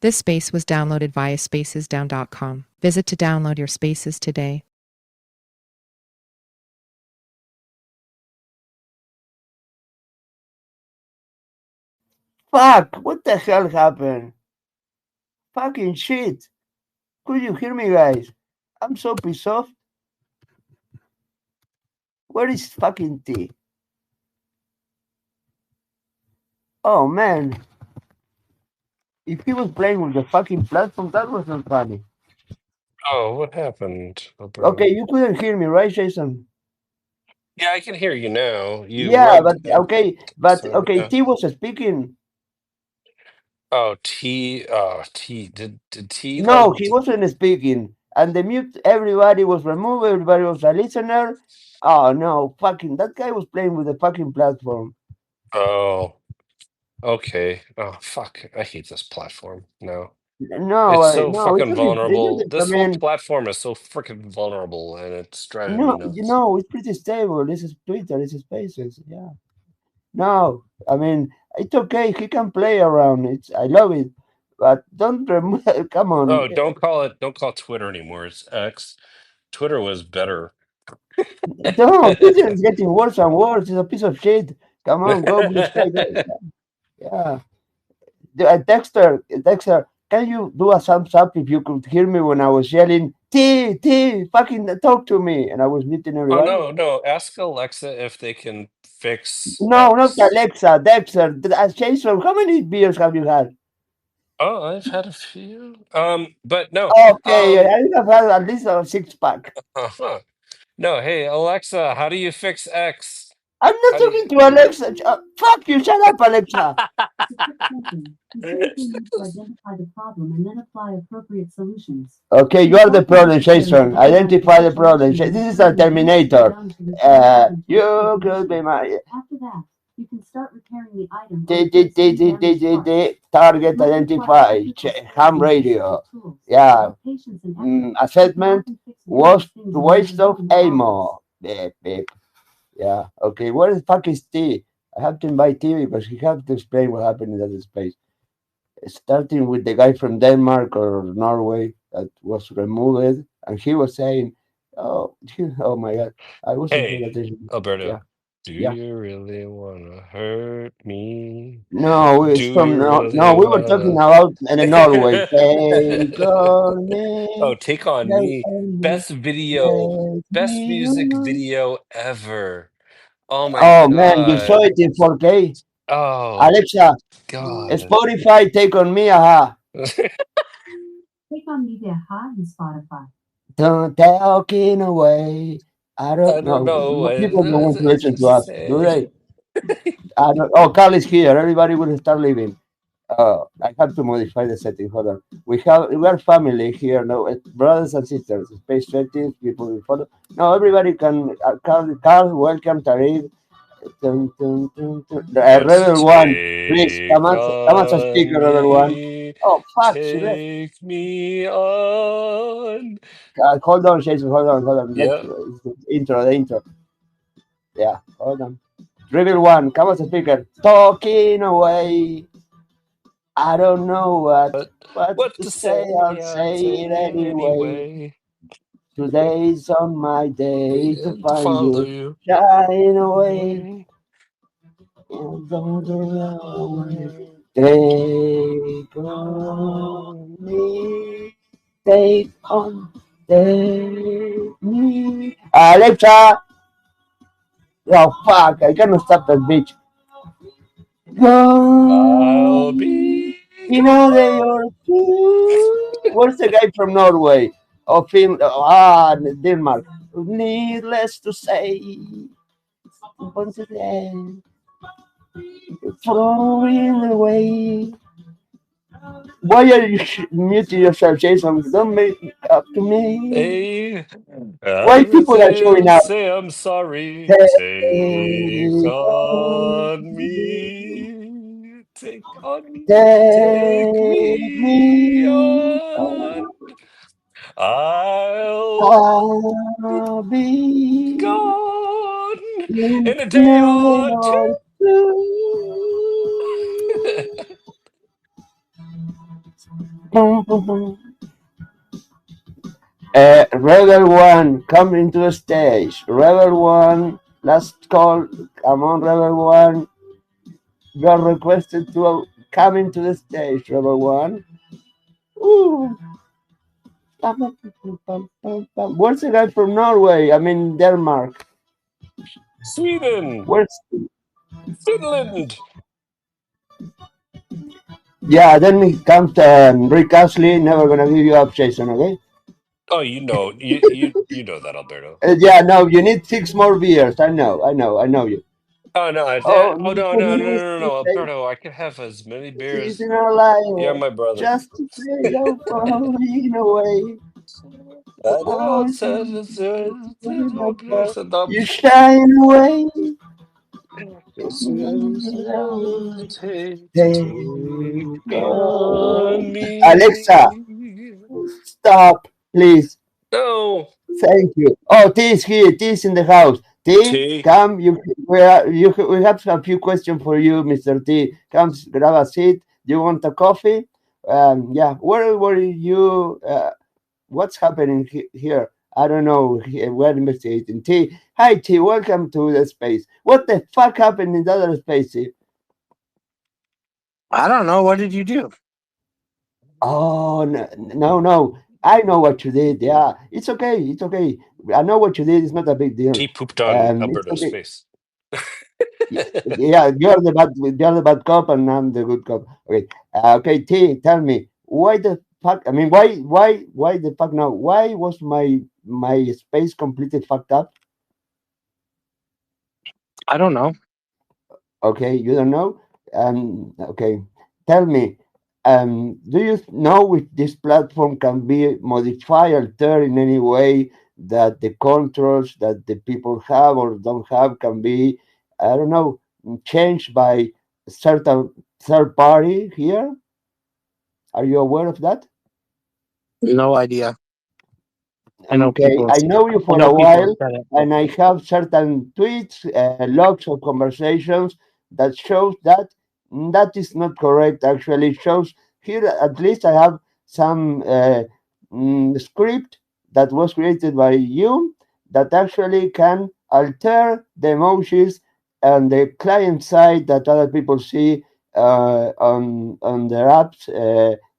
This space was downloaded via spacesdown.com. Visit to download your spaces today. Fuck! What the hell happened? Fucking shit! Could you hear me, guys? I'm so pissed off. Where is fucking T? Oh man. If he was playing with the fucking platform, that was not funny. Oh, what happened, Alberto? Okay, you couldn't hear me, right, Jason? Yeah, I can hear you now. You Yeah, rubbed. but Sorry. okay, T was speaking. Oh, T. Oh, T. Did T No, like? he wasn't speaking. And the mute, everybody was removed, everybody was a listener. Oh no, fucking, that guy was playing with the fucking platform. Oh, okay. Oh, fuck. I hate this platform. No, No, it's so no, fucking it vulnerable. doesn't, I This whole mean, platform is so freaking vulnerable, and it's driving me no, nuts. it's pretty stable. This is Twitter, this is Spaces, yeah. No, I mean, it's okay. He can play around. I love it, but don't remove. Come on, Oh, don't call it Twitter anymore. It's X. Twitter was better. no. Twitter is getting worse and worse. It's a piece of shit. Come on, go blue sky. Yeah. Dexter, can you do a thumbs up if you could hear me when I was yelling, T, fucking talk to me, and I was muting Oh everybody. no, no. Ask Alexa if they can fix No, not X. Alexa, Dexter. Jason, how many beers have you had? Oh, I've had a few. But no. Okay, I have had at least a six pack. Uh-huh. No, hey Alexa, how do you fix X? I'm not How do you? talking to Alexa. Fuck you, shut up, Alexa. Okay, you are the problem, Jason. Identify the problem. This is a Terminator. You could be my. Target identify. Ham radio. Yeah. Assessment was waste of ammo. Beep, beep. Yeah. Okay. Where the fuck is T? I have to invite T because he have to explain what happened in that space. Starting with the guy from Denmark or Norway that was removed, and he was saying, "Oh, oh my God, I wasn't paying Hey, attention." Yeah, Alberto, do yeah. you really wanna hurt me? No, it's Do from you no. really We were talking wanna? about in Norway. Take on me, Oh, Take on take Me. on me, Best video, take best me music on. video ever. Oh my Oh man, you saw God. it in 4K. Oh Alexa, God. Spotify, take on me, aha. Don't talking away. I I don't don't know. know People don't want to what listen to to us, do say. they? I don't. Oh, Carl is here. Everybody will start leaving. I have to modify the setting. Hold on. We are family here. No, brothers and sisters. Space settings. People will follow. No, everybody can. Carl, welcome, Tarif. Let's Rebel One, please take come as a speaker, on Rebel One. me, Oh fuck, she left. take me on. Hold on, Jason. Hold on. Yeah. The intro. Yeah, hold on. Rebel One, come as a speaker. Talking away. I don't know But what what to to say. say? I'll I'll say say it it anyway. anyway. Today's on my day to To find follow you. you. Shine away. Away. And don't go away. Take on me. Take me. Alexa! Oh fuck, I cannot stop that bitch. I'll Gone be in a day gone. or two. Where's the guy from Norway? Or Denmark. Needless to say, once again, throwing away. Why are you muting yourself, Jason? Don't make up to me. Hey, Why people are showing everything. up? Say I'm sorry. Take Take on on me, me. Take on me. Take take me me. on. I'll be I'll be gone in in a day or another two. or two. Boom, boom, boom. Rebel One, come into the stage. Rebel One, last call. Come on, Rebel One. You are requested to come into the stage, Rebel One. Ooh. Where's the guy from Norway? I mean, Denmark. Sweden, Where's Finland. Yeah, then it comes Rick Astley, never gonna give you up, Jason, okay? Oh, you know that, Alberto. Yeah, no, you need six more beers. I know you. Oh no, Oh, oh no, for no, no, me, no, no, no, Alberto. I can have as many she's beers. in our You're life. my brother. Just to say you're falling away. I know Oh, it it's a says you shine away. hesitate to Take take on. on Alexa, me. stop, please. No, Thank you. Oh, T is here. T is in the house. T, T. come. We have a few questions for you, Mr. T. Come, grab a seat. You want a coffee? Yeah. Where were you? What's happening here? I don't know. We're investigating. T. Hi, T. Welcome to the space. What the fuck happened in the other space, T? I don't know. What did you do? Oh, no, no, no. I know what you did. Yeah, it's okay. It's okay. I know what you did. It's not a big deal. T pooped on It's Alberto's okay. face. Yeah, you're the bad cop, and I'm the good cop. Okay, okay. T, tell me why the fuck? I mean, why the fuck now? Why was my space completely fucked up? I don't know. Okay, you don't know. Okay, tell me. Do you know if this platform can be modified, altered in any way that the controls that the people have or don't have can be, I don't know, changed by certain third party here? Are you aware of that? No idea. I know Okay, people. I know you I for know a people have while, said it. and I have certain tweets, logs of conversations that shows that that is not correct. Actually, shows here at least I have some script that was created by you that actually can alter the emojis on the client side that other people see on their apps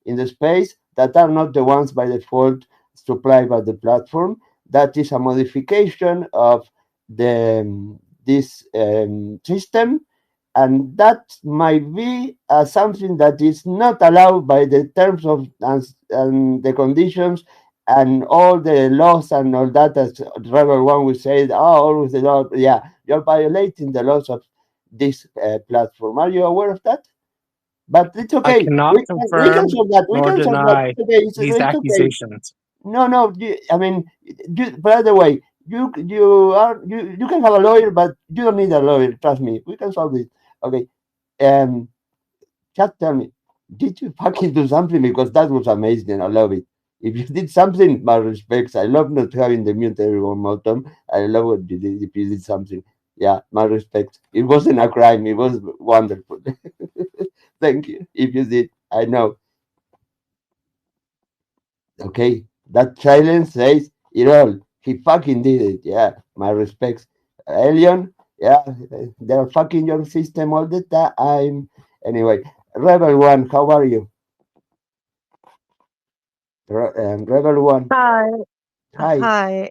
in the space that are not the ones by default supplied by the platform. That is a modification of this system, and that might be something that is not allowed by the terms of and the conditions and all the laws and all that. As Rebel One would say, oh, always the law. Yeah, you're violating the laws of this platform. Are you aware of that? But it's I okay. cannot We can confirm solve that. We nor can solve that. deny It's okay. these It's okay. accusations. No, no. I mean, by the way, you can have a lawyer, but you don't need a lawyer. Trust me. We can solve it. Okay. Um, just tell me, did you fucking do something? Because that was amazing. I love it. If you did something, my respects. I love not having the mute everyone more time. I love what you did. If you did something, yeah, my respects. It wasn't a crime. It was wonderful. Thank you. If you did, I know. Okay, that silence says it all. He fucking did it. Yeah, my respects. Alien, yeah, they're fucking your system all the time. Anyway, Rebel One, how are you? Rebel One, Hi, hi, hi.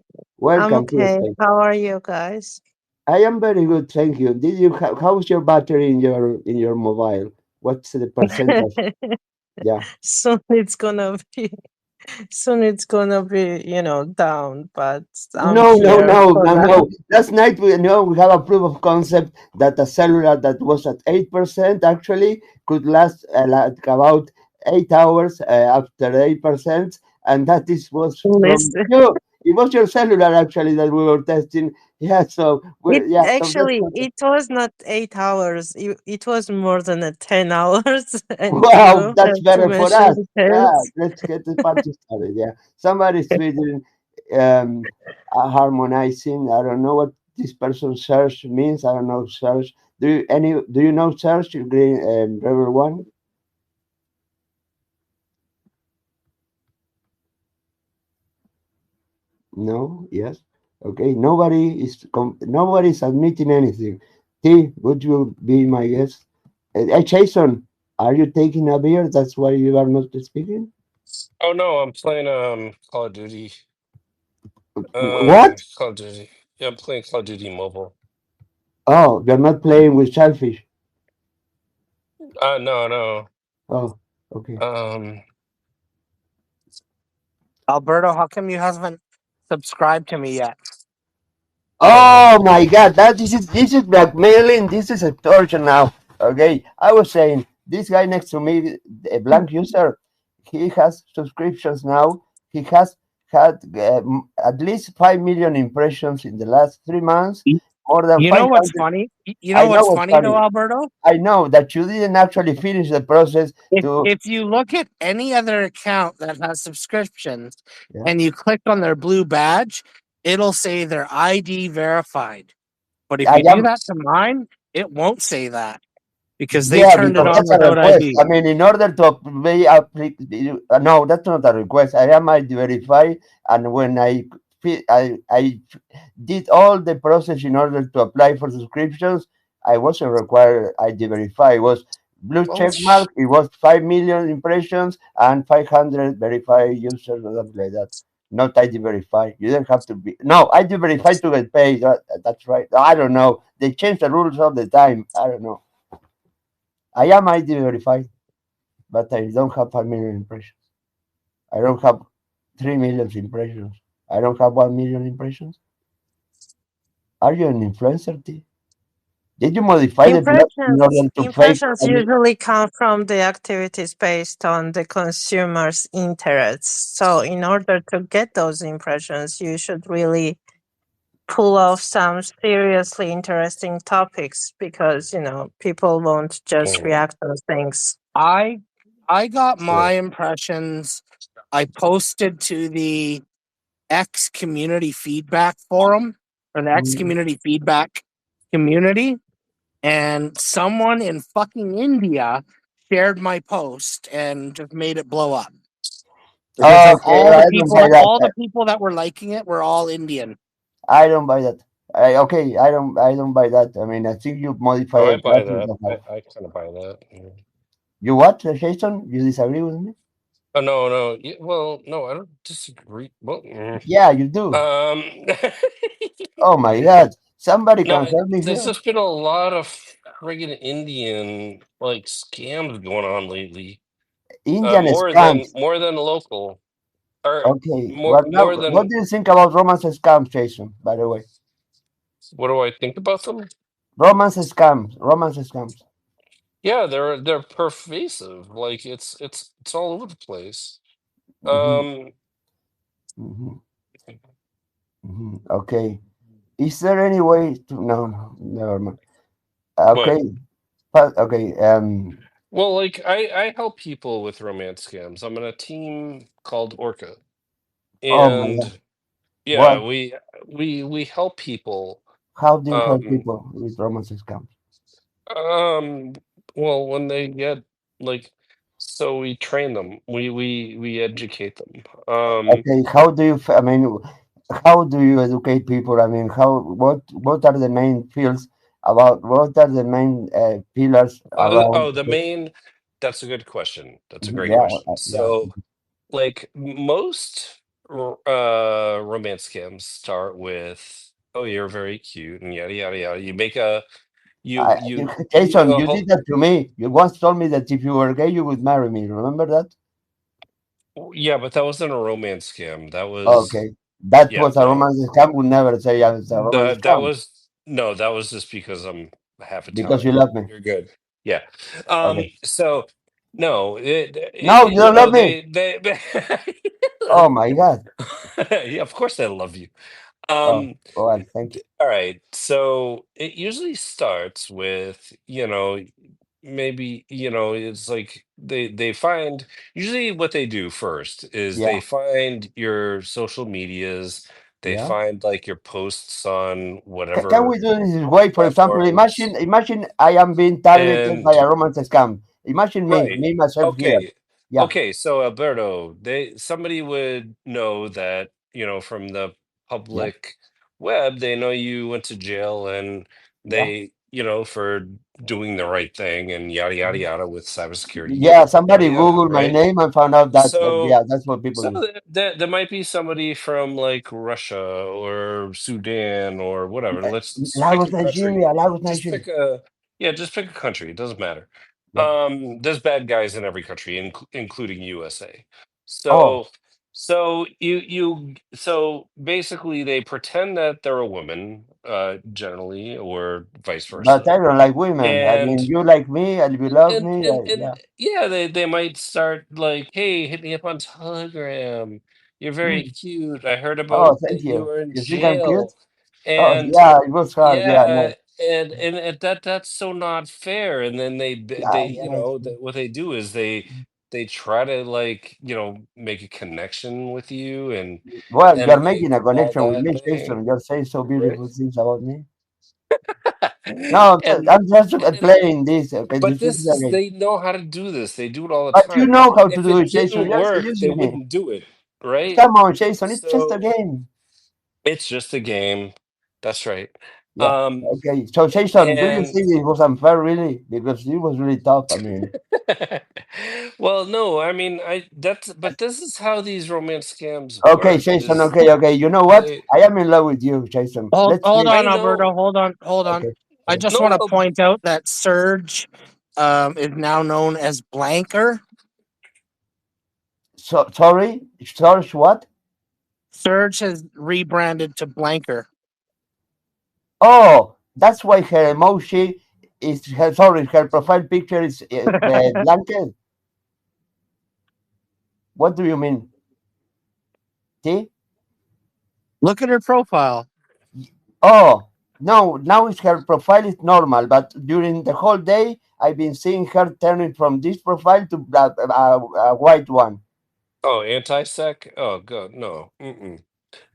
I'm welcome to the okay. stage. How are you guys? I am very good, thank you. Did you? How's your battery in your mobile? What's the percentage? Yeah. Soon it's gonna be, soon it's gonna be, down, but I'm No, no, here no, for no, now. no. Last night we have a proof of concept that a cellular that was at 8% actually could last like about 8 hours after 8%, and that is was from Listen, you. It was your cellular actually that we were testing. Yeah, so it yeah, so that's actually not it was not 8 hours. It was more than 10 hours, and wow. you That's have to better for mention us. Yeah, details. let's get the party started. Yeah, somebody's tweeting um, harmonizing. I don't know what this person search means. I don't know search. Do you know search green River One? No, yes. Okay, nobody is admitting anything. T, would you be my guest? Hey, Jason, are you taking a beer? That's why you are not speaking? Oh no, I'm playing Call of Duty. What? Call of Duty. Yeah, I'm playing Call of Duty Mobile. Oh, you're not playing with Shellfish. No, no. Oh, okay. Alberto, how come you haven't subscribed to me yet? Oh my God! This is blackmailing. This is extortion now. Okay, I was saying this guy next to me, a blank user, he has subscriptions now. He has had at least 5 million impressions in the last 3 months. Y- More than You know what's 500. funny? You know I know what's what's funny though, funny. Alberto? I know that you didn't actually finish the process to. If you look at any other account that has subscriptions Yeah, and you click on their blue badge, it'll say their ID verified. But if I you do am. that to mine, it won't say that because they Yeah, turned it because on that's a without request. ID. I mean, in order to be no, that's not a request. I am ID verify, and when I did all the process in order to apply for subscriptions, I wasn't required ID verify. It was blue Well, check mark. It was 5 million impressions and 500 verified users or something like that. Not ID verify. You don't have to be no ID verify to get paid. That's right. I don't know. They change the rules all the time. I don't know. I am ID verified, but I don't have 5 million impressions. I don't have 3 million impressions. I don't have 1 million impressions. Are you an influencer, T? Did you modify the blog in Impressions order to fake? impressions usually come from the activities based on the consumer's interests. So in order to get those impressions, you should really pull off some seriously interesting topics because people won't just mm, react on things. I got yeah. my impressions. I posted to the X community feedback forum or the X Mm. community feedback community, and someone in fucking India shared my post and just made it blow up because like Okay, I don't buy that. all the people that were liking it were all Indian. I don't buy that. Okay, I don't buy that. I mean, I think you No, modify I the buy process that. somehow. I kind of buy that. Yeah. You what, Jason? You disagree with me? Oh no, no. Well, no, I don't disagree. Well, Yeah, you do. um, Oh my God! Somebody no, can help me there's here. just been a lot of friggin' Indian like scams going on lately. Indian More than scams. local, or Okay. more Well, now, what than. do you think about romance scams, Jason? By the way, What do I think about them? romance scams. Romance scams. Yeah, they're pervasive. Like it's all over the place. Mm-hmm, Um, mm-hmm, mm-hmm. Okay. Is there any way to? No, no, never mind. what? Okay. But okay. Well, like I help people with romance scams. I'm in a team called Orca, Oh my God. and What? yeah, we help people. How do you help Um, people with romance scams? um, well, when they get like, so we train them. We educate them. Okay. How do you? I mean, how do you educate people? I mean, how? What are the main fields about? What are the main pillars around? Oh, the main. That's a good question. That's a great Yeah. question. Yeah. So, like most romance scams start with, "Oh, you're very cute," and yada yada yada. You make a you do Jason, a you did whole. that to me. You once told me that if you were gay, you would marry me. Remember that? Yeah, but that wasn't a romance scam. That was Okay. That yeah, was a romance scam. Would never say it's a romance that scam was no, that was just because I'm half because you Italian. love me. You're good. Yeah. Okay. So no, No, you don't love me. they Oh my God. yeah, of course I love you. Oh, Um, well, thank you. all right. So it usually starts with, maybe, it's like they find usually what they do first is Yeah. they find your social medias, they Yeah. find like your posts on Can whatever we do this way? For example, platforms. imagine I am being targeted by And a romance scam. Imagine right. me myself here. Okay. Yeah. Okay, so Alberto, somebody would know that, from the Yeah, public web, they know you went to jail and yeah, they, for doing the right thing and yada yada yada with cybersecurity, yeah. yada Somebody yada, Googled my right? name and found out that. So, Yeah, that's what people so do. there might be somebody from like Russia or Sudan or whatever. Let's pick Lagos, a country. Nigeria. Lagos, Just Nigeria. pick a Yeah, just pick a country. It doesn't matter. Yeah. There's bad guys in every country, including USA. Oh, So basically they pretend that they're a woman, generally, or vice but versa. I don't like women. I mean, And you like me and you love and me. and Yeah. and yeah, they might start like, hey, hit me up on Telegram. You're very Mm. cute. I heard Oh, about thank that you you. were in You think I'm cute? jail. Oh, And yeah. It was hard. Yeah. yeah, No. and that's so not fair. And then Yeah. they Yeah. what they do is they try to, like, make a connection with you, Well, and you're like making a all connection with that me, thing, Jason. You're saying so right? beautiful things about me. No, and I'm just and playing this. Okay, But this is this is okay. they know how to do this. They do it all the But you time. know how to If do it it, Jason. didn't You're just work, they using me. wouldn't do it, right? Come on, Jason. It's just a So game. it's just a game. That's right. Yeah. Um, Okay. So, Jason, do you and think it was unfair, really? Because it was really tough. I mean, well, no, I mean, but this is how these romance scams okay, work. Jason. Is Okay, okay. You know what? they I am in love with you, Jason. Let's Hold make. I on, know. Alberto. Hold on. Okay. I Okay. just want No, to no. point out that Surge is now known as Blanker. So sorry, sorry. What? Surge has rebranded to Blanker. Oh, that's why her emoji is her. Sorry, her profile picture is blanket. What do you mean? See? Look at her profile. Oh, no, now it's her profile is normal, but during the whole day, I've been seeing her turning from this profile to a white one. Oh, anti-sec. Oh, God, no. Mm-mm.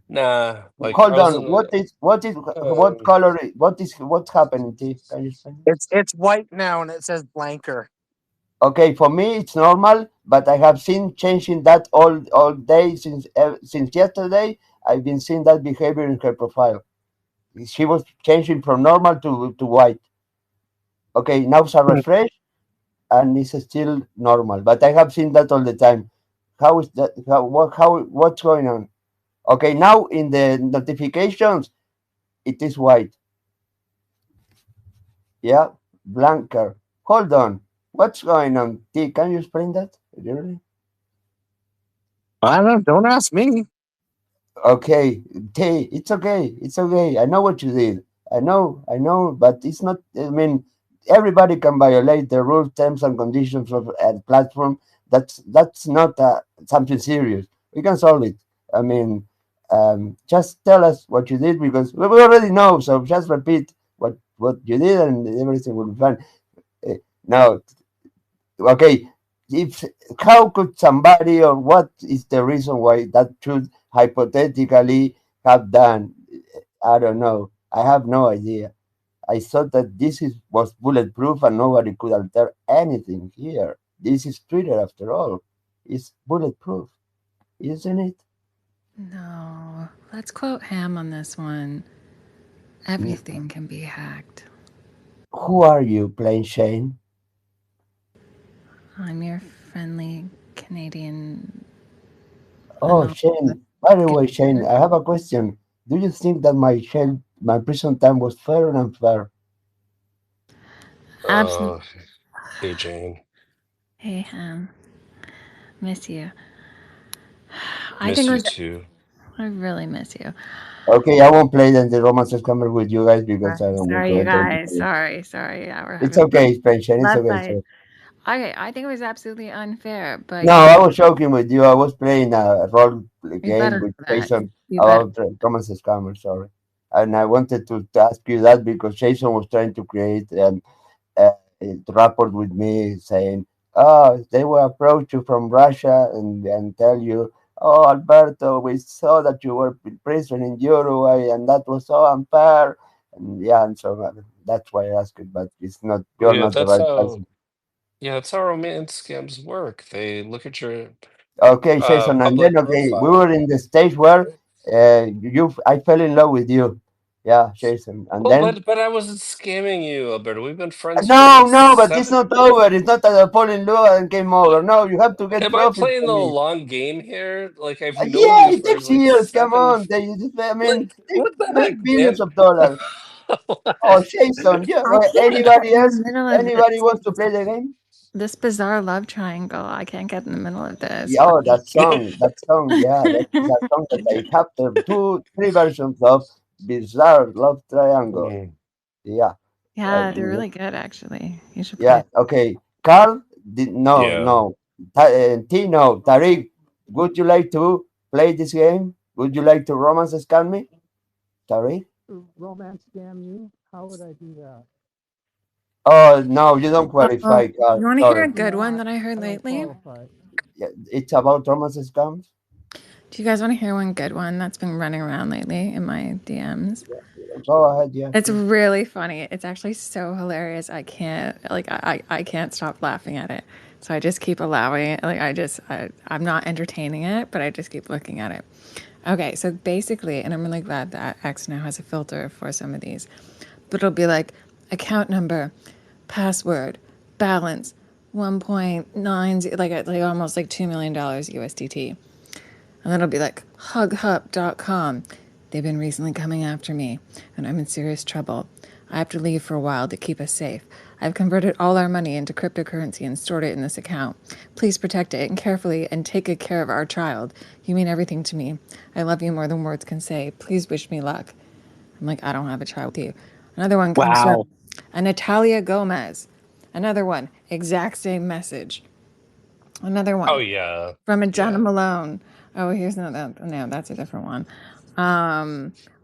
Nah, like I Hold was on, in what um, color, what's happening, T? Can you explain? It's white now and it says Blanker. Okay, for me it's normal, but I have seen changing that all day since yesterday. I've been seeing that behavior in her profile. She was changing from normal to white. Okay, now it's a refresh, and it's still normal. But I have seen that all the time. How is that? What's going on? Okay, now in the notifications, it is white. Yeah, blanker. Hold on. What's going on? T, can you explain that? Really? I don't know. Don't ask me. Okay, T, it's okay. It's okay. I know what you did. I know, but it's not. I mean, everybody can violate the rules, terms, and conditions of a platform. That's not something serious. We can solve it. I mean, just tell us what you did because we already know. So just repeat what you did, and everything will be fine. Now, okay, if how could somebody or what is the reason why that should hypothetically have done? I don't know. I have no idea. I thought that was bulletproof and nobody could alter anything here. This is Twitter after all. It's bulletproof, isn't it? No, let's quote Ham on this one. Everything can be hacked. Who are you, Plain Shane? I'm your friendly Canadian Oh, anonymous Shane. By the way, Shane, scavenger. I have a question. Do you think that my prison time was fair or unfair? Absolutely. hey Jane, Hey, Ham. Miss you. I think miss it you was. too. I really miss you. Okay, I won't play the romance scammer with you guys because I don't want Sorry, to you enter guys. into it. Sorry. Yeah, we're It's having okay, pension. It's last okay. night. So Okay, I think it was absolutely unfair, but no, I was joking with you. I was playing a role you game better with know that. Jason You better. about romance scammer. Sorry, and I wanted to ask you that because Jason was trying to create a rapport with me, saying, "Oh, they will approach you from Russia and tell you." Oh, Alberto, we saw that you were in prison in Uruguay, and that was so unfair. And yeah, and so that's why I asked it, but it's not. You're Yeah, not the that's right how person. yeah, that's how romance scams work. They look at your Okay, Jason, and then public okay, we were profile, in the stage where right? I fell in love with you. Yeah, Jason. And Well, then but I wasn't scamming you, Alberto. We've been friends for no, like no, but it's 7. not over. It's not that I fall in love and came over. No, you have to get Am I profit playing from the me. long game here? Like I've known Yeah, you it for takes like years. Come 7. on, I mean, Like they what the make heck, billions man? of dollars. Oh, Jason, yeah. I can't get Anybody in the else? middle of Anybody this. wants to play the game? This bizarre love triangle. I can't get in the middle of this. Yeah, oh, that song, yeah, that's a song that I have the three versions of Bizarre Love Triangle. Mm. Yeah, Yeah, they're really good, actually. You should play yeah. it. Okay, Carl, Yeah. no. Tino, Tariq, would you like to play this game? Would you like to romance scan me, Tariq? Romance scam you? How would I do that? Oh no, you don't Oh, qualify, Carl. you want to hear a Sorry. good one that I heard I don't lately? qualify. Yeah, it's about romance scams. Do you guys want to hear one good one that's been running around lately in my DMs? Go ahead, yeah. It's really funny. It's actually so hilarious. I can't I can't stop laughing at it. So I just keep allowing it. I'm not entertaining it, but I just keep looking at it. Okay, so basically, and I'm really glad that X now has a filter for some of these, but it'll be like account number, password, balance, 1.9, like almost like $2 million USDT. And then it'll be like hughub.com. They've been recently coming after me, and I'm in serious trouble. I have to leave for a while to keep us safe. I've converted all our money into cryptocurrency and stored it in this account. Please protect it and carefully and take good care of our child. You mean everything to me. I love you more than words can say. Please wish me luck. I'm like, I don't have a child with you. Another one comes from Wow. a Natalia Gomez. Another one, exact same message. Another Oh one yeah. from a Jenna Yeah. Malone. Oh, here's another. No, that's a different one.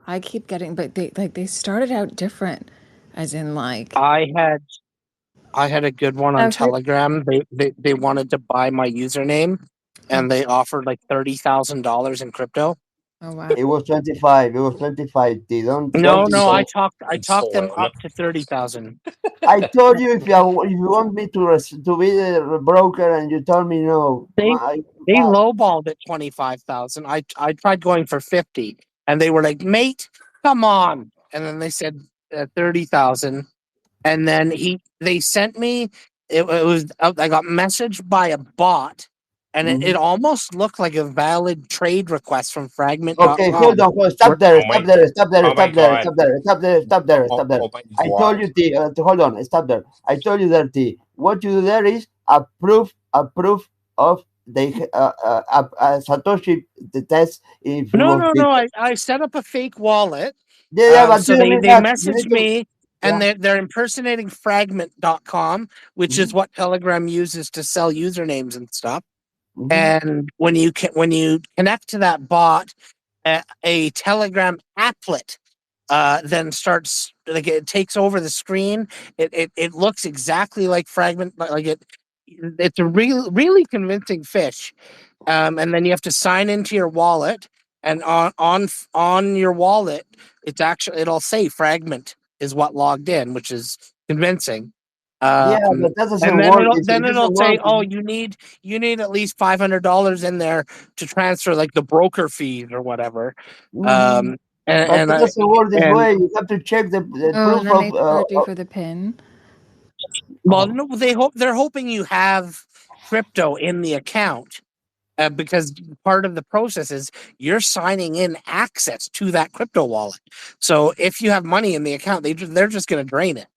I keep getting, but they started out different, as in like. I had a good one on Oh, here, Telegram. They wanted to buy my username, oh, and they offered like $30,000 in crypto. oh wow. It was 25. It was 25. They don't No, I insult. talked them Slam. up to 30,000. I told you if you want me to be the broker, and you told me no. They lowballed at 25,000. I tried going for 50, and they were like, "Mate, come on!" And then they said 30,000, and then they sent me. It was I got messaged by a bot, and it Mhm. almost looked like a valid trade request from Okay, hold Fragment.com. on, hold. Where Stop there, Oh stop my there, stop there, oh my stop there, god. stop there, stop there, stop there, stop there. Oh I told my you, T. Hold on, stop there. I told you that, T. What you do there is a proof of the Satoshi the test if it no, was no, big. no. I set up a fake wallet. Yeah, yeah, but So you need they that. You need messaged to. me, and Yeah. they're impersonating Fragment.com, which is Mhm, what Telegram uses to sell usernames and stuff. mhm. And when you connect to that bot, a Telegram applet then starts, like, it takes over the screen. It looks exactly like Fragment, like it's a really convincing fish. And then you have to sign into your wallet, and on your wallet, it'll say Fragment is what logged in, which is convincing. Yeah, Um, but that and doesn't then work. If it it'll doesn't say, work, "Oh, you need at least $500 in there to transfer, like, the broker fees or whatever." mhm. Um, and But and it I doesn't work this and way. You have to check the Oh, and proof then of. they charge you for the pin. well, Oh. no, they're hoping you have crypto in the account, because part of the process is you're signing in access to that crypto wallet. So if you have money in the account, they're just going to drain it.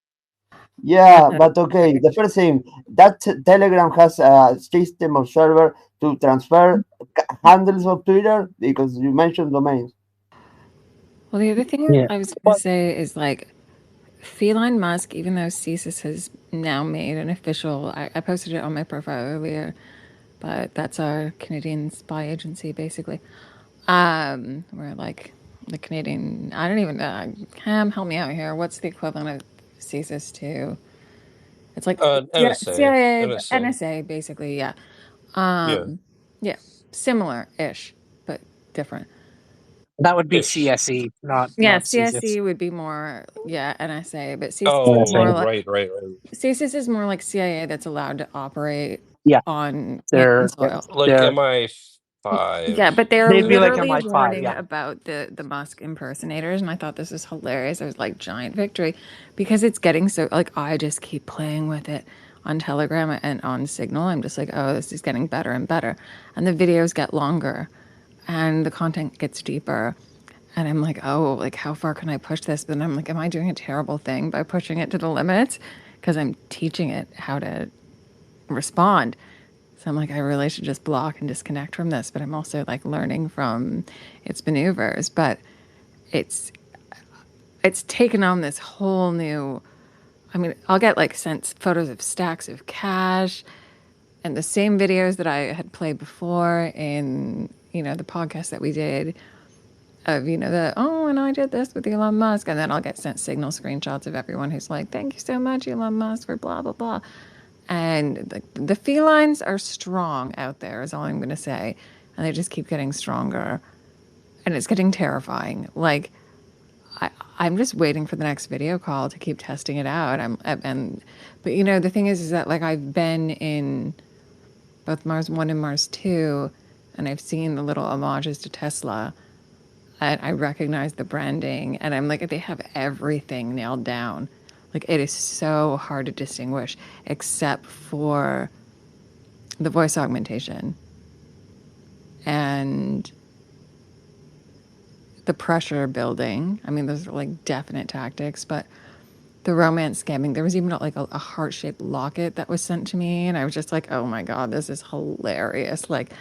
Yeah, but okay. The first thing that Telegram has a system of server to transfer handles of Twitter because you mentioned domains. Well, the other thing Yeah. I was going to say is like Feline Musk, even though CSIS has now made an official, I posted it on my profile earlier, but that's our Canadian spy agency basically. We're like the Canadian, I don't even, Cam, help me out here. What's the equivalent of CSIS to? It's like NSA. CIA, NSA. NSA, basically, yeah. Yeah. Yeah, similar-ish, but different. That would be Ish. CSE, Yeah, not CSIS. CSE would be more, yeah, NSA, but CSIS is Oh, more NSA. like right. CSIS is more like CIA that's allowed to operate Yeah, on they're soil. Like they're MI Yeah, five. but they're They'd be like literally MI5, warning yeah. about the Musk impersonators, and I thought this was hilarious. It was like giant victory because it's getting so like I just keep playing with it on Telegram and on Signal. I'm just like, oh, this is getting better and better, and the videos get longer, and the content gets deeper, and I'm like, oh, like how far can I push this? But then I'm like, am I doing a terrible thing by pushing it to the limits? Because I'm teaching it how to respond. So I'm like, I really should just block and disconnect from this. But I'm also like learning from its maneuvers. But it's it's taken on this whole new. I mean, I'll get like sent photos of stacks of cash and the same videos that I had played before in the podcast that we did of the and I did this with Elon Musk, and then I'll get sent Signal screenshots of everyone who's like, thank you so much Elon Musk for blah blah blah. And the felines are strong out there, is all I'm going to say. And they just keep getting stronger. And it's getting terrifying. Like, I'm just waiting for the next video call to keep testing it out. But the thing is that like I've been in both Mars 1 and Mars 2, and I've seen the little homages to Tesla. And I recognize the branding, and I'm like, they have everything nailed down. Like, it is so hard to distinguish, except for the voice augmentation and the pressure building. I mean, those are like definite tactics, but the romance scamming, there was even like a heart-shaped locket that was sent to me, and I was just like, oh my God, this is hilarious. Like,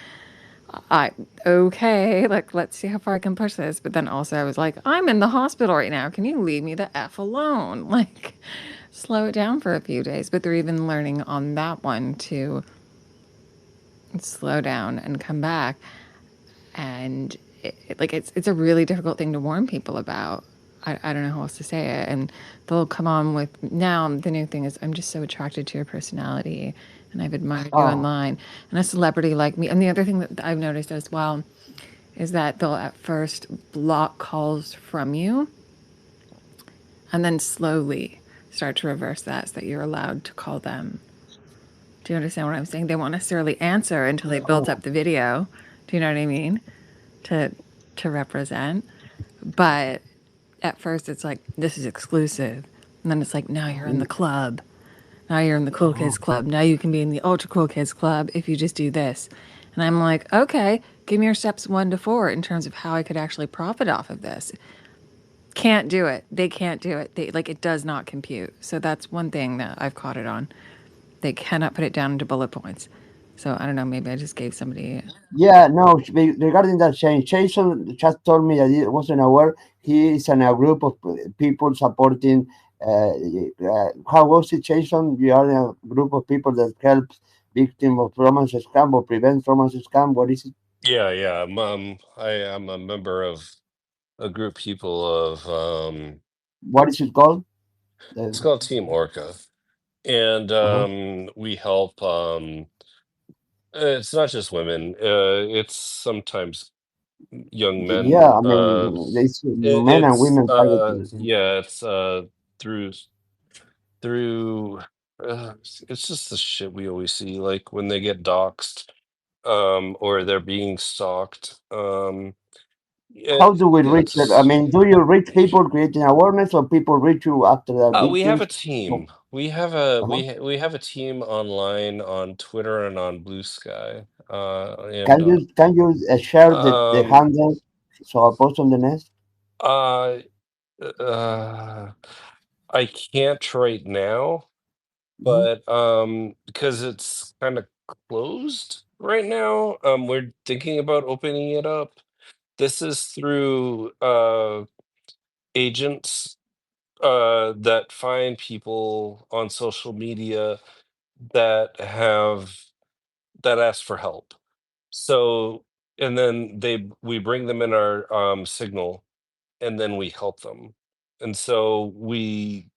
okay, like, let's see how far I can push this. But then also I was like, I'm in the hospital right now. Can you leave me the F alone? Like, slow it down for a few days. But they're even learning on that one to slow down and come back. And it's a really difficult thing to warn people about. I don't know how else to say it. And they'll come on with, now the new thing is, I'm just so attracted to your personality and I've admired you online. And a celebrity like me. And the other thing that I've noticed as well is that they'll at first block calls from you and then slowly start to reverse that so that you're allowed to call them. Do you understand what I'm saying? They won't necessarily answer until they build up the video. Do you know what I mean? To represent. But at first it's like, this is exclusive. And then it's like, now you're in the club. Now you're in the cool kids club. Now you can be in the ultra cool kids club if you just do this. And I'm like, okay, give me your steps 1 to 4 in terms of how I could actually profit off of this. Can't do it. They can't do it. It does not compute. So that's one thing that I've caught it on. They cannot put it down into bullet points. So I don't know, maybe I just gave somebody. Yeah, no, regarding that change, Jason just told me that he wasn't aware. He is in a group of people supporting. How was it, Jason? You are in a group of people that helps victims of romance scam or prevents romance scam. What is it? Yeah. I am a member of a group people of What is it called? it's called Team Orca. And Uh-huh. we help it's not just women, it's sometimes young men. Yeah, I mean, it's men and It's women targeted. yeah, it's through through it's just the shit we always see, like when they get doxxed, or they're being stalked. How do we reach them? I It's mean, do you reach people creating awareness, or people reach you after they're we have a victims? team. We have a Uh-huh. we have a team online on Twitter and on Blue Sky. And Can you share the um handle so I post on the nest? uh I can't right now, Mhm. but because it's kind of closed right now, we're thinking about opening it up. This is through agents that find people on social media that have that ask for help. So, and then we bring them in our signal, and then we help them. And so we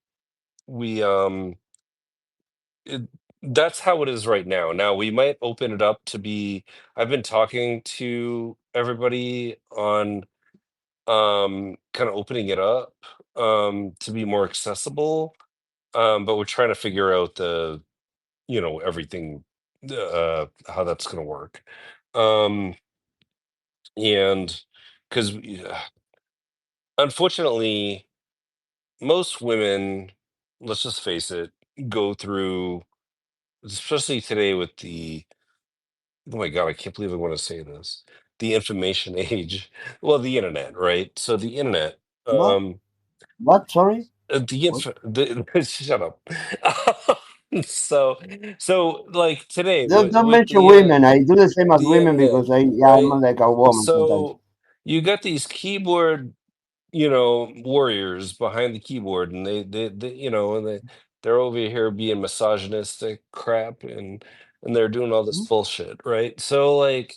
it, that's how it is right now. Now we might open it up to be. I've been talking to everybody on kind of opening it up to be more accessible. But we're trying to figure out everything, how that's going to work. Um And because unfortunately, most women, let's just face it, go through, especially today with the, oh my God, I can't believe I want to say this, the information age. Well, the internet, right? So the internet, What? um, What? Sorry. the What? info, shut up. So, so like today Don't with mention the women. I do the same as women internet, because I'm right? like a woman sometimes. So you got these keyboard, warriors behind the keyboard, and they and they're over here being misogynistic crap, and they're doing all this Hmm? bullshit, right? So like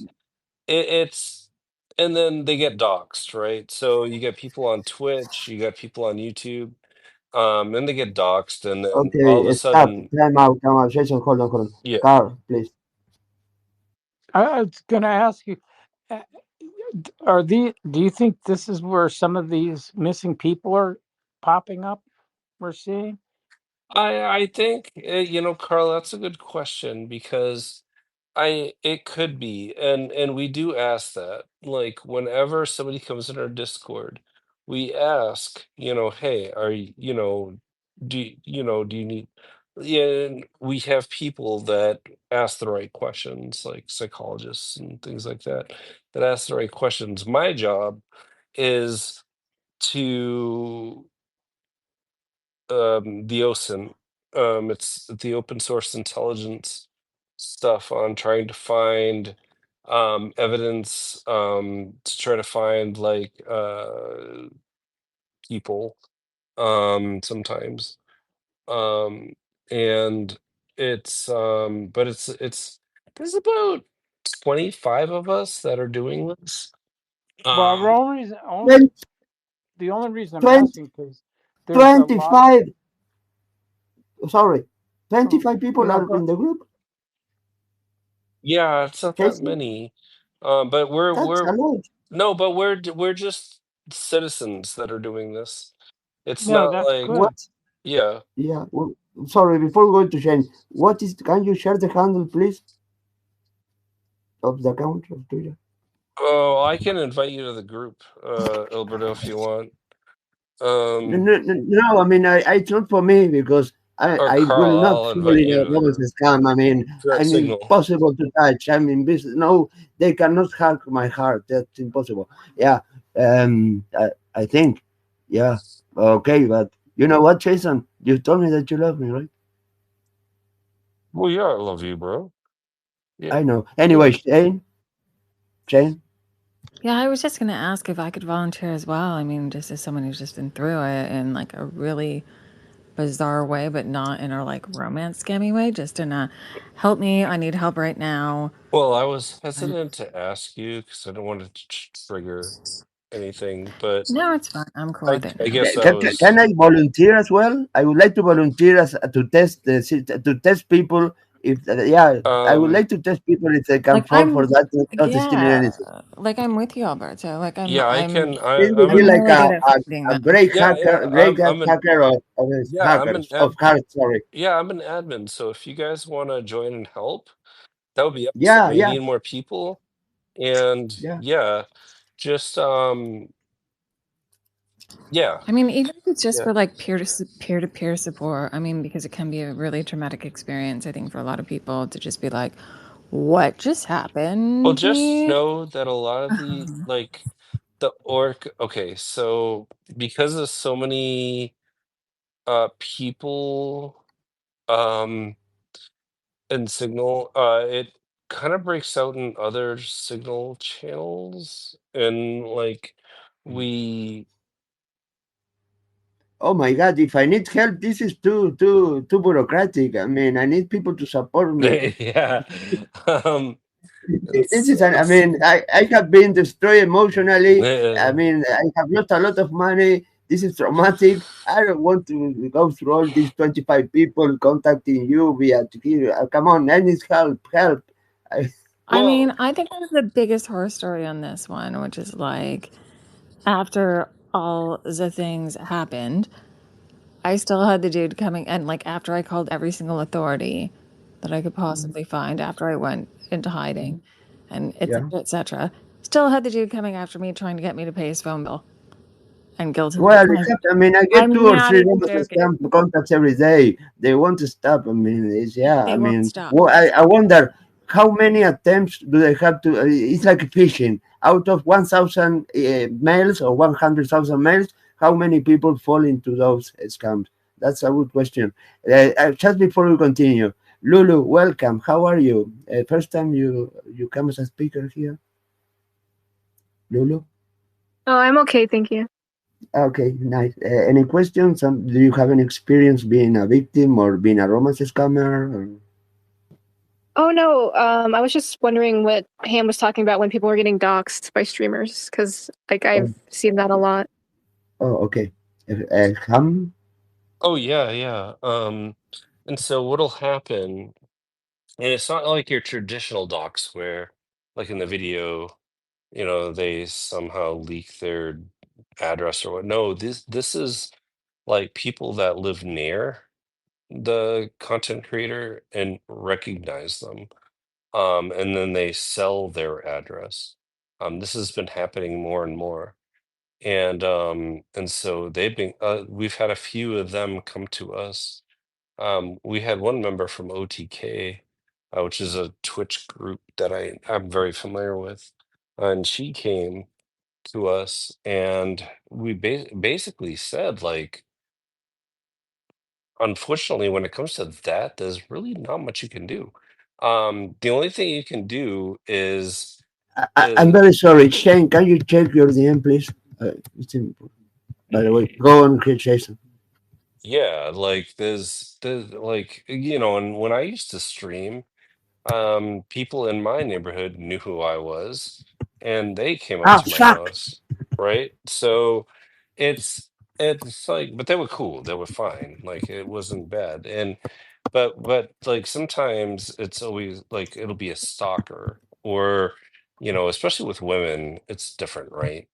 it's and then they get doxxed, right? So you get people on Twitch, you got people on YouTube, and they get doxxed, and then all of a Okay, stop. sudden, Time out. Time out. Jason, hold on, hold on. yeah, Carl, please. I was going to ask you, uh, do you think this is where some of these missing people are popping up? We're seeing. I think Carl, that's a good question because it could be, and we do ask that. Like whenever somebody comes in our Discord, we ask, hey, are do you need? Yeah, and we have people that ask the right questions, like psychologists and things like that, that ask the right questions. My job is to the OSINT. It's the open source intelligence stuff on trying to find evidence to try to find like people sometimes. Um, and it's but it's there's about 25 of us that are doing this. Well, Um, Twen- the only reason I'm 20, asking because there's a lot. 25. Sorry. Oh, 25 people no, are in the group. yeah, it's not that Jason, many. But that's a we're lot. no, but we're just citizens that are doing this. It's no, not that's like, good. What? yeah. Yeah. Well, sorry. Before we go to Shane, what is? Can you share the handle, please, of the account of Twitter? Oh, I can invite you to the group, Alberto, if you want. No, Um, no, no, no, I mean, it's not for me because or I will Carl, not I'll fall invite in you a to the romance group. scam. I mean, Direct I'm signal. impossible to touch. I'm in business. No, they cannot hack my heart. That's impossible. Yeah, I think. Yeah, okay, but you know what, Jason? You told me that you love me, right? Well, yeah, I love you, bro. Yeah, I know. yeah. Anyway, Shane, Yeah, I was just gonna ask if I could volunteer as well. I mean, just as someone who's just been through it in like a really bizarre way, but not in a like romance scammy way, just in a help me, I need help right now. Well, I was I, hesitant to ask you because I don't want to trigger anything, but no, it's fine. I'm cool I with it I now. guess I can was. I volunteer as well? I would like to volunteer as to test to test people. If yeah, I would Um, like to test people if they can Like fall for I'm that, not stealing yeah, anything. like I'm with you, Alberto. Like I'm yeah, I I'm can. I This I'm would be an. I'm like really good at finding a them. great Yeah, hacker, yeah. great I'm an. hacker of Yeah, I'm an hackers of hearts. Sorry. Yeah, I'm an admin. So if you guys want to join and help, that would be awesome. Yeah, We yeah, need more people, and yeah. yeah, just yeah, I mean, even if it's just yeah. for like peer to peer support. I mean, because it can be a really traumatic experience. I think for a lot of people to just be like, "What just Well, happened to just me?" know that a lot of the like the orc. Okay, so because of so many people in Signal, it kind of breaks out in other Signal channels, and like we Oh my God! If I need help, this is too bureaucratic. I mean, I need people to support me. yeah. Um, This it's is I it's mean, I have been destroyed emotionally. I uh, mean, I have lost a lot of money. This is traumatic. I don't want to go through all these 25 people contacting you via here. Come on, I need help, help. I, I mean, well, I think that was the biggest horror story on this one, which is like after all the things happened, I still had the dude coming, and like after I called every single authority that I could possibly find after I went into hiding and et yeah. cetera, et cetera, Still had the dude coming after me trying to get me to pay his phone bill and guilting me. Well, I mean, I get I'm 2 or not 3 even romance joking. scam contacts every day. They want to stop. I mean, I They won't mean, stop. well, I wonder how many attempts do they have to? It's like fishing. Out of 1,000 mails or 100,000 mails, how many people fall into those scams? That's a good question. Just before we continue, Lulu, welcome. How are you? First time you come as a speaker here, Lulu. Oh, I'm okay, thank you. Okay, nice. Any questions? Do you have any experience being a victim or being a romance scammer? Oh no, I was just wondering what Ham was talking about when people were getting doxxed by streamers, because like I've seen that a lot. Oh, okay. Ham? Oh yeah, yeah. And so what'll happen, and it's not like your traditional docs where, like in the video, they somehow leak their address or what. No, this is like people that live near the content creator and recognize them. And then they sell their address. This has been happening more and more. And so we've had a few of them come to us. We had one member from OTK, which is a Twitch group that I'm very familiar with, and she came to us, and we basically said, like, unfortunately, when it comes to that, there's really not much you can do. The only thing you can do is, I'm very sorry. Shane, can you check your DM, please? By the way, go on, Jason. yeah, like there's like, and when I used to stream, people in my neighborhood knew who I was, and they came up Ah, to my fuck! house, right? So it's it's like, but they were cool, they were fine, like it wasn't bad. And but like sometimes it's always like it'll be a stalker, or especially with women, it's different, right?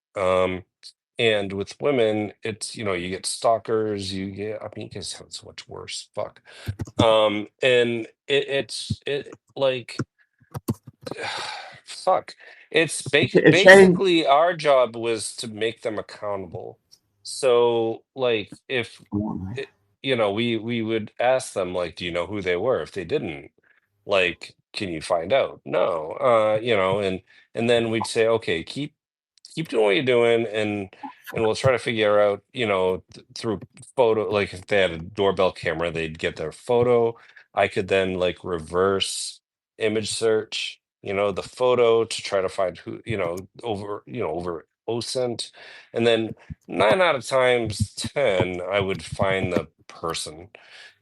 And with women, it's, you get stalkers, I mean, you guys have it so much worse. Fuck. And it like, fuck. It's Shane, basically our job was to make them accountable. So, like, if it, we would ask them, like, do you know who they were? If they didn't, like, can you find out? No. And then we'd say, okay, keep doing what you're doing, and we'll try to figure out, through photo, like if they had a doorbell camera, they'd get their photo. I could then like reverse image search, the photo to try to find who, over OSINT. And then 9 out of 10, I would find the person,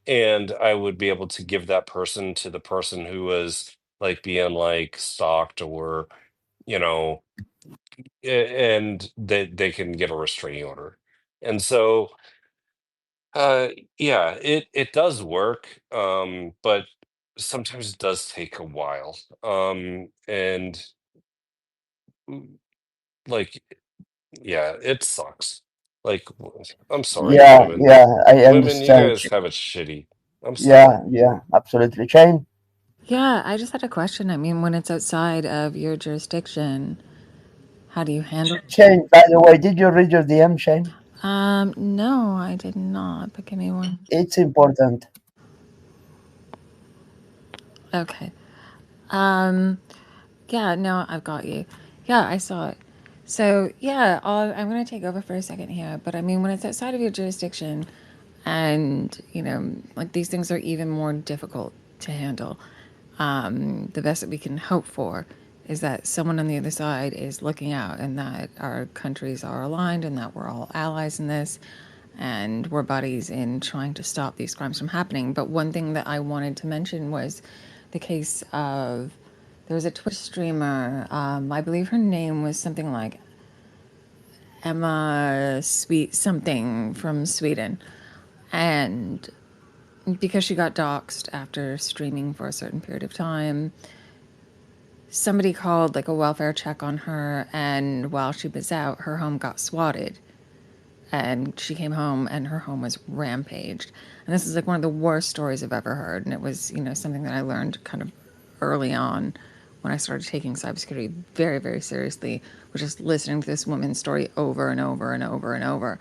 and I would be able to give that person to the person who was like being like stalked, or you know and they can get a restraining order. And so uh yeah, it does work, but sometimes it does take a while. And mm, like, yeah, it sucks. Like, I'm sorry, yeah, women. yeah, I Women, you understand. guys have it shitty. I'm sorry. Yeah, absolutely. Shane, Yeah, I just had a question. I mean, when it's outside of your jurisdiction, how do you handle it? Shane, by the way, did you read your DM, Shane? No, I did not, but give me one. It's important. Okay. Um, yeah, no, I've got you. Yeah, I saw it. So, yeah, I'm going to take over for a second here, but I mean, when it's outside of your jurisdiction and, like these things are even more difficult to handle, the best that we can hope for is that someone on the other side is looking out and that our countries are aligned and that we're all allies in this and we're buddies in trying to stop these crimes from happening. But one thing that I wanted to mention was the case of there was a Twitch streamer. I believe her name was something like Emma Sweet something from Sweden, and because she got doxxed after streaming for a certain period of time, somebody called like a welfare check on her, and while she was out, her home got swatted. And she came home and her home was rampaged. And this is like one of the worst stories I've ever heard. And it was, something that I learned kind of early on when I started taking cybersecurity very, very seriously, was just listening to this woman's story over and over and over and over.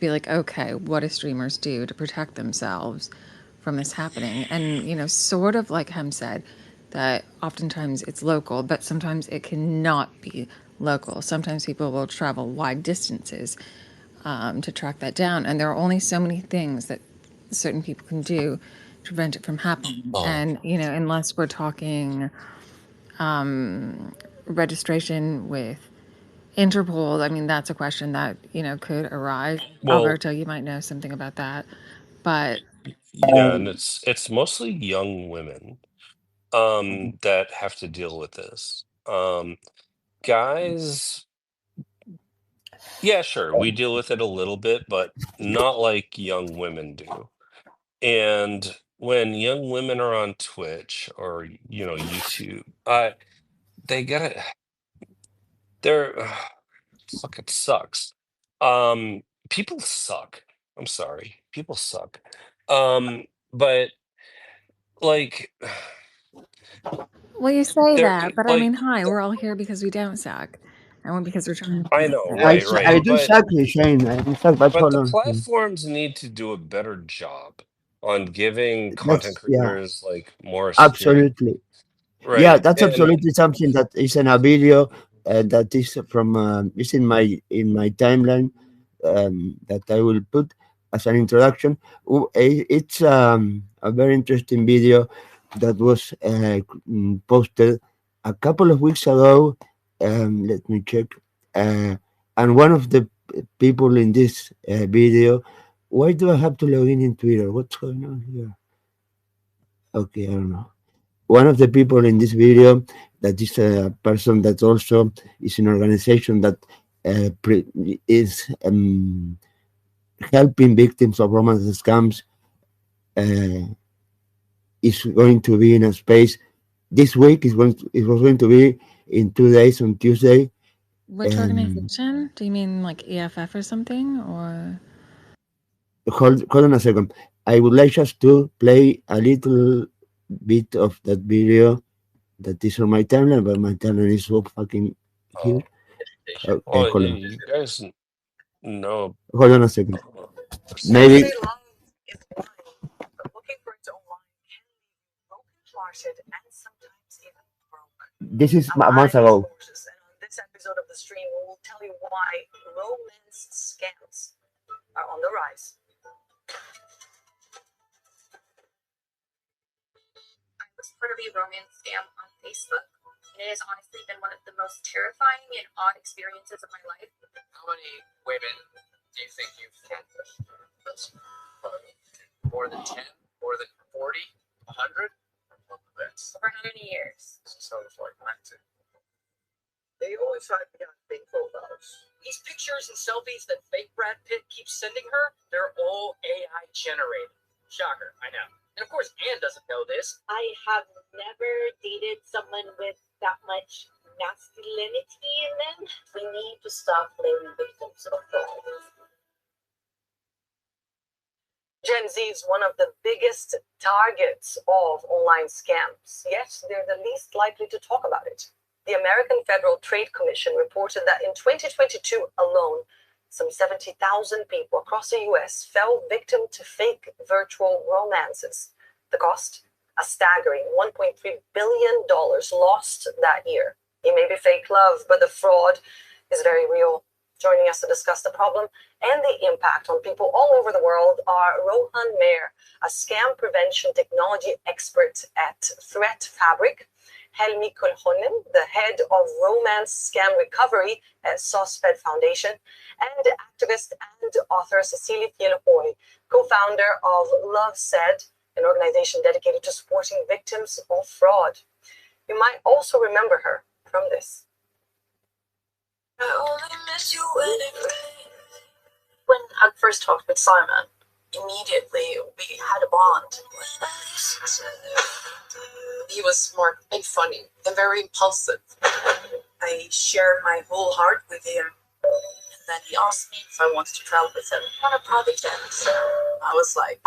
Be like, okay, what do streamers do to protect themselves from this happening? And, sort of like Hem said, that oftentimes it's local, but sometimes it cannot be local. Sometimes people will travel wide distances to track that down. And there are only so many things that certain people can do to prevent it from happening. Oh, And, unless we're talking registration with Interpol, I mean, that's a question that, could arise. well, Alberto, you might know something about that. But yeah, and it's mostly young women that have to deal with this. Guys, yeah, sure, we deal with it a little bit, but not like young women do. And when young women are on Twitch or YouTube, they gotta they're fuck, it sucks. Um, People suck. I'm sorry. People suck. But like well, you say they're that, but I like mean, hi, we're all here because we don't suck, and because we're trying to I fix know, it. I right, do but suck, Shane. I do suck, but but hold the on. platforms need to do a better job on giving content Yeah, creators like more security, absolutely. Yeah, right? that's And absolutely something that is in a video that is from is in my timeline that I will put as an introduction. It's a very interesting video that was posted a couple of weeks ago. Let me check. And one of the people in this video, why do I have to log in Twitter? What's going on here? Okay, I don't know. One of the people in this video that is a person that also is an organization that is helping victims of romance scams uh, is going to be in a space this week. It was going to be in 2 days on Tuesday. Which organization? Do you mean like EFF or something? Or Hold on a second. I would like just to play a little bit of that video that is on my timeline, but my timeline is so fucking oh, huge. Okay, well, hold on. you guys know. Hold on a second. First. Maybe this is a month ago. And on this episode of the stream, we will tell you why romance scams are on the rise. I was part of a romance scam on Facebook, and it has honestly been one of the most terrifying and odd experiences of my life. How many women do you think you've catfished? More than 10? More than 40? 100? For how many years? Sounds like that too. They always hide behind fake profiles. These pictures and selfies that fake Brad Pitt keeps sending her, they're all AI generated. Shocker, I know. And of course, Anne doesn't know this. I have never dated someone with that much masculinity in them. We need to stop blaming victims of fraud. Gen Z is one of the biggest targets of online scams, yet they're the least likely to talk about it. The American Federal Trade Commission reported that in 2022 alone, some 70,000 people across the US fell victim to fake virtual romances. The cost? A staggering $1.3 billion lost that year. It may be fake love, but the fraud is very real. Joining us to discuss the problem and the impact on people all over the world are Rohan Mayer, a scam prevention technology expert at Threat Fabric, Helmi Kulhonen, the head of romance scam recovery at SOSPED Foundation, and activist and author Cecilia Fielhoy, co-founder of Love Said, an organization dedicated to supporting victims of fraud. You might also remember her from this. I only miss you when it rains. When I first talked with Simon, immediately we had a bond. He was smart and funny and very impulsive. I shared my whole heart with him. And then he asked me if I wanted to travel with him on a private jet. I was like,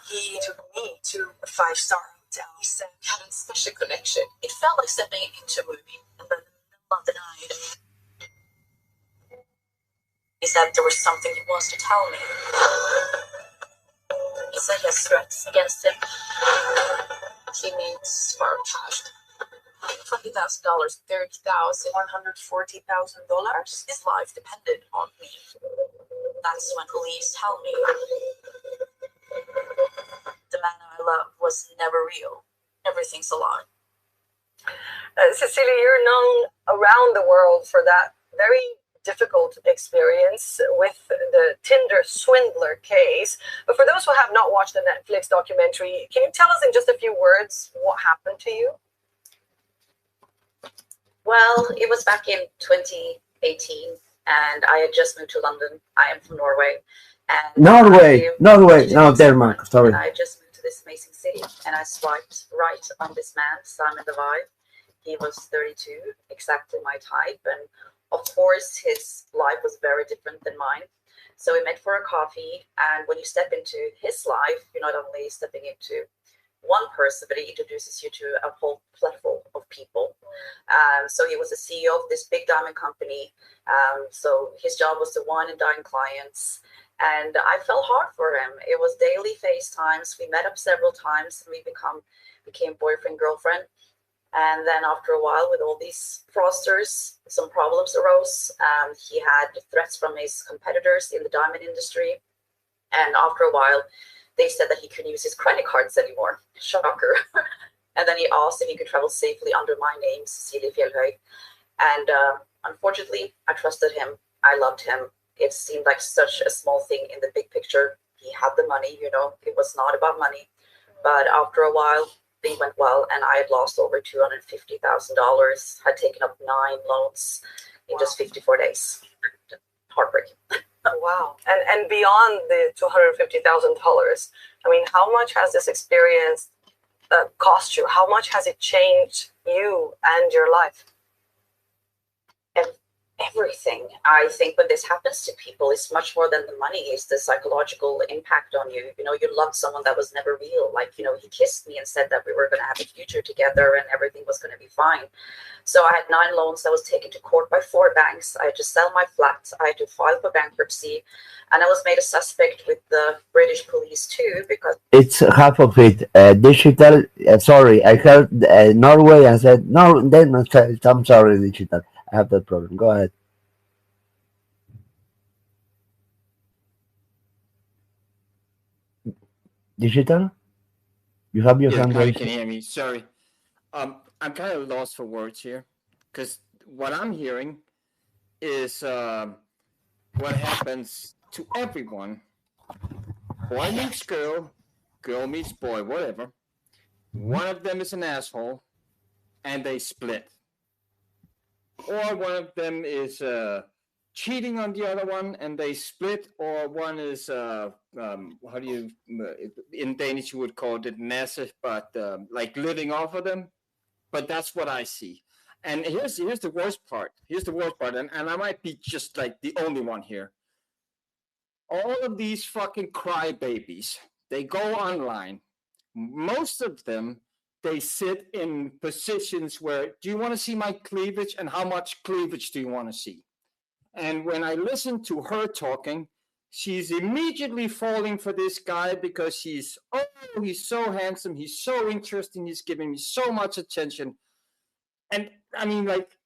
he took me to a 5-star He said we had a special connection. It felt like stepping into a movie. And then in the middle of the night, he said there was something he wants to tell me. He said he has threats against him. He needs for cash. $20,000, $30,000, $140,000. His life depended on me. That's when police tell me the man I love was never real. Everything's a lie. Cecilia, you're known around the world for that very difficult experience with the Tinder swindler case. But for those who have not watched the Netflix documentary, can you tell us in just a few words what happened to you? Well, it was back in 2018, and I had just moved to London. I am from Norway. And Norway, no, Denmark, sorry. And I just moved to this amazing city, and I swiped right on this man, Simon Divide. He was 32, exactly my type, and of course, his life was very different than mine. So we met for a coffee, and when you step into his life, you're not only stepping into one person, but he introduces you to a whole platform of people. So he was the CEO of this big diamond company. So his job was to wine and dine clients. And I fell hard for him. It was daily FaceTimes. We met up several times, and we became boyfriend, girlfriend. And then after a while, with all these fraudsters, some problems arose. He had threats from his competitors in the diamond industry. And after a while, they said that he couldn't use his credit cards anymore. Shocker. And then he asked if he could travel safely under my name, Cecilia Fjellhöj. And unfortunately, I trusted him. I loved him. It seemed like such a small thing in the big picture. He had the money, it was not about money. But after a while, things went well, and I had lost over $250,000, had taken up 9 loans in just 54 days. Heartbreaking. Wow. And beyond the $250,000, I mean, how much has this experience cost you? How much has it changed you and your life? Everything. I think when this happens to people, it's much more than the money. It's the psychological impact on you. You loved someone that was never real. Like, he kissed me and said that we were going to have a future together and everything was going to be fine. So I had 9 loans that was taken to court by 4 banks. I had to sell my flat. I had to file for bankruptcy. And I was made a suspect with the British police too, because it's half of it digital. Sorry, I heard Norway and said, no, then I'm sorry, digital. I have that problem. Go ahead. Digital? You have your hand Patty raised. can hear me. Sorry. I'm kind of lost for words here, because what I'm hearing is what happens to everyone. Boy meets girl, girl meets boy, whatever. One of them is an asshole, and they split. Or one of them is cheating on the other one, and they split. Or one is how do you in Danish you would call it massive, but like living off of them. But that's what I see. And here's the worst part. And I might be just like the only one here. All of these fucking crybabies, they go online. Most of them, they sit in positions where, do you want to see my cleavage, and how much cleavage do you want to see? And when I listen to her talking, she's immediately falling for this guy because he's so handsome, he's so interesting, he's giving me so much attention. And I mean, like,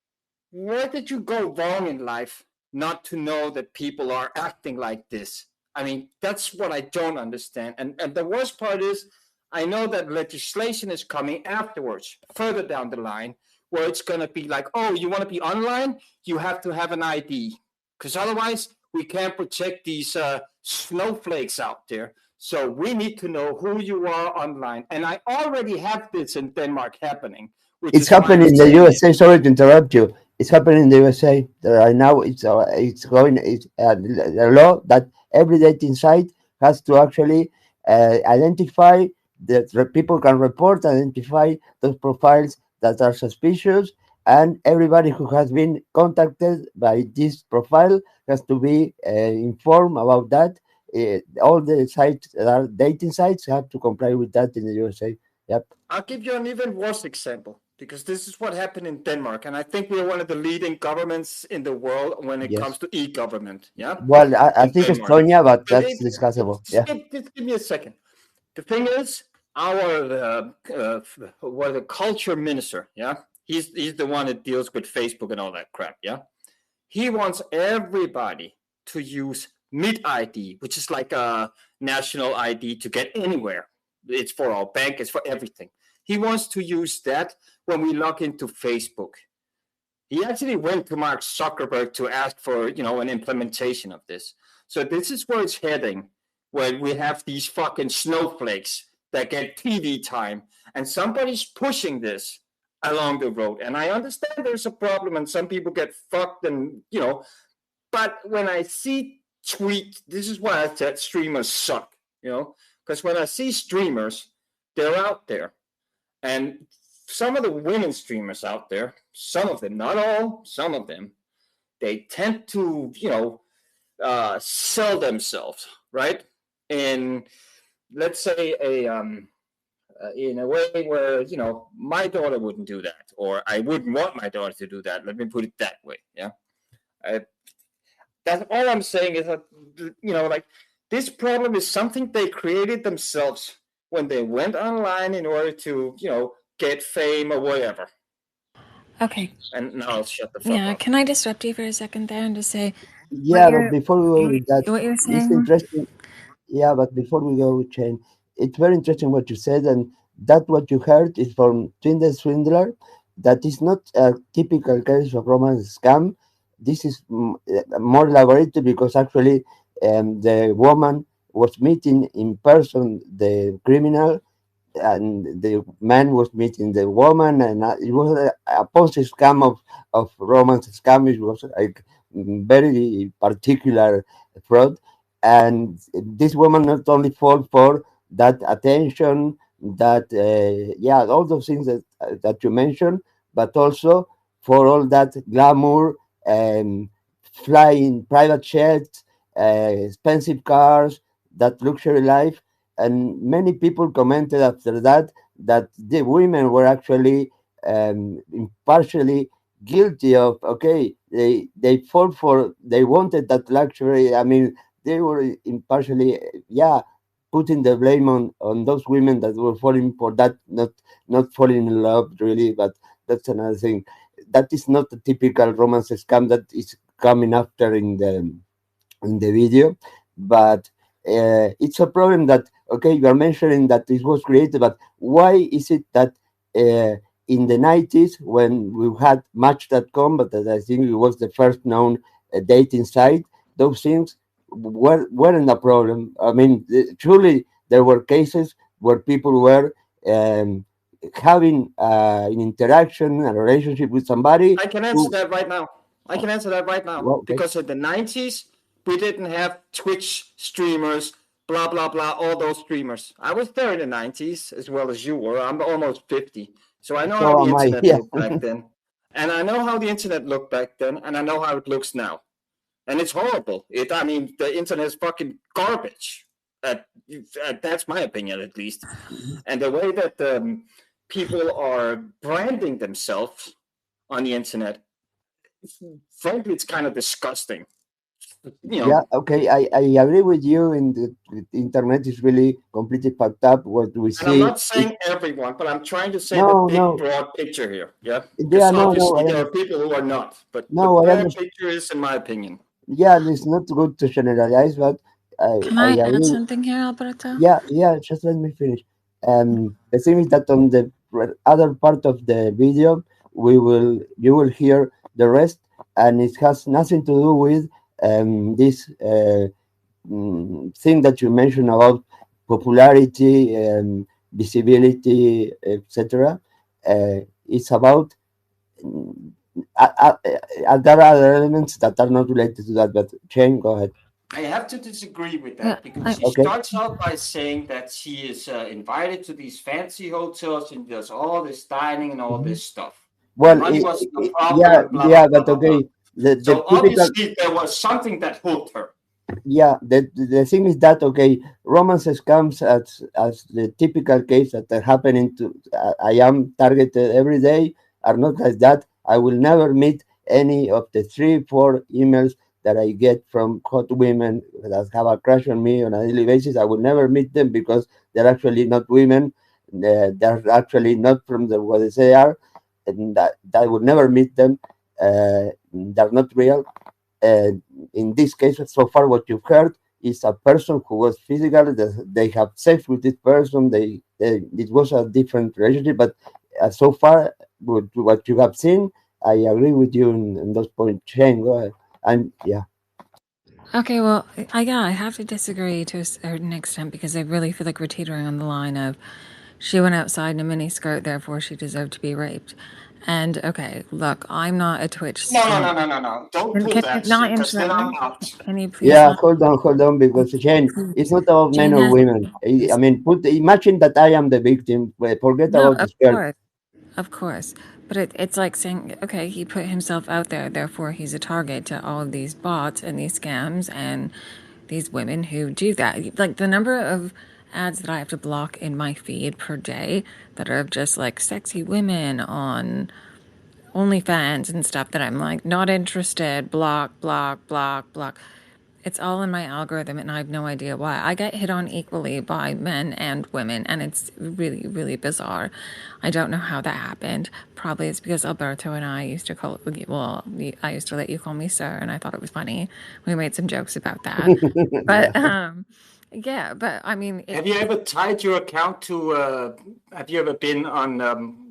where did you go wrong in life not to know that people are acting like this? I mean, that's what I don't understand. And the worst part is, I know that legislation is coming afterwards, further down the line, where it's going to be like, oh, you want to be online? You have to have an ID, because otherwise we can't protect these snowflakes out there. So we need to know who you are online. And I already have this in Denmark happening. It's happening in the USA. Sorry to interrupt you. It's happening in the USA right now. It's going. It's a law that every dating site has to actually identify that people can identify those profiles that are suspicious, and everybody who has been contacted by this profile has to be informed about that. All the sites that are dating sites have to comply with that in the USA. Yep. I'll give you an even worse example because this is what happened in Denmark, and I think we're one of the leading governments in the world when it Yes. comes to e-government. Yeah, Well, I in think Denmark. Estonia, but But that's discussable. Yeah. just give me a second. The thing is, our what the culture minister, yeah, he's the one that deals with Facebook and all that crap. Yeah, he wants everybody to use Mid ID, which is like a national ID to get anywhere. It's for our bank, it's for everything. He wants to use that when we log into Facebook. He actually went to Mark Zuckerberg to ask for, an implementation of this. So this is where it's heading, where we have these fucking snowflakes that get TV time, and somebody's pushing this along the road. And I understand there's a problem, and some people get fucked, and but when I see this is why I said streamers suck, because when I see streamers, they're out there, and some of the women streamers out there, some of them, not all, some of them, they tend to, sell themselves, right? In, let's say, in a way where, my daughter wouldn't do that, or I wouldn't want my daughter to do that. Let me put it that way. Yeah. That's all I'm saying is that, like, this problem is something they created themselves when they went online in order to, get fame or whatever. Okay. And now I'll shut the fuck Yeah, up. can I disrupt you for a second there and just say, Yeah, but before we go with that, what you're it's saying? interesting. Yeah, but before we go with Shane, it's very interesting what you said, and that what you heard is from Tinder Swindler. That is not a typical case of romance scam. This is more elaborated because actually the woman was meeting in person the criminal, and the man was meeting the woman, and it was a Ponzi scam of romance scam. It was like very particular fraud, and this woman not only fall for that attention, that yeah, all those things that you mentioned, but also for all that glamour and flying private jets, expensive cars, that luxury life. And many people commented after that that the women were actually partially guilty of, okay, they fall for, they wanted that luxury. I mean, they were impartially, yeah, putting the blame on those women that were falling for that, not falling in love really. But that's another thing. That is not a typical romance scam that is coming after in the video. But it's a problem that, okay, you are mentioning that it was created, but why is it that in the 90s when we had Match.com, but that I think it was the first known dating site, those things weren't a problem? I mean, truly there were cases where people were having an interaction, a relationship with somebody. I can answer that right now. Well, okay. Because in the 90s, we didn't have Twitch streamers, blah, blah, blah, all those streamers. I was there in the 90s as well as you were. I'm almost 50. So I know So how the am I. internet Yeah. looked back then. And I know how the internet looked back then, and I know how it looks now. And it's horrible. I mean, the internet is fucking garbage. That's my opinion, at least. And the way that people are branding themselves on the internet, frankly, it's kind of disgusting. Yeah, okay, I agree with you. In the internet is really completely fucked up. What we And I'm see, not saying everyone, but I'm trying to say the no, big, no, broad picture here. Yeah, yeah, because no, obviously there are people who are not, but the no, I broad understand. picture is, in my opinion. Yeah, it's not good to generalize, but Can I I add agree. something here, Alberto? Yeah, just let me finish. The thing is that on the other part of the video, you will hear the rest, and it has nothing to do with this thing that you mentioned about popularity, visibility, etc. It's about there are other elements that are not related to that. But Shane, go ahead. I have to disagree with that because she Okay. starts out by saying that she is invited to these fancy hotels and does all this dining and all this stuff. Well, Money was the yeah, problem, blah, blah, blah, but blah, blah. okay. The So typical. obviously there was something that hooked her. Yeah, the thing is that okay, romance scams as the typical case that are happening to I am targeted every day are not like that. I will never meet any of the 3 4 emails that I get from hot women that have a crush on me on a daily basis. I will never meet them because they're actually not women. They're actually not from the what they say are, and that I would never meet them. They're not real. uh, in this case, so far, what you've heard is a person who was physical. They have sex with this person. It was a different relationship, but so far, with what you have seen, I agree with you in those points. Shane, go ahead. And yeah, Okay, well, I have to disagree to a certain extent because I really feel like we're teetering on the line of she went outside in a mini skirt, therefore she deserved to be raped. And okay, look, I'm not a Twitch streamer. No. Don't pull Can you that not shit, because then interrupt I'm me? out. Can you please yeah. not? Hold on, because Shane, it's not about men Jane or has women. I mean, imagine that I am the victim. Forget no, about the skirt. of course. But it's like saying, okay, he put himself out there, therefore he's a target to all of these bots and these scams and these women who do that. Like the number of ads that I have to block in my feed per day that are of just like sexy women on OnlyFans and stuff that I'm like, not interested, block, block, block, block. It's all in my algorithm and I have no idea why. I get hit on equally by men and women and it's really, really bizarre. I don't know how that happened. Probably it's because Alberto and I used to I used to let you call me sir and I thought it was funny. We made some jokes about that. But Yeah. yeah, but I mean, Have you ever tied your account to? Have you ever been on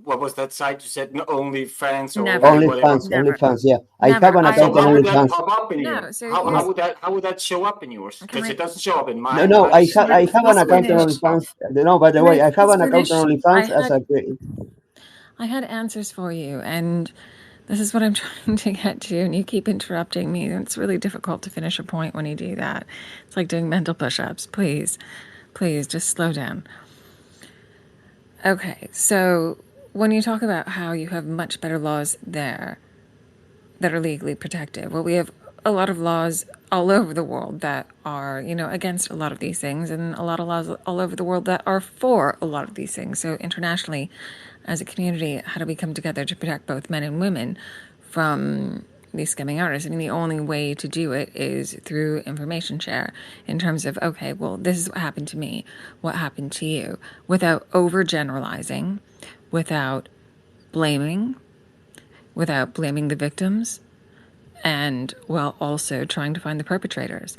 what was that site you said? OnlyFans or Only never, whatever? never, OnlyFans. Yeah, I have never. an I So account on how would that OnlyFans. pop up in no. here? So How here's would that show up in yours? can Because I it doesn't show up in No, mine, and no, I've seen I it have an please account on multiple finish? OnlyFans. stuff. No, by the Can way, I I have please an account finish? on OnlyFans as a I had answers for you, and this is what I'm trying to get to, and you keep interrupting me. It's really difficult to finish a point when you do that. It's like doing mental push-ups. Please, please, just slow down. Okay, so when you talk about how you have much better laws there that are legally protected, well, we have a lot of laws all over the world that are, against a lot of these things, and a lot of laws all over the world that are for a lot of these things. So internationally, as a community, how do we come together to protect both men and women from these scamming artists? I mean, the only way to do it is through information share in terms of, okay, well, this is what happened to me, what happened to you, without overgeneralizing, without blaming, without blaming the victims, and while also trying to find the perpetrators.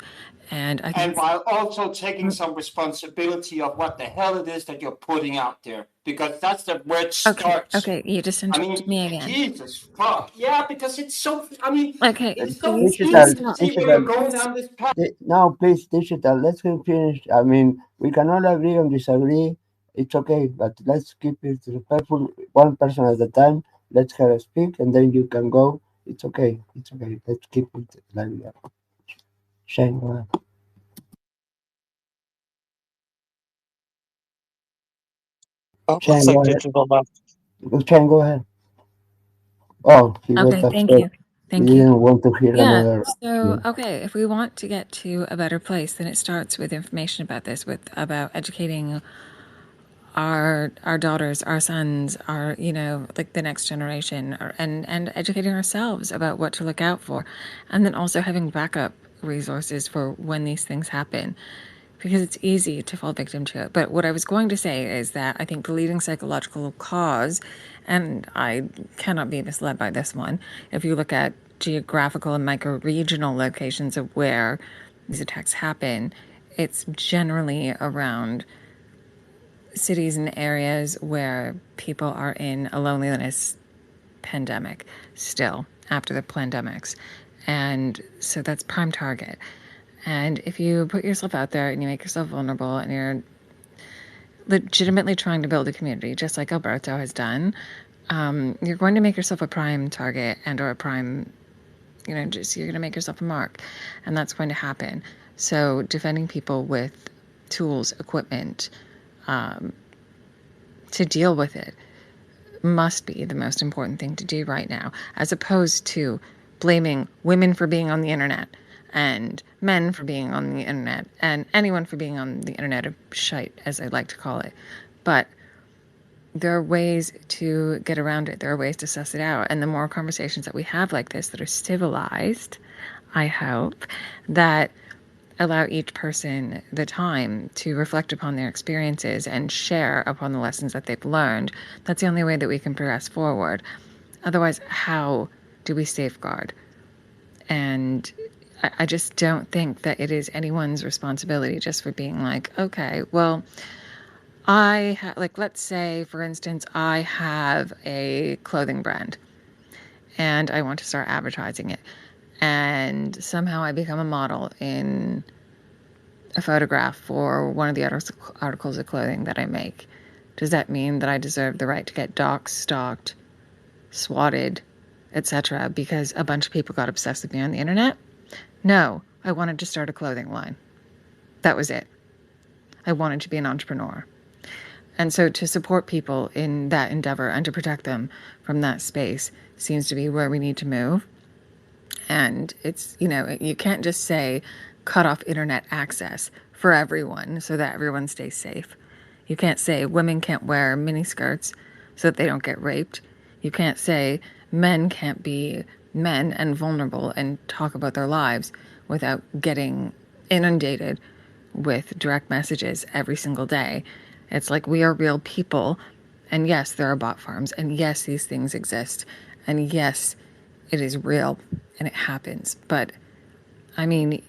And I And think, while also taking some responsibility of what the hell it is that you're putting out there, because that's where it starts. okay, you just I interrupted mean, me again. Jesus fuck. Yeah, because it's so, I mean, Okay, it's so please, digital, please easy to stop. see where you're digital. going down this path. Now, please, digital. Let's get finished. I mean, we can all agree and disagree. It's okay, but let's keep it respectful. One person at a time. Let's have a speak, and then you can go. It's okay. It's okay. Let's keep it like that. Shane, go ahead. Oh, looks Shane, like go ahead. digital left. Shane, go ahead. Oh, he got Okay, thank upset. you. He Thank you. didn't want to hear Yeah, another. so okay, if we want to get to a better place, then it starts with information about this, about educating our daughters, our sons, our like the next generation, and educating ourselves about what to look out for, and then also having backup resources for when these things happen, because it's easy to fall victim to it. But what I was going to say is that I think the leading psychological cause, and I cannot be misled by this one, if you look at geographical and micro-regional locations of where these attacks happen, it's generally around cities and areas where people are in a loneliness pandemic still after the pandemics. And so that's prime target. And if you put yourself out there and you make yourself vulnerable and you're legitimately trying to build a community, just like Alberto has done, you're going to make yourself a prime target and or a prime, just you're going to make yourself a mark. And that's going to happen. So defending people with tools, equipment, to deal with it must be the most important thing to do right now, as opposed to blaming women for being on the internet, and men for being on the internet, and anyone for being on the internet of shite, as I like to call it. But there are ways to get around it. There are ways to suss it out. And the more conversations that we have like this that are civilized, I hope, that allow each person the time to reflect upon their experiences and share upon the lessons that they've learned, that's the only way that we can progress forward. Otherwise, how do we safeguard? And I just don't think that it is anyone's responsibility just for being like, okay, well, let's say, for instance, I have a clothing brand and I want to start advertising it. And somehow I become a model in a photograph for one of the articles of clothing that I make. Does that mean that I deserve the right to get doxxed, stalked, swatted, etc. because a bunch of people got obsessed with me on the internet? No, I wanted to start a clothing line. That was it. I wanted to be an entrepreneur. And so to support people in that endeavor and to protect them from that space seems to be where we need to move. And it's, you can't just say cut off internet access for everyone so that everyone stays safe. You can't say women can't wear miniskirts so that they don't get raped. You can't say men can't be men and vulnerable and talk about their lives without getting inundated with direct messages every single day. It's like, we are real people. And yes, there are bot farms. And yes, these things exist. And yes, it is real and it happens. But I mean,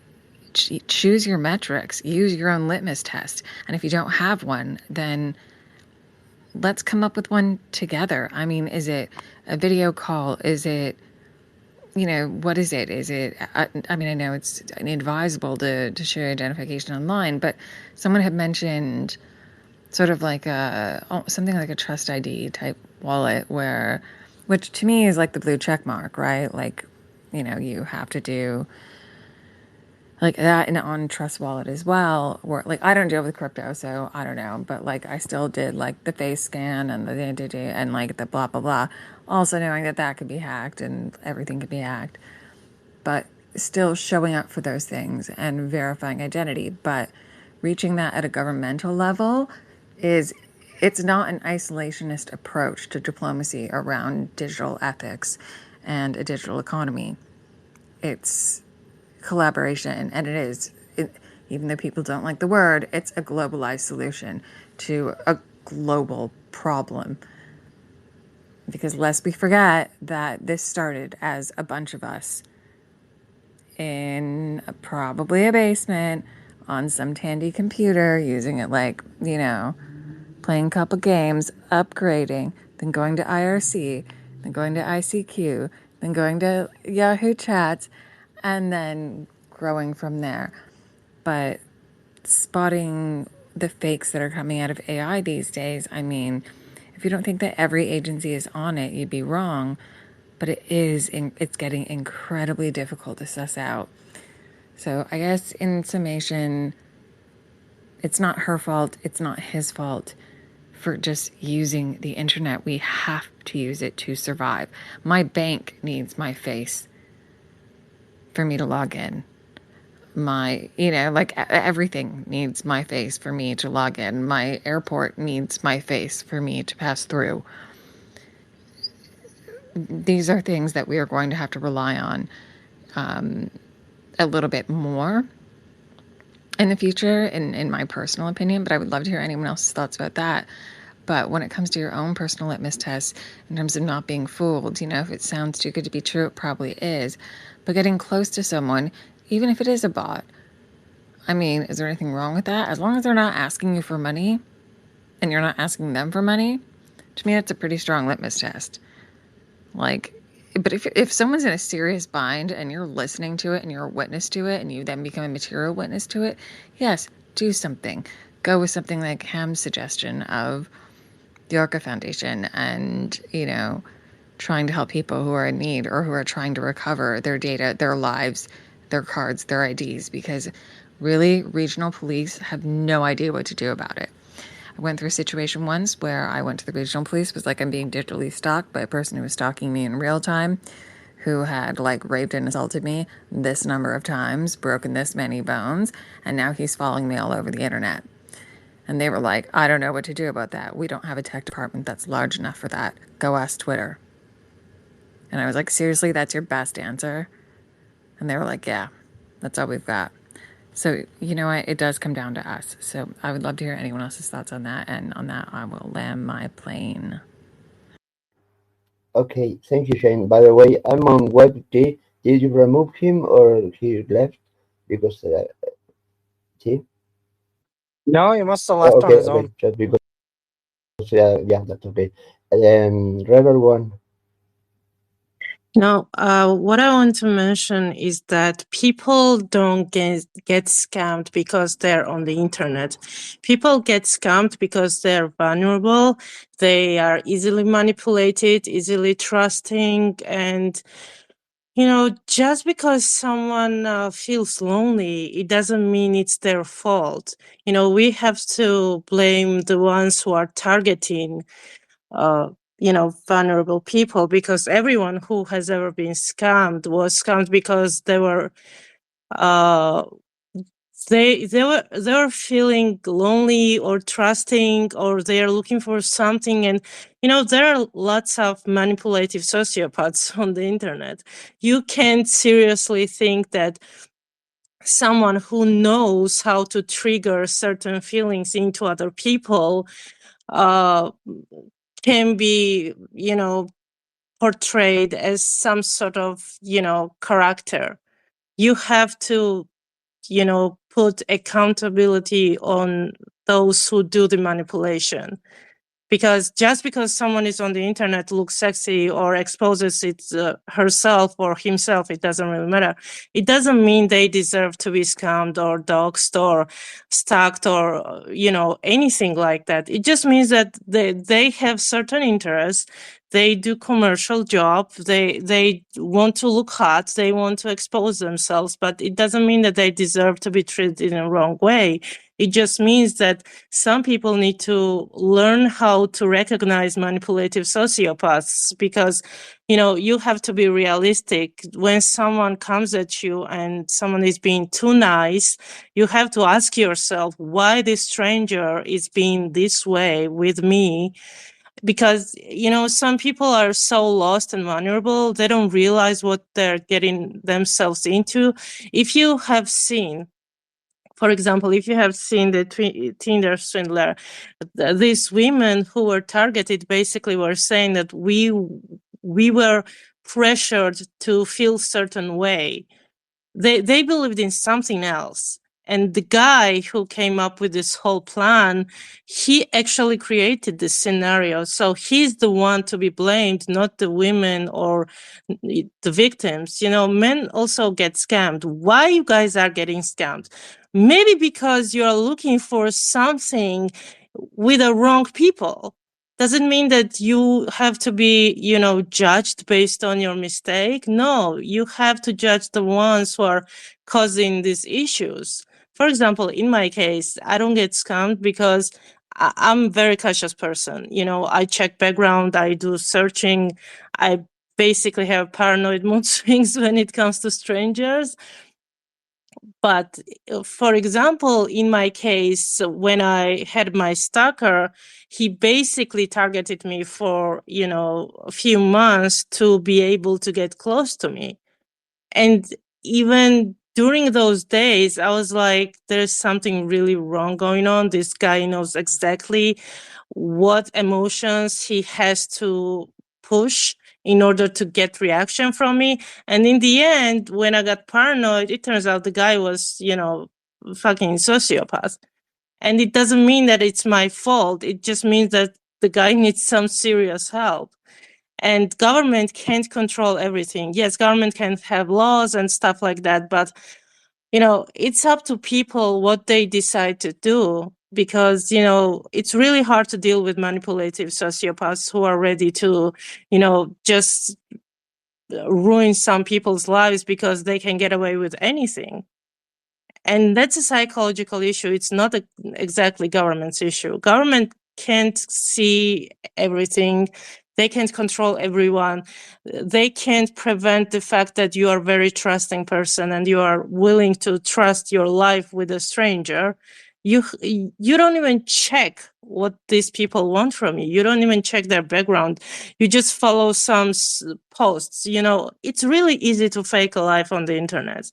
choose your metrics, use your own litmus test. And if you don't have one, then let's come up with one together. I mean, is it a video call? Is it, what is it? Is it, I mean, I know it's inadvisable to share identification online, but someone had mentioned sort of like something like a Trust ID type wallet which to me is like the blue check mark, right? Like, you have to do like that on Trust Wallet as well. Or like, I don't deal with crypto, so I don't know. But like, I still did like the face scan and and like the blah, blah, blah. Also knowing that could be hacked and everything could be hacked. But still showing up for those things and verifying identity. But reaching that at a governmental level it's not an isolationist approach to diplomacy around digital ethics and a digital economy. It's collaboration, and even though people don't like the word, it's a globalized solution to a global problem. Because lest we forget that this started as a bunch of us in probably a basement on some Tandy computer, using it like, playing a couple games, upgrading, then going to IRC, then going to ICQ, then going to Yahoo Chats, and then growing from there. But spotting the fakes that are coming out of AI these days, I mean, if you don't think that every agency is on it, you'd be wrong. But it's getting incredibly difficult to suss out. So I guess in summation, it's not her fault, it's not his fault for just using the internet. We have to use it to survive. My bank needs my face for me to log in. Everything needs my face for me to log in. My airport needs my face for me to pass through. These are things that we are going to have to rely on a little bit more in the future, in my personal opinion, but I would love to hear anyone else's thoughts about that. But when it comes to your own personal litmus test, in terms of not being fooled, if it sounds too good to be true, it probably is. But getting close to someone, even if it is a bot, I mean, is there anything wrong with that? As long as they're not asking you for money and you're not asking them for money, to me, that's a pretty strong litmus test. But if someone's in a serious bind and you're listening to it and you're a witness to it and you then become a material witness to it, yes, do something. Go with something like Ham's suggestion of the Orca Foundation and, trying to help people who are in need or who are trying to recover their data, their lives, their cards, their IDs, because really, regional police have no idea what to do about it. I went through a situation once where I went to the regional police, was like, I'm being digitally stalked by a person who was stalking me in real time, who had like raped and assaulted me this number of times, broken this many bones, and now he's following me all over the internet. And they were like, I don't know what to do about that. We don't have a tech department that's large enough for that. Go ask Twitter. And I was like, seriously, that's your best answer? And they were like, yeah, that's all we've got. So, you know what? It does come down to us. So I would love to hear anyone else's thoughts on that. And on that, I will land my plane. Okay, thank you, Shane. By the way, I'm on WebT. Did you remove him or he left? Because, see? No, he must have left on his own. Just because, yeah, that's okay. Rebel one. No, what I want to mention is that people don't get scammed because they're on the internet. People get scammed because they're vulnerable. They are easily manipulated, easily trusting, and just because someone feels lonely, it doesn't mean it's their fault. We have to blame the ones who are targeting vulnerable people, because everyone who has ever been scammed was scammed because they were they were feeling lonely or trusting, or they are looking for something. And there are lots of manipulative sociopaths on the internet. You can't seriously think that someone who knows how to trigger certain feelings into other people can be portrayed as some sort of character. You have to put accountability on those who do the manipulation. Because just because someone is on the internet, looks sexy or exposes it herself or himself, it doesn't really matter. It doesn't mean they deserve to be scammed or doxxed or stalked or anything like that. It just means that they have certain interests. They do commercial job. They want to look hot. They want to expose themselves, but it doesn't mean that they deserve to be treated in a wrong way. It just means that some people need to learn how to recognize manipulative sociopaths, because, you have to be realistic. When someone comes at you and someone is being too nice, you have to ask yourself why this stranger is being this way with me. Because, some people are so lost and vulnerable, they don't realize what they're getting themselves into. If you have seen, for example, if you have seen the Tinder swindler, these women who were targeted basically were saying that we were pressured to feel certain way. They believed in something else. And the guy who came up with this whole plan, he actually created this scenario. So he's the one to be blamed, not the women or the victims. Men also get scammed. Why you guys are getting scammed? Maybe because you're looking for something with the wrong people. Doesn't mean that you have to be, judged based on your mistake. No, you have to judge the ones who are causing these issues. For example, in my case, I don't get scammed because I'm a very cautious person. I check background, I do searching. I basically have paranoid mood swings when it comes to strangers. But for example, in my case, when I had my stalker, he basically targeted me for, a few months to be able to get close to me. And even during those days, I was like, there's something really wrong going on. This guy knows exactly what emotions he has to push in order to get reaction from me. And in the end, when I got paranoid, it turns out the guy was, fucking sociopath. And it doesn't mean that it's my fault. It just means that the guy needs some serious help. And government can't control everything. Yes, government can have laws and stuff like that, but it's up to people what they decide to do, because it's really hard to deal with manipulative sociopaths who are ready to just ruin some people's lives because they can get away with anything. And that's a psychological issue. It's not exactly government's issue. Government can't see everything. They can't control everyone. They can't prevent the fact that you are a very trusting person and you are willing to trust your life with a stranger. You don't even check what these people want from you. You don't even check their background. You just follow some posts. It's really easy to fake a life on the internet.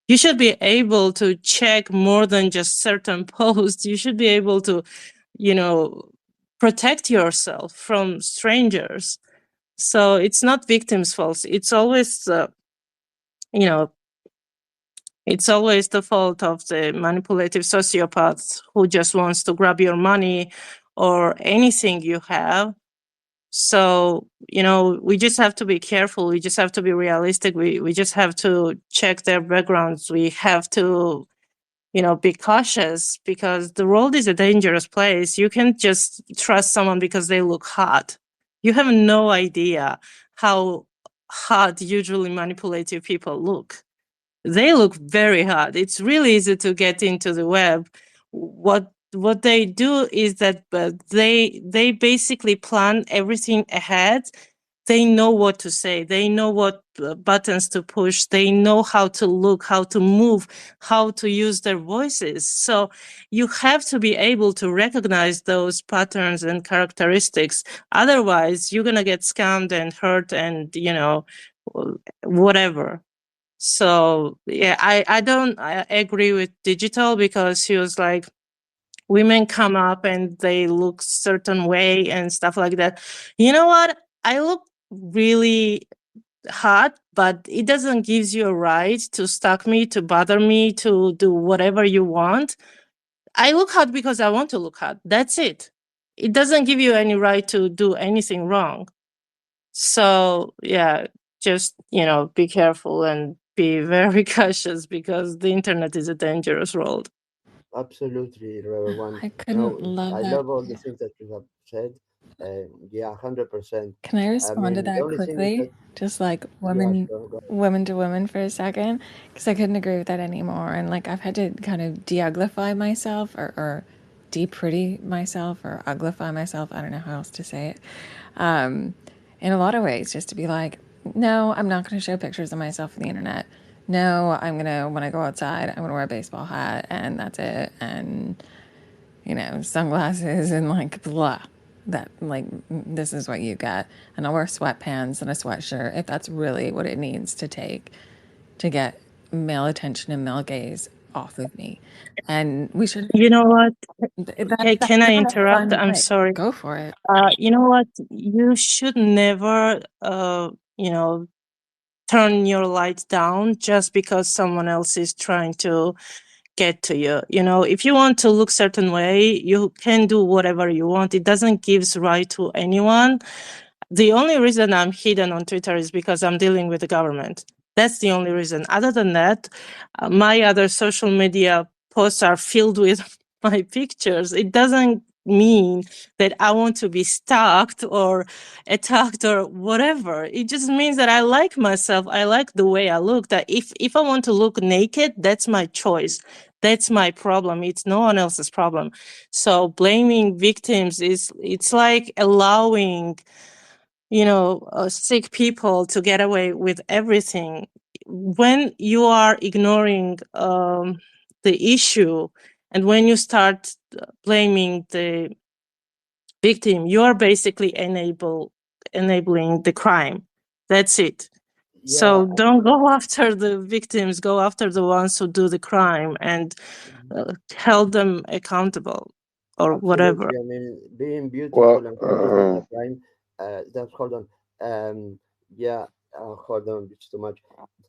You should be able to check more than just certain posts. You should be able to, protect yourself from strangers. So it's not victim's fault. It's always, it's always the fault of the manipulative sociopath who just wants to grab your money or anything you have. So, we just have to be careful. We just have to be realistic. We just have to check their backgrounds. We have to, be cautious because the world is a dangerous place. You can't just trust someone because they look hot. You have no idea how hot usually manipulative people look. They look very hard. It's really easy to get into the web. What they do is that they basically plan everything ahead. They know what to say. They know what buttons to push. They know how to look, how to move, how to use their voices. So you have to be able to recognize those patterns and characteristics. Otherwise, you're going to get scammed and hurt and, whatever. So yeah, I don't agree with digital because she was like, women come up and they look certain way and stuff like that. You know what? I look really hot, but it doesn't give you a right to stalk me, to bother me, to do whatever you want. I look hot because I want to look hot. That's it. It doesn't give you any right to do anything wrong. So yeah, just be careful and be very cautious because the internet is a dangerous world. Absolutely, Rebel One. I couldn't love I that. love all the things that you have said. Yeah, 100%. Can I I respond to mean, the that only thing is that, quickly? Just like yeah, women, sure, go women to women for a second, because I couldn't agree with that anymore. And like I've had to kind of de-uglify myself or de-pretty myself or uglify myself. I don't know how else to say it. In a lot of ways, just to be like, no, I'm not going to show pictures of myself on the internet. No, I'm going to, when I go outside, I'm going to wear a baseball hat and that's it. And, sunglasses and like blah. That, like, this is what you get. And I'll wear sweatpants and a sweatshirt if that's really what it needs to take to get male attention and male gaze off of me. And we should, You know what? that's Can I not a interrupt? fun I'm thing. sorry. Go for it. You know what? You should never, turn your light down just because someone else is trying to get to you. If you want to look certain way, you can do whatever you want. It doesn't give right to anyone. The only reason I'm hidden on Twitter is because I'm dealing with the government. That's the only reason. Other than that, my other social media posts are filled with my pictures. It doesn't mean that I want to be stalked or attacked or whatever. It just means that I like myself. I like the way I look. That if I want to look naked, that's my choice. That's my problem. It's no one else's problem. So blaming victims it's like allowing sick people to get away with everything. When you are ignoring the issue and when you start blaming the victim, you are basically enabling the crime. That's it. Yeah, So don't go after the victims, go after the ones who do the crime and hold them accountable or whatever. absolutely. I mean, being beautiful Well, and hot is not a crime. Just hold on. Yeah, hold on. It's too much.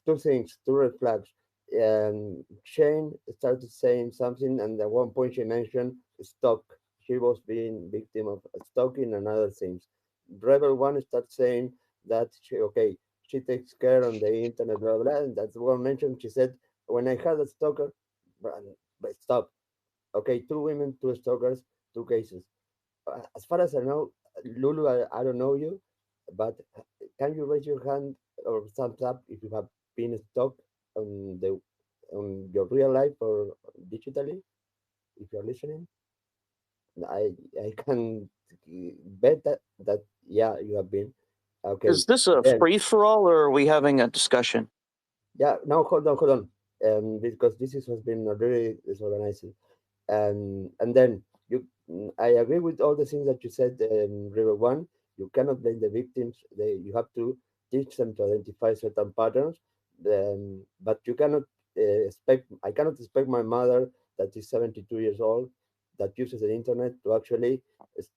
Two things, two red flags. Shane started saying something, and at one point she mentioned stalk. She was being victim of stalking and other things. Rebel One started saying that she takes care on the internet, blah blah. And that's one mention. She said, when I had a stalker, but stop. Okay, two women, two stalkers, two cases. As far as I know, Lulu, I don't know you, but can you raise your hand or thumbs up if you have been stalked on your real life or digitally? If you're listening, I can bet that Yeah, you have been. Okay. Is this a Then free for all, or are we having a discussion? yeah, now hold on. Because this has been really disorganized. And then I agree with all the things that you said. River One, you cannot blame the victims. You have to teach them to identify certain patterns. But you cannot expect. I cannot expect my mother, that is 72 years old, that uses the internet, to actually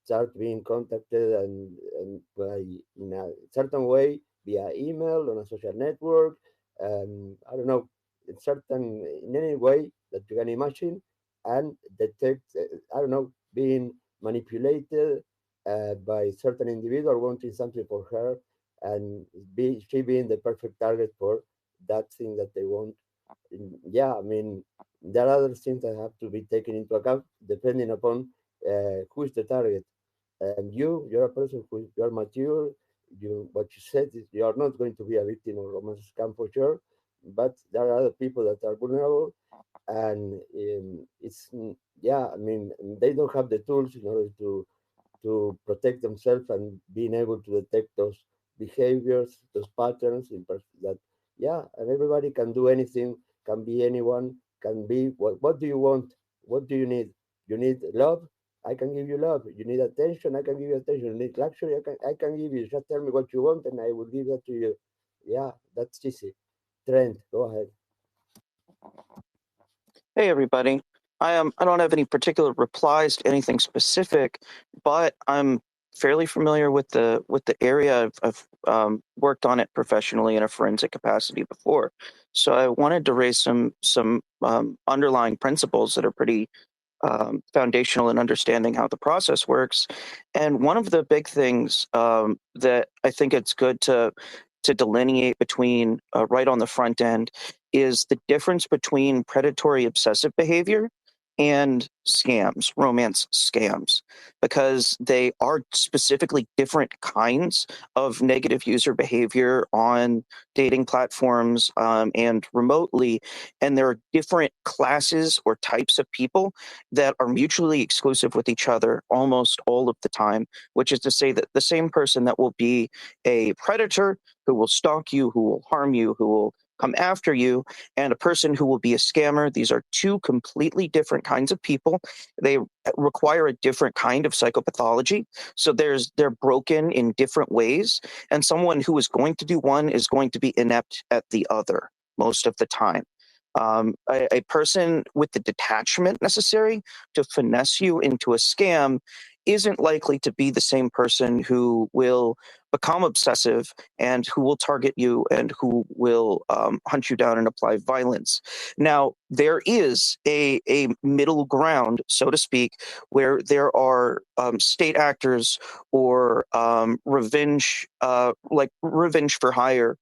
start being contacted and by in a certain way via email on a social network. I don't know, in any way that you can imagine, and detect, I don't know, being manipulated by certain individual wanting something for her, and she being the perfect target for that thing that they want. Yeah, I mean, there are other things that have to be taken into account depending upon who is the target. And you're a person you're mature. What you said is you are not going to be a victim of romance scam for sure, but there are other people that are vulnerable, and yeah, I mean, they don't have the tools in order to protect themselves, and being able to detect those behaviors, those patterns that, yeah, and everybody can do anything, can be anyone, can be what do you want, what do you need? You need love, I can give you love. You need attention, I can give you attention. You need luxury, I can give you. Just tell me what you want and I will give that to you. Yeah, that's easy. Trent, go ahead. Hey, everybody. I don't have any particular replies to anything specific, but I'm fairly familiar with the area. I've worked on it professionally in a forensic capacity before, so I wanted to raise some underlying principles that are pretty foundational in understanding how the process works. And one of the big things that I think it's good to delineate between right on the front end is the difference between predatory obsessive behavior and scams, romance scams, because they are specifically different kinds of negative user behavior on dating platforms and remotely. And there are different classes or types of people that are mutually exclusive with each other almost all of the time, which is to say that the same person that will be a predator who will stalk you, who will harm you, who will come after you, and a person who will be a scammer. These are two completely different kinds of people. They require a different kind of psychopathology. So they're broken in different ways, and someone who is going to do one is going to be inept at the other most of the time. A person with the detachment necessary to finesse you into a scam isn't likely to be the same person who will become obsessive and who will target you and who will hunt you down and apply violence. Now, there is a middle ground, so to speak, where there are state actors or revenge for hire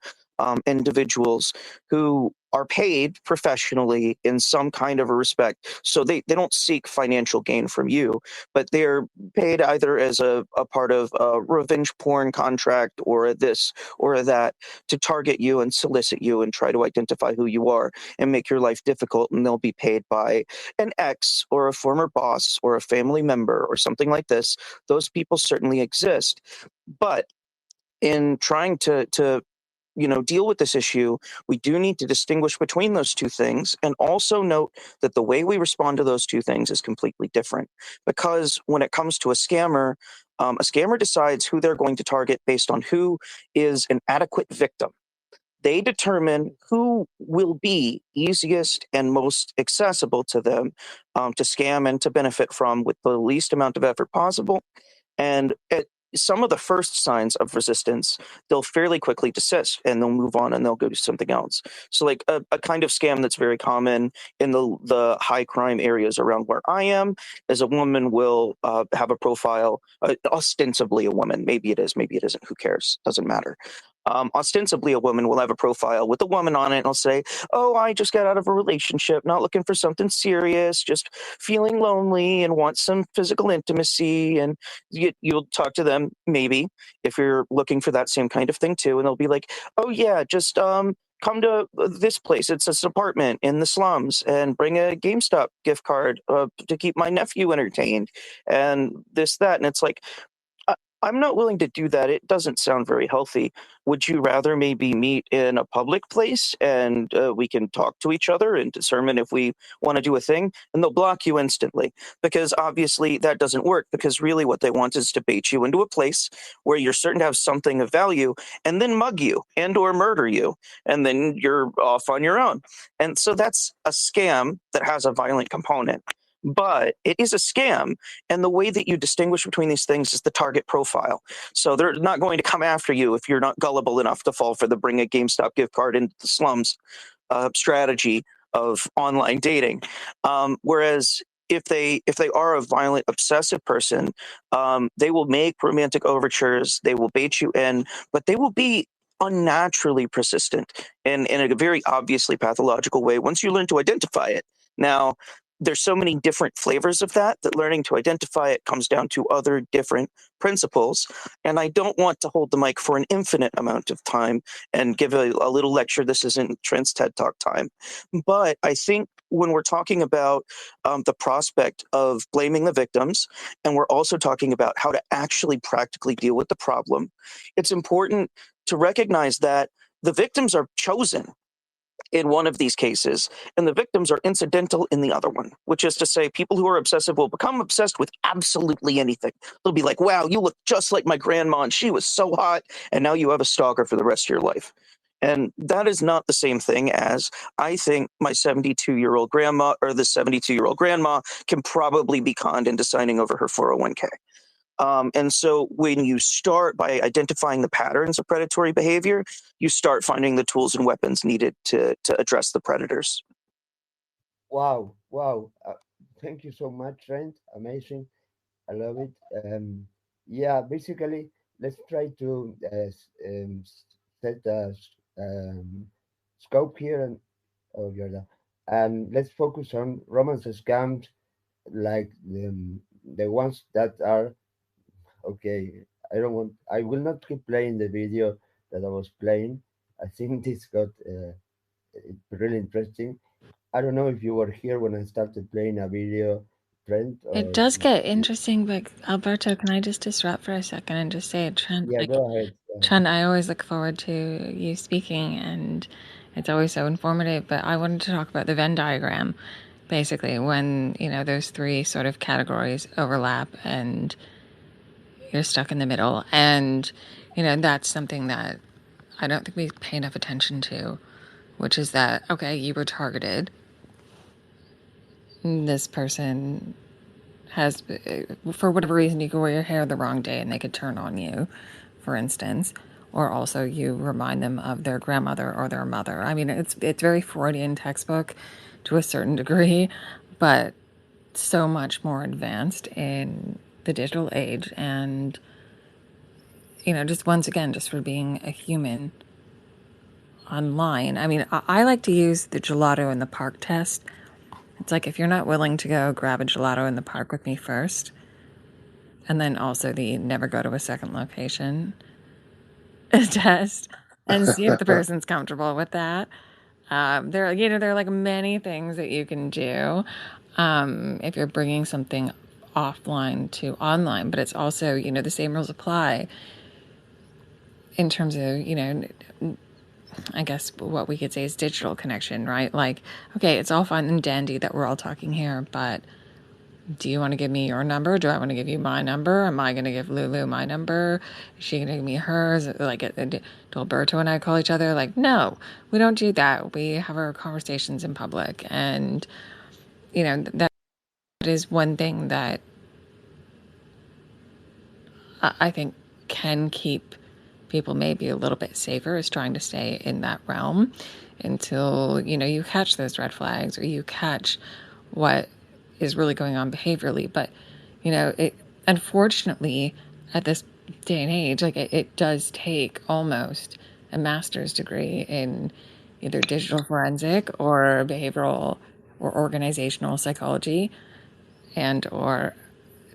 individuals who are paid professionally in some kind of a respect. So they don't seek financial gain from you, but they're paid either as a part of a revenge porn contract or a this or a that to target you and solicit you and try to identify who you are and make your life difficult. And they'll be paid by an ex or a former boss or a family member or something like this. Those people certainly exist. But in trying to deal with this issue, we do need to distinguish between those two things and also note that the way we respond to those two things is completely different. Because when it comes to a scammer decides who they're going to target based on who is an adequate victim. They determine who will be easiest and most accessible to them to scam and to benefit from with the least amount of effort possible. And at some of the first signs of resistance, they'll fairly quickly desist and they'll move on and they'll go do something else. So like a kind of scam that's very common in the high crime areas around where I am is a woman will have a profile, ostensibly a woman, maybe it is, maybe it isn't, who cares, doesn't matter. Ostensibly a woman will have a profile with a woman on it and will say, oh, I just got out of a relationship, not looking for something serious, just feeling lonely and want some physical intimacy. And you'll talk to them, maybe, if you're looking for that same kind of thing too, and they'll be like, oh yeah, just come to this place, it's this apartment in the slums, and bring a GameStop gift card to keep my nephew entertained, and this, that. And it's like, I'm not willing to do that. It doesn't sound very healthy. Would you rather maybe meet in a public place and we can talk to each other and determine if we want to do a thing? And they'll block you instantly because obviously that doesn't work, because really what they want is to bait you into a place where you're certain to have something of value and then mug you and or murder you. And then you're off on your own. And so that's a scam that has a violent component. But it is a scam, and the way that you distinguish between these things is the target profile. So they're not going to come after you if you're not gullible enough to fall for the bring a GameStop gift card into the slums strategy of online dating. Whereas if they are a violent, obsessive person, they will make romantic overtures, they will bait you in, but they will be unnaturally persistent and in a very obviously pathological way once you learn to identify it. Now, there's so many different flavors of that learning to identify it comes down to other different principles. And I don't want to hold the mic for an infinite amount of time and give a little lecture. This isn't Trent's TED Talk time. But I think when we're talking about the prospect of blaming the victims, and we're also talking about how to actually practically deal with the problem, it's important to recognize that the victims are chosen in one of these cases, and the victims are incidental in the other one, which is to say people who are obsessive will become obsessed with absolutely anything. They'll be like, wow, you look just like my grandma, and she was so hot, and now you have a stalker for the rest of your life. And that is not the same thing as I think my 72-year-old grandma or the 72-year-old grandma can probably be conned into signing over her 401k. And so when you start by identifying the patterns of predatory behavior, you start finding the tools and weapons needed to address the predators. Wow, wow. Thank you so much, Trent. Amazing. I love it. Yeah, basically, let's try to set a scope here and oh, you're there. And let's focus on romance scams, like the ones that are okay. I will not keep playing the video that I was playing. I think this got really interesting. I don't know if you were here when I started playing a video, Trent, It or does get interesting, but Alberto, can I just disrupt for a second and just say, Trent, yeah, like, go ahead. Go ahead. Trent, I always look forward to you speaking, and it's always so informative. But I wanted to talk about the Venn diagram, basically, when those three sort of categories overlap, and you're stuck in the middle. And that's something that I don't think we pay enough attention to, which is that okay, you were targeted. This person has, for whatever reason, you could wear your hair the wrong day and they could turn on you, for instance, or also you remind them of their grandmother or their mother. I mean, it's very Freudian textbook to a certain degree, but so much more advanced in the digital age. And just once again, just for being a human online. I mean, I like to use the gelato in the park test. It's like if you're not willing to go grab a gelato in the park with me first, and then also the never go to a second location test, and see if the person's comfortable with that. There are like many things that you can do if you're bringing something offline to online, but it's also the same rules apply in terms of I guess what we could say is digital connection, right? Like, okay, it's all fine and dandy that we're all talking here, but do you want to give me your number? Do I want to give you my number? Am I going to give Lulu my number? Is she going to give me hers? Like, do Alberto and I call each other? Like, no, we don't do that. We have our conversations in public. And, that is one thing that I think can keep people maybe a little bit safer, is trying to stay in that realm until, you catch those red flags or you catch what is really going on behaviorally. But, it unfortunately at this day and age, like it does take almost a master's degree in either digital forensic or behavioral or organizational psychology and or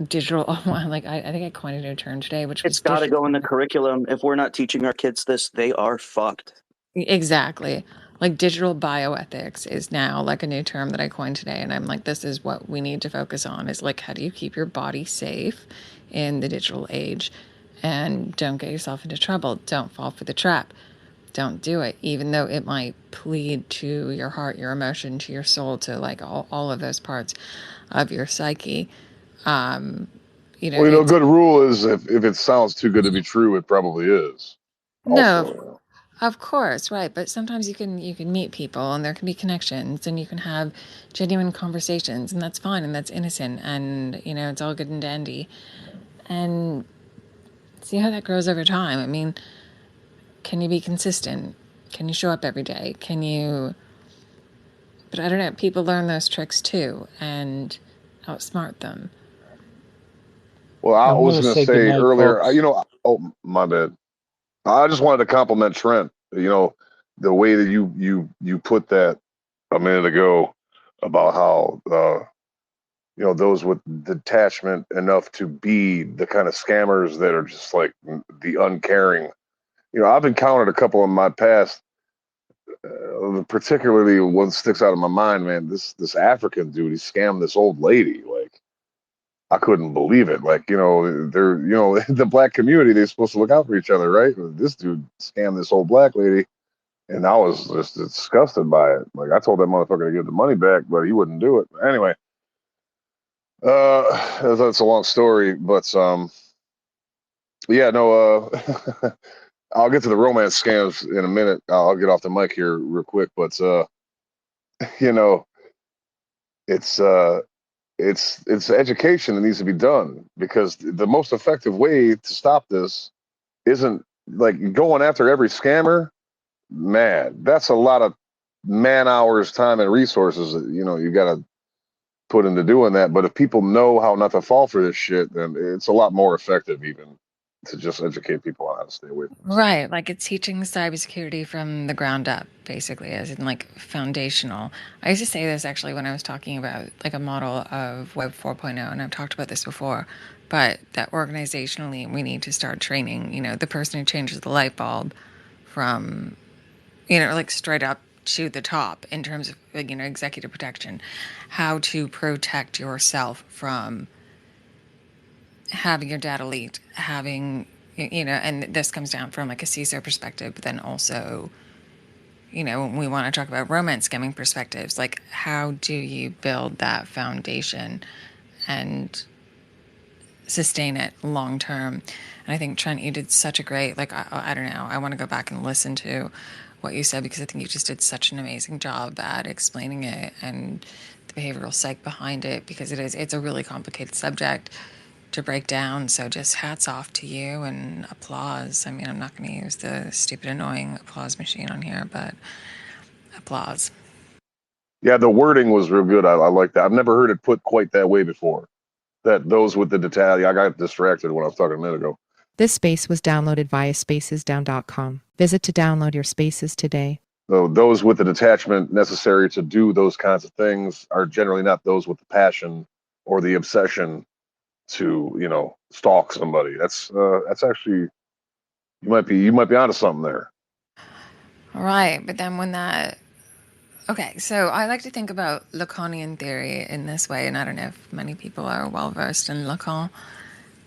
digital like I think I coined a new term today, which was It's got to go in the curriculum. If we're not teaching our kids this, they are fucked. Exactly. Like digital bioethics is now like a new term that I coined today. And I'm like, this is what we need to focus on, is like, how do you keep your body safe in the digital age? and don't get yourself into trouble. Don't fall for the trap. Don't do it, even though it might plead to your heart, your emotion, to your soul, to like all of those parts of your psyche. You know, Well, a it's good rule is if it sounds too good to be true, it probably is. no, Also, of course, right. But sometimes you can meet people and there can be connections and you can have genuine conversations and that's fine and that's innocent and you know it's all good and dandy. And see how that grows over time. I mean, can you be consistent? Can you show up every day? Can you? But I don't know. People learn those tricks too and outsmart them. well, I I'm going was to going to say say goodnight, earlier, folks. oh, my bad. I just wanted to compliment Trent. The way that you put that a minute ago about how those with detachment enough to be the kind of scammers that are just like the uncaring. I've encountered a couple in my past. Particularly one sticks out of my mind, man. This African dude, he scammed this old lady. Like I couldn't believe it. Like they're the black community, they're supposed to look out for each other, right? This dude scammed this old black lady, and I was just disgusted by it. Like I told that motherfucker to give the money back, but he wouldn't do it. Anyway, that's a long story, but yeah, no. I'll get to the romance scams in a minute. I'll get off the mic here real quick, but you know, it's it's education that needs to be done because the most effective way to stop this isn't like going after every scammer. Man, that's a lot of man hours, time, and resources that you got to put into doing that. But if people know how not to fall for this shit, then it's a lot more effective even to just educate people on how to stay away from this. Right, like it's teaching cybersecurity from the ground up, basically, as in like foundational. I used to say this actually when I was talking about like a model of Web 4.0, and I've talked about this before, but that organizationally we need to start training, the person who changes the light bulb from, like straight up to the top in terms of, like, executive protection, how to protect yourself from having your data leaked, having, and this comes down from like a CISO perspective, but then also, when we want to talk about romance scamming perspectives, like how do you build that foundation and sustain it long term? And I think Trent, you did such a great, like, I don't know, I want to go back and listen to what you said because I think you just did such an amazing job at explaining it and the behavioral psych behind it because it's a really complicated subject to break down. So just hats off to you and applause. I mean, I'm not going to use the stupid, annoying applause machine on here, but applause. Yeah, the wording was real good. I like that. I've never heard it put quite that way before. That those with the detail. I got distracted when I was talking a minute ago. This space was downloaded via spacesdown.com. Visit to download your spaces today. So those with the detachment necessary to do those kinds of things are generally not those with the passion or the obsession to stalk somebody. That's actually you might be onto something there. Right, but then okay, so I like to think about Lacanian theory in this way, and I don't know if many people are well versed in Lacan,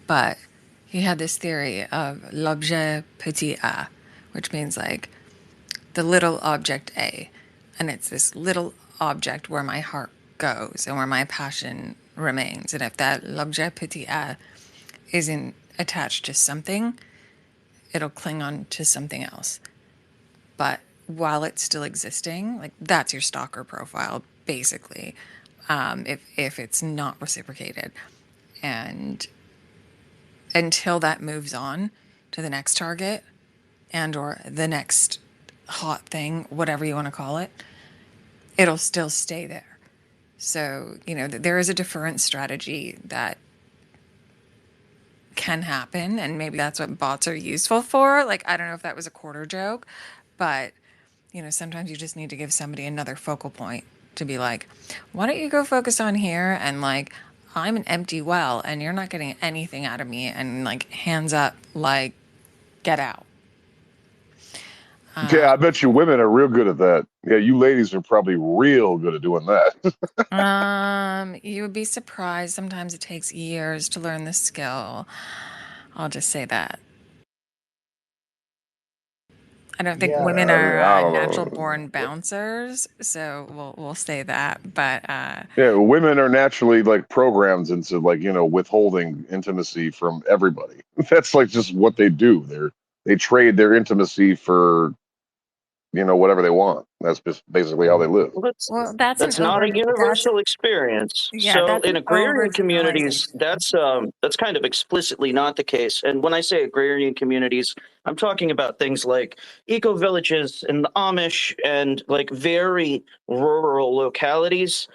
but he had this theory of l'objet petit a, which means like the little object A. And it's this little object where my heart goes and where my passion remains. And if that l'objet petit a isn't attached to something, it'll cling on to something else. But while it's still existing, like that's your stalker profile, basically, if it's not reciprocated. And until that moves on to the next target and or the next hot thing, whatever you want to call it, it'll still stay there. So, there is a deference strategy that can happen, and maybe that's what bots are useful for. Like, I don't know if that was a quarter joke, but, sometimes you just need to give somebody another focal point to be like, why don't you go focus on here? And like, I'm an empty well, and you're not getting anything out of me, and like, hands up, like, get out. Yeah, I bet you women are real good at that. Yeah, you ladies are probably real good at doing that. You would be surprised. Sometimes it takes years to learn the skill. I'll just say that. I don't think Yeah, women I mean, are I don't natural know. born bouncers, so we'll say that. But Yeah, women are naturally like programmed into like, withholding intimacy from everybody. That's like just what they do. They trade their intimacy for, whatever they want. That's just basically how they live. Well, that's well, that's an that's not a over that's universal experience. yeah, So that's in an agrarian communities, overgeneralization. that's kind of explicitly not the case. And when I say agrarian communities, I'm talking about things like eco villages and the Amish and like very rural localities.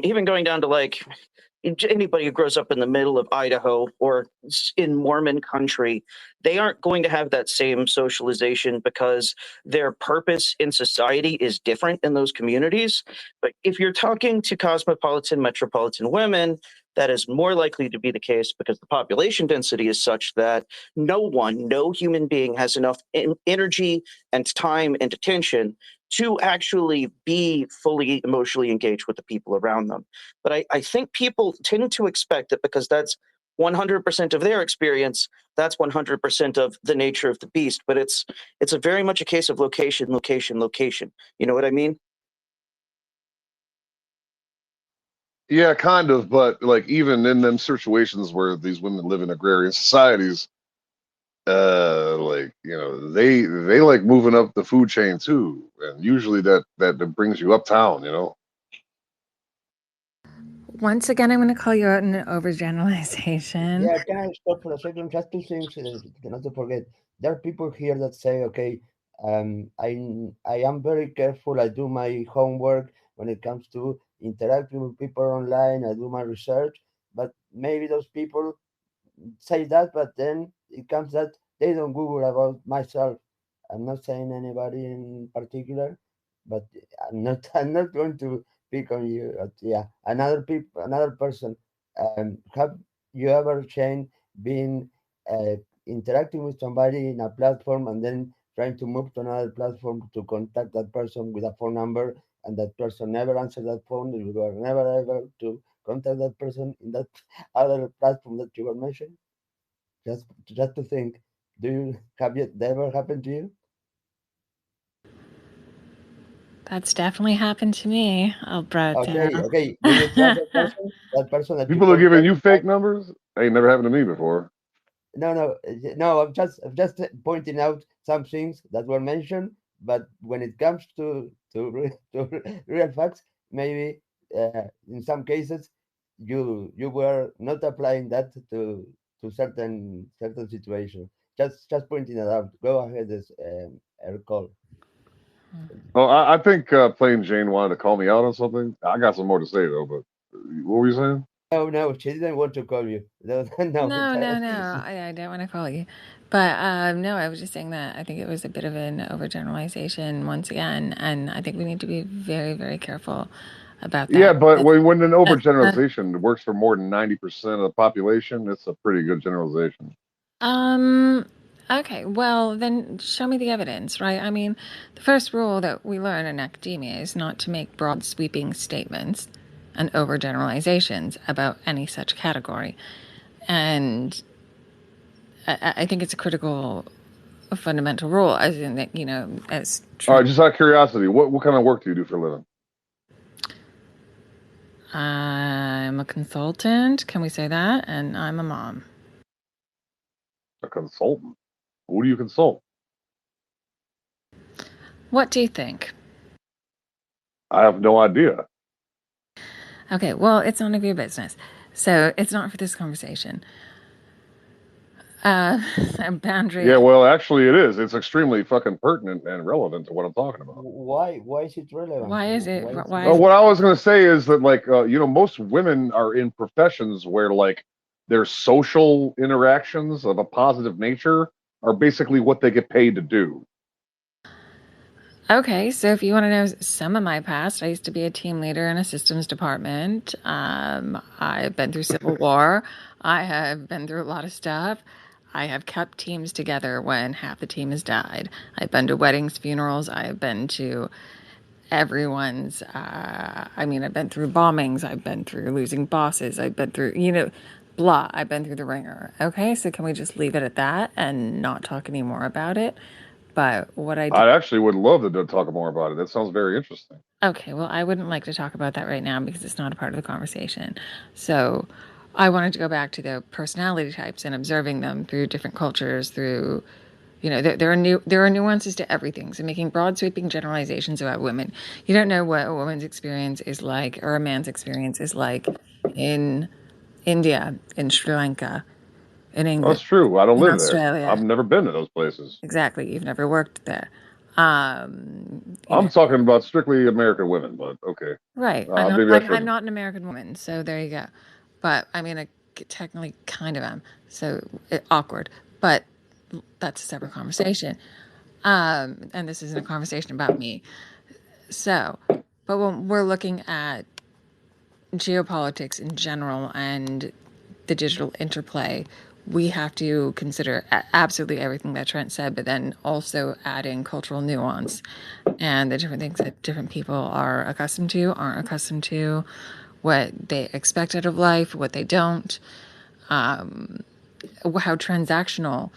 Even going down to like anybody who grows up in the middle of Idaho or in Mormon country, they aren't going to have that same socialization because their purpose in society is different in those communities. But if you're talking to cosmopolitan, metropolitan women, that is more likely to be the case because the population density is such that no human being has enough energy and time and attention to actually be fully emotionally engaged with the people around them. But I think people tend to expect that because that's 100% of their experience, that's 100% of the nature of the beast. But it's a very much a case of location, location, location. You know what I mean? Yeah, kind of, but like even in them situations where these women live in agrarian societies, like they like moving up the food chain too, and usually that brings you uptown. Once again, I'm going to call you out in an overgeneralization. yeah. Can I stop for a second? Just two things, not to forget. There are people here that say, okay, I am very careful. I do my homework when it comes to interacting with people online. I do my research, but maybe those people say that, but then it comes that they don't Google about myself. I'm not saying anybody in particular, but I'm not. I'm not going to pick on you. But yeah, another person. Have you ever changed being uh, interacting with somebody in a platform and then trying to move to another platform to contact that person with a phone number, and that person never answered that phone? You were never able to contact that person in that other platform that you were mentioning? Just to think, do you have you ever happened to you? That's definitely happened to me. Oh, but Okay. Do you trust that person? That person that you People are call giving friend? you fake numbers. Ain't never happened to me before. No. I'm just pointing out some things that were mentioned, but when it comes to real facts, maybe in some cases you were not applying that to certain situations. Just pointing it out. Go ahead, this call. Well, I think Plain Jane wanted to call me out on something. I got some more to say though, but what were you saying? No, she didn't want to call you. No. no, I don't want to call you. But no, I was just saying that I think it was a bit of an overgeneralization once again, and I think we need to be very, very careful about Yeah, that. but when an Uh, uh, overgeneralization works for more than 90% of the population, it's a pretty good generalization. um, okay, well, then show me the evidence, right? I mean, the first rule that we learn in academia is not to make broad, sweeping statements and overgeneralizations about any such category. And I think it's a critical, a fundamental rule, as in that, as All true. right, just out of curiosity, what kind of work do you do for a living? I'm a consultant. Can we say that? And I'm a mom. A consultant. Who do you consult? What do you think? I have no idea. Okay, well, it's none of your business. So it's not for this conversation. A boundary. Yeah, well, actually, it is. It's extremely fucking pertinent and relevant to what I'm talking about. Why is it relevant? Why is it? Why is it Why is What relevant? I was going to say is that, like, most women are in professions where, like, their social interactions of a positive nature are basically what they get paid to do. Okay, so if you want to know some of my past, I used to be a team leader in a systems department. I've been through Civil War. I have been through a lot of stuff. I have kept teams together when half the team has died. I've been to weddings, funerals. I've been to everyone's. I've been through bombings. I've been through losing bosses. I've been through, blah, I've been through the ringer. Okay, so can we just leave it at that and not talk anymore about it? But what I do. I actually would love to talk more about it. That sounds very interesting. Okay, well, I wouldn't like to talk about that right now because it's not a part of the conversation. So I wanted to go back to the personality types and observing them through different cultures, through, there are nuances to everything. So making broad sweeping generalizations about women. You don't know what a woman's experience is like or a man's experience is like in India, in Sri Lanka, in England, That's true. I don't in live there. Australia. I've never been to those places. Exactly. You've never worked there. I'm talking about strictly American women, but okay. Right. Maybe I I'm shouldn't. not an American woman, so there you go. But I mean, I technically kind of am, so awkward. But that's a separate conversation. And this isn't a conversation about me. So, but when we're looking at geopolitics in general and the digital interplay, we have to consider absolutely everything that Trent said, but then also adding cultural nuance and the different things that different people are accustomed to, aren't accustomed to, what they expect out of life, what they don't, how transactional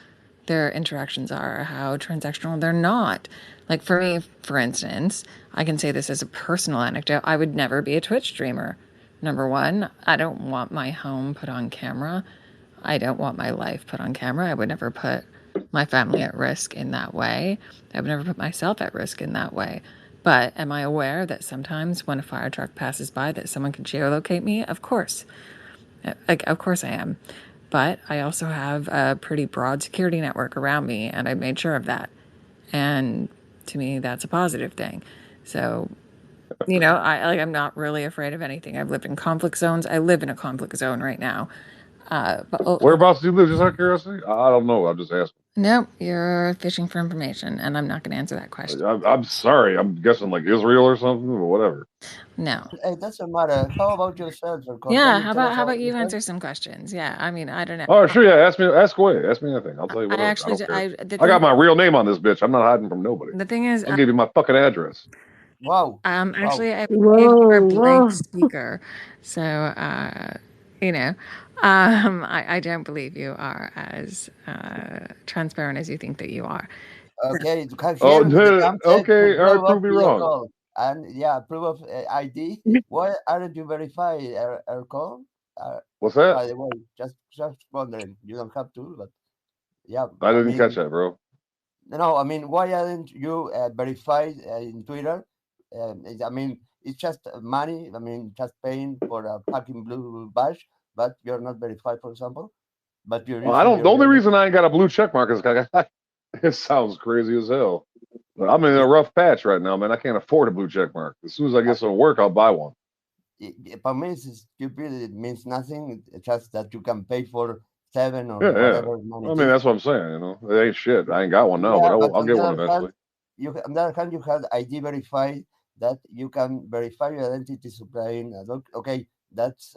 their interactions are, how transactional they're not. Like for me, for instance, I can say this as a personal anecdote. I would never be a Twitch streamer. Number one, I don't want my home put on camera. I don't want my life put on camera. I would never put my family at risk in that way. I would never put myself at risk in that way. But am I aware that sometimes when a fire truck passes by that someone can geolocate me? Of course. Of course I am. But I also have a pretty broad security network around me, and I made sure of that. And to me, that's a positive thing. So, I'm not really afraid of anything. I've lived in conflict zones. I live in a conflict zone right now. Whereabouts do you live? Just out of curiosity. I don't know. I'm just asking. Nope, you're fishing for information, and I'm not going to answer that question. I'm sorry. I'm guessing like Israel or something or whatever. No. It doesn't matter. How about yourself, Ercole? Can Yeah, you tell us how about about you yourself? answer some questions? Yeah, I mean, I don't know. Oh, sure. Yeah. Ask away. Ask me anything. I'll tell you I whatever. I actually, don't care. the I got thing, my real name on this bitch. I'm not hiding from nobody. the thing is, I'll give you my fucking address. Wow. actually, I Whoa, gave you a blank whoa. speaker, so you know, I don't believe you are as transparent as you think that you are. Okay, Oh, here the cam said to okay. All right. prove up Prove me the wrong. call. And yeah, proof of ID. Why aren't you verified, Ercole? What's that? By the way, just wondering. You don't have to, but yeah, I I didn't catch mean, that, bro. no, I mean, why aren't you verified in Twitter? I mean, it's just money. I mean, just paying for a fucking blue badge, but you're not verified, for example. But you're Well, I using don't. your The only real name. reason I ain't got a blue check mark is it sounds crazy as hell. But I'm in a rough patch right now, man. I can't afford a blue check mark. As soon as I get some work, I'll buy one. For me, it's stupid. It means nothing. It's just that you can pay for 7 or Yeah, yeah. whatever money I it mean, is. that's what I'm saying. You know, it ain't shit. I ain't got one now, but Yeah, but I'll on get the one other hand, eventually. on the other hand, you have ID verified that you can verify your identity supplying. Okay, that's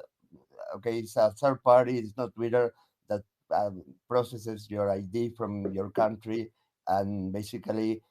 okay. It's a third party. It's not Twitter that processes your ID from your country and basically,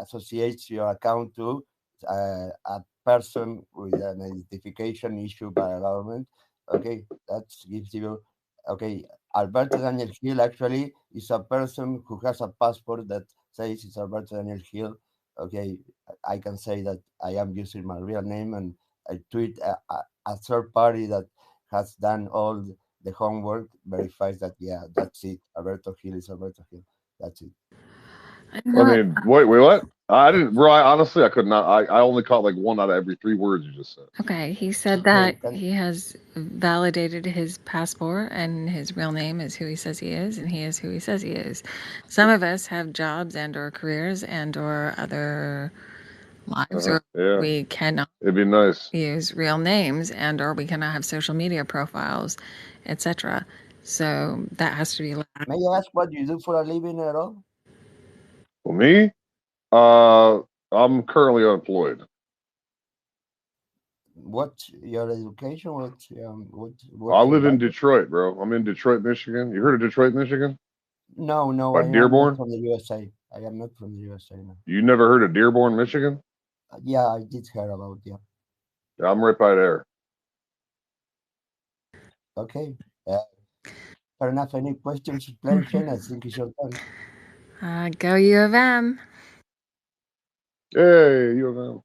associates your account to a person with an identification issued by a government. Okay, that gives you okay. Alberto Daniel Hill actually is a person who has a passport that says it's Alberto Daniel Hill. Okay, I can say that I am using my real name and I tweet a third party that has done all the homework verifies that yeah, that's it. Alberto Hill is Alberto Hill. That's it. I mean, wait, what? I didn't, bro. Honestly, I could not. I only caught like one out of every 3 words you just said. Okay, he said that he has validated his passport and his real name is who he says he is, and he is who he says he is. Some of us have jobs and or careers and or other lives where Yeah, we cannot it'd be nice. use real names and or we cannot have social media profiles, etc. So that has to be allowed. May I ask what you do for a living at all? For me, I'm currently unemployed. What's your education? I live in Detroit, bro. I'm in Detroit, Michigan. You heard of Detroit, Michigan? No, By I am Dearborn? not from the USA. I am not from the USA. No. You never heard of Dearborn, Michigan? Yeah, I did hear about Yeah, I'm right by there. Okay. Fair enough. Any questions, Shane? I think it's your turn. Go U of M. Hey, you know.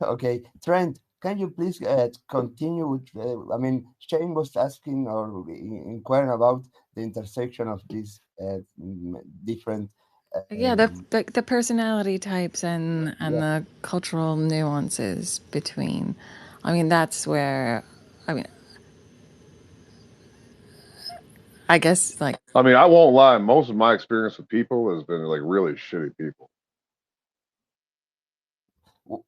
Okay, Trent, can you please continue with? I mean, Shane was asking or inquiring about the intersection of these different. Yeah, the personality types and Yeah. the cultural nuances between. I mean, that's where. I mean, I guess like. I mean, I won't lie. Most of my experience with people has been like really shitty people.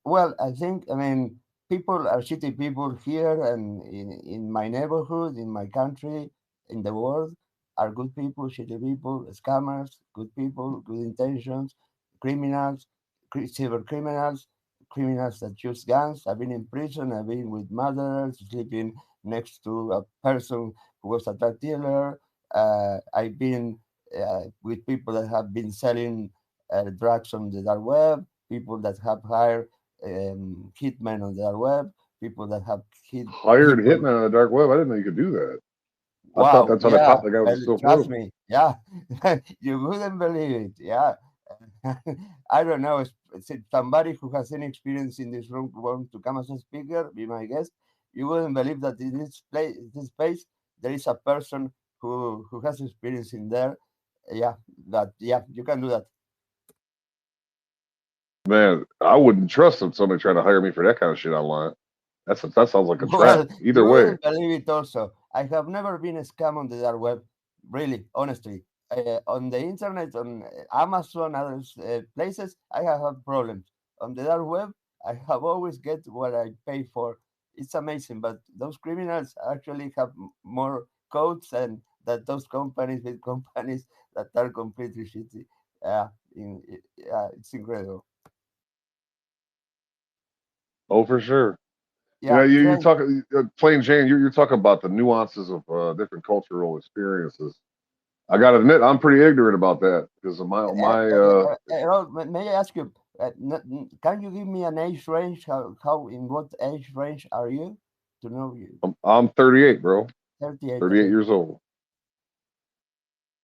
Well, I think, I mean, people are shitty people here and in my neighborhood, in my country, in the world, are good people, shitty people, scammers, good people, good intentions, criminals, cyber criminals, criminals that use guns. I've been in prison, I've been with murderers, sleeping next to a person who was a drug dealer. I've been with people that have been selling drugs on the dark web, people that have hired hitmen on the web, people that have hit Hired people. hitman on the dark web. I didn't know you could do that. I thought Wow, that's how they yeah, caught the guy with the well, steel trust toe. me, yeah, you wouldn't believe it, yeah. I don't know, if somebody who has any experience in this room want to come as a speaker, be my guest. You wouldn't believe that in this place, this space, there is a person who has experience in there. Yeah, you can do that. Man, I wouldn't trust somebody trying to hire me for that kind of shit online. That sounds like a trap. Well, Either you way. wouldn't believe it also. I have never been scammed on the dark web, really, honestly. On the internet, on Amazon, other places, I have had problems. On the dark web, I have always get what I pay for. It's amazing, but those criminals actually have more codes and that those companies, big companies that are completely shitty. It's incredible. Oh, for sure. You know, Yeah, you Trent. talk plain Jane. You're talking about the nuances of different cultural experiences. I got to admit, I'm pretty ignorant about that because of May I ask you, can you give me an age range? How in what age range are you? To know you. I'm 38, bro. 38. 38 Okay. years old.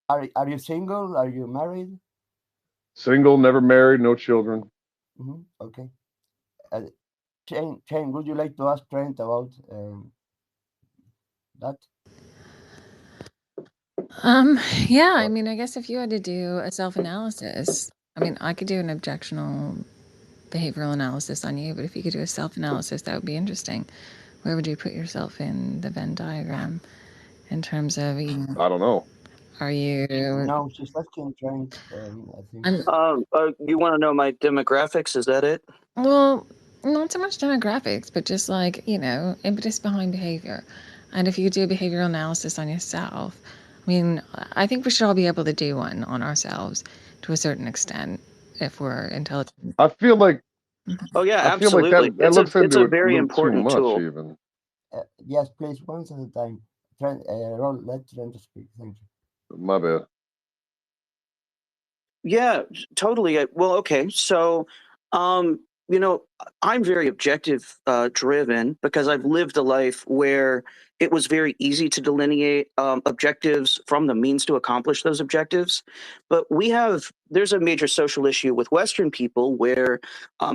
Are you single? Are you married? Single, never married, no children. Okay. Shane, would you like to ask Trent about that? Yeah, I mean, I guess if you had to do a self-analysis, I mean, I could do an objectional behavioral analysis on you, but if you could do a self-analysis, that would be interesting. Where would you put yourself in the Venn diagram in terms of, I don't know. Are you? No, she's asking Trent. I think. You want to know my demographics? Is that it? Well, not so much demographics, but just like, impetus behind behavior. And if you could do a behavioral analysis on yourself, I mean, I think we should all be able to do one on ourselves to a certain extent if we're intelligent. Oh yeah, I feel like absolutely. that looks It's into a it a very little too important much, tool. even. Yes, please, once at a time. Trent, let Trent speak. Thank you. My bad. Yeah, totally. Well, okay. So, I'm very objective driven because I've lived a life where it was very easy to delineate objectives from the means to accomplish those objectives. But there's a major social issue with Western people where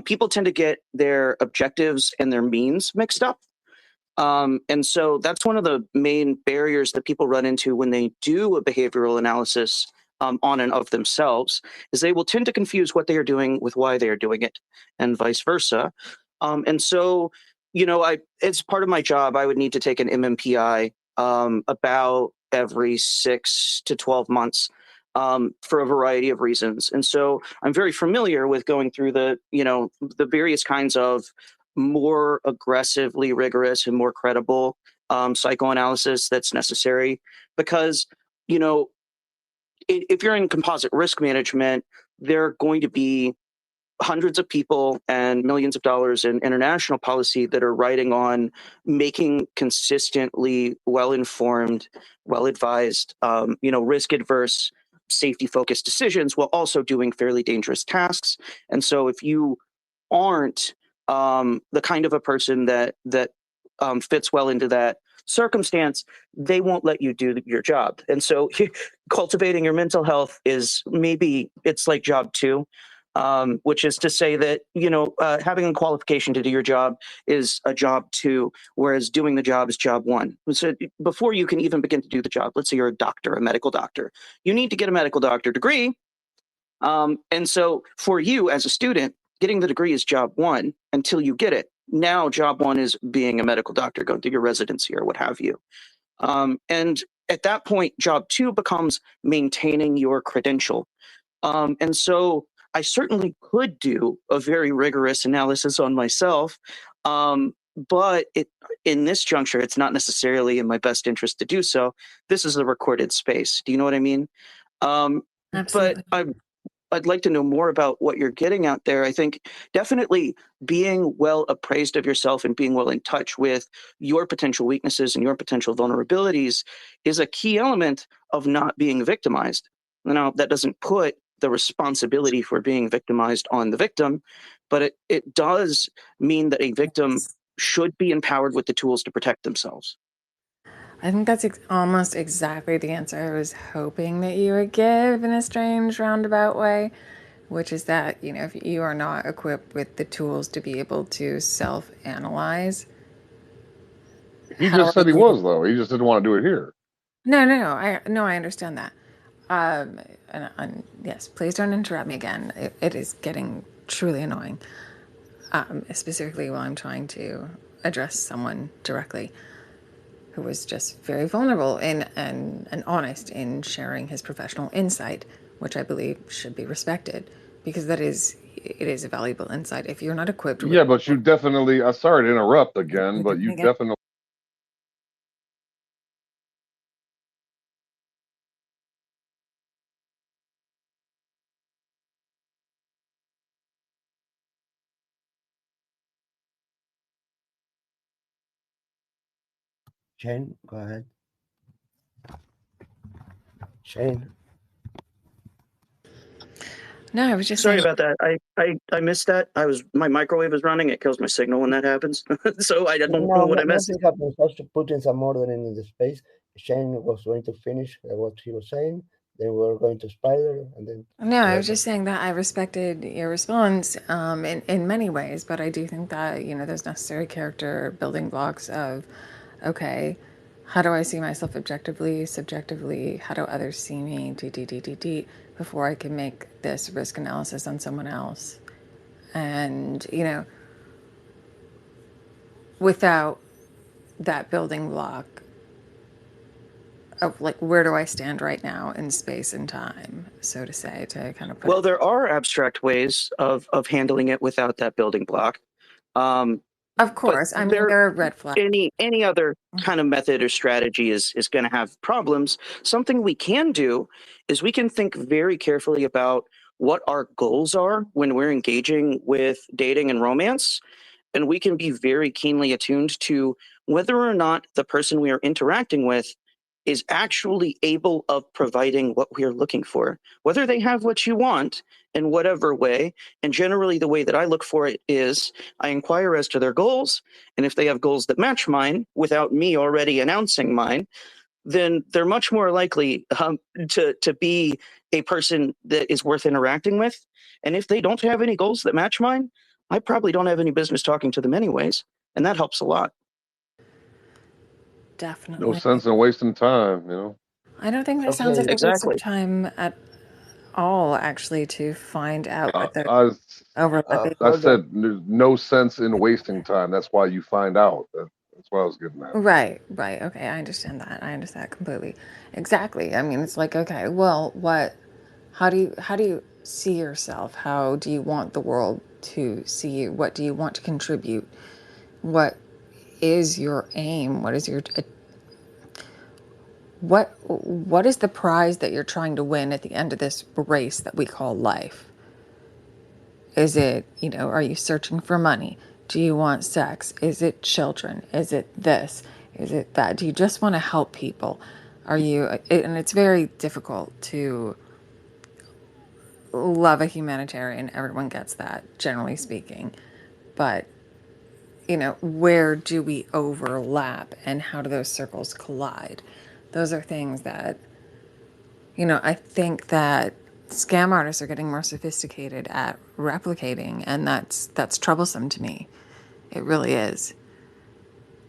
people tend to get their objectives and their means mixed up. And so that's one of the main barriers that people run into when they do a behavioral analysis on and of themselves, is they will tend to confuse what they are doing with why they are doing it, and vice versa. And so, it's part of my job. I would need to take an MMPI about every 6 to 12 months for a variety of reasons. And so I'm very familiar with going through the various kinds of more aggressively rigorous and more credible psychoanalysis that's necessary because if you're in composite risk management, there are going to be hundreds of people and millions of dollars in international policy that are writing on making consistently well-informed, well-advised, risk adverse, safety focused decisions while also doing fairly dangerous tasks. And so if you aren't the kind of a person that fits well into that circumstance, they won't let you do your job. And so cultivating your mental health is maybe it's like job 2. Which is to say that, having a qualification to do your job is a job 2, whereas doing the job is job 1. So before you can even begin to do the job, let's say you're a doctor, a medical doctor, you need to get a medical doctor degree. And so for you as a student, getting the degree is job 1 until you get it. Now, job 1 is being a medical doctor, going through your residency or what have you. And at that point, job 2 becomes maintaining your credential. And so I certainly could do a very rigorous analysis on myself, but in this juncture, it's not necessarily in my best interest to do so. This is a recorded space. Do you know what I mean? Absolutely. But I'd like to know more about what you're getting out there. I think definitely being well appraised of yourself and being well in touch with your potential weaknesses and your potential vulnerabilities is a key element of not being victimized. Now, that doesn't put the responsibility for being victimized on the victim, but it does mean that a victim should be empowered with the tools to protect themselves. I think that's almost exactly the answer I was hoping that you would give in a strange roundabout way, which is that, if you are not equipped with the tools to be able to self-analyze. He just said he was, though. He just didn't want to do it here. No. I understand that. And yes, please don't interrupt me again. It is getting truly annoying, specifically while I'm trying to address someone directly who was just very vulnerable and honest in sharing his professional insight, which I believe should be respected, because it is a valuable insight. If you're not equipped with... Yeah, but you definitely, I'm sorry to interrupt again, but you definitely... Shane, go ahead. Shane. No, I was just sorry saying... about that. I missed that. My microwave is running. It kills my signal when that happens. So I don't know what I missed. Nothing happens. Just putting some order in the space. Shane was going to finish what he was saying. Then we were going to Spider, and then... No, I was just saying that I respected your response in many ways, but I do think that, there's necessary character building blocks of, okay, how do I see myself objectively, subjectively? How do others see me? Before I can make this risk analysis on someone else. And, without that building block of where do I stand right now in space and time, so to say, to kind of put... Well, there are abstract ways of handling it without that building block. Of course, I mean, there are red flags. Any other kind of method or strategy is going to have problems. Something we can do is we can think very carefully about what our goals are when we're engaging with dating and romance. And we can be very keenly attuned to whether or not the person we are interacting with is actually able of providing what we are looking for, whether they have what you want in whatever way. And generally the way that I look for it is I inquire as to their goals. And if they have goals that match mine without me already announcing mine, then they're much more likely to be a person that is worth interacting with. And if they don't have any goals that match mine, I probably don't have any business talking to them anyways. And that helps a lot. Definitely. No sense in wasting time, I don't think that sounds like a waste of time at all, actually, to find out what the I said there's no sense in wasting time. That's why you find out. That's what I was getting at. Right. Okay, I understand that. I understand that completely. Exactly. I mean, it's like, okay, well, how do you see yourself? How do you want the world to see you? What do you want to contribute? What is your aim? What is your... What is the prize that you're trying to win at the end of this race that we call life? Is it, are you searching for money? Do you want sex? Is it children? Is it this? Is it that? Do you just want to help people? And it's very difficult to love a humanitarian. Everyone gets that, generally speaking. But where do we overlap and how do those circles collide? Those are things that, I think that scam artists are getting more sophisticated at replicating, and that's troublesome to me. It really is.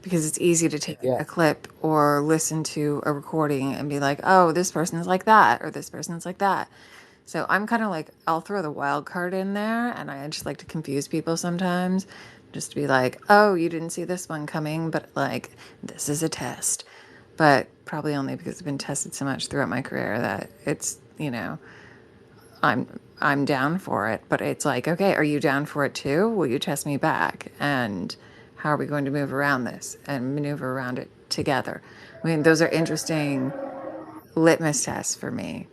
Because it's easy to take Yeah. a clip or listen to a recording and be like, oh, this person's like that, or this person's like that. So I'm kind of like, I'll throw the wild card in there, and I just like to confuse people sometimes, just to be like, oh, you didn't see this one coming, but like, this is a test. But probably only because I've been tested so much throughout my career that it's, I'm down for it. But it's like, okay, are you down for it too? Will you test me back? And how are we going to move around this and maneuver around it together? I mean, those are interesting litmus tests for me.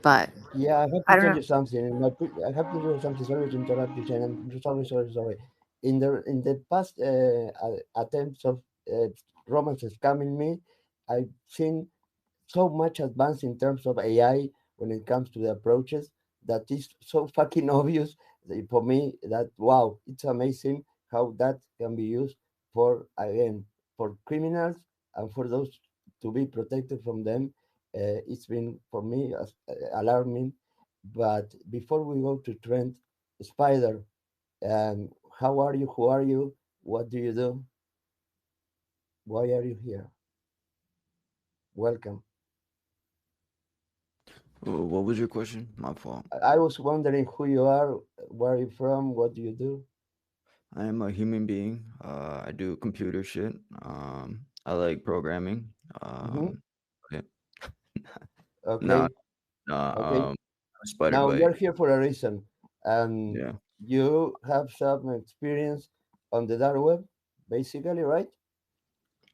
But Yeah, I have I to don't tell know. you something. I have to tell you something. Sorry to interrupt you, Jen. I'm sorry. In the past attempts of romance scamming me, I've seen so much advanced in terms of AI when it comes to the approaches that is so fucking obvious for me that wow, it's amazing how that can be used for again for criminals and for those to be protected from them. It's been for me alarming. But before we go to Trent, Spider, how are you? Who are you? What do you do? Why are you here? Welcome. What was your question? My fault. I was wondering who you are, where are you from, what do you do? I am a human being. I do computer shit. I like programming. Hmm. Yeah. No, Okay, no. okay. Spider Now bite. you're here for a reason. Um, Yeah. you have some experience on the dark web, basically, right?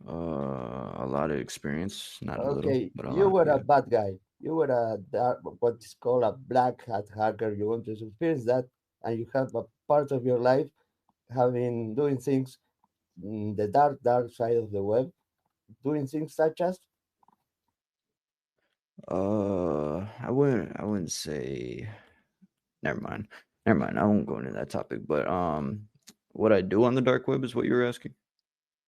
A lot of experience, not a little, Okay, but a you lot. were a Yeah. bad guy. You were a dark, what is called a black hat hacker. You want to experience that, and you have a part of your life having doing things in the dark side of the web, doing things such as. I wouldn't say. Never mind. Never mind. I won't go into that topic. But what I do on the dark web is what you were asking.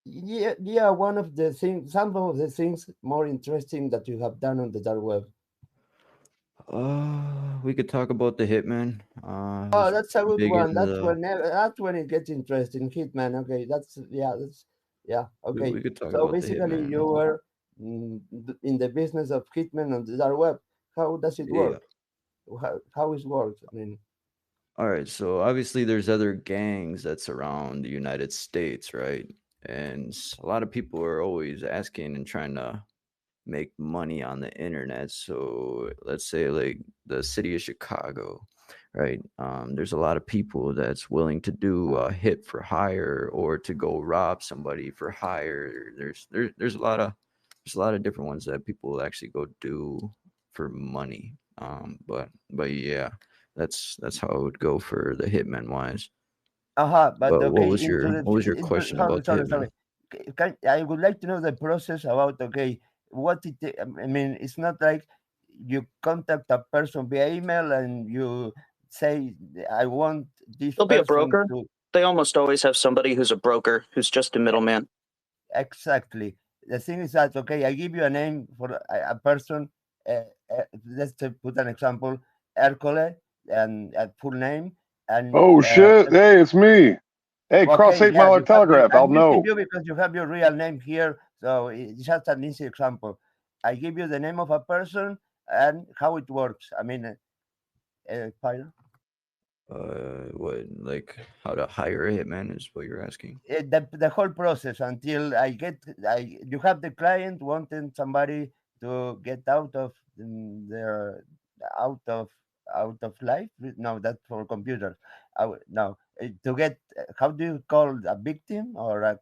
Yeah, one of the things, some of the things more interesting that you have done on the dark web. We could talk about the Hitman. I Oh, was that's a good big one. into That's the. when it gets interesting. Hitman. Okay, that's yeah. Okay, We could talk so about the basically, Hitman. you were in the business of Hitman on the dark web. How does it Yeah. work? How it works? I mean, All right. So obviously, there's other gangs that surround the United States, right? And a lot of people are always asking and trying to make money on the internet. So let's say like the city of Chicago, right? There's a lot of people that's willing to do a hit for hire or to go rob somebody for hire. There's a lot of different ones that people actually go do for money. But yeah, that's how it would go for the hitman wise. but But what okay, was into your the what was your question sorry, about the sorry. hitman? I would like to know the process about okay, what it. I mean, it's not like you contact a person via email and you say, I want this There'll be a person broker. to. They almost always have somebody who's a broker who's just a middleman. Exactly. The thing is that okay, I give you a name for a person. Let's put an example, Ercole, and a full name, and Oh shit! Hey, it's me. Hey, cross okay, 8 Mile yeah, like you have your. telegraph. I'll I'm using know. you because you have your real name here, so it's just an easy example. I give you the name of a person and how it works. I mean, pardon? What, like how to hire a hitman is what you're asking? The whole process until you have the client wanting somebody to get out of their out of life. No, that's for computers. No, to get how do you call a victim or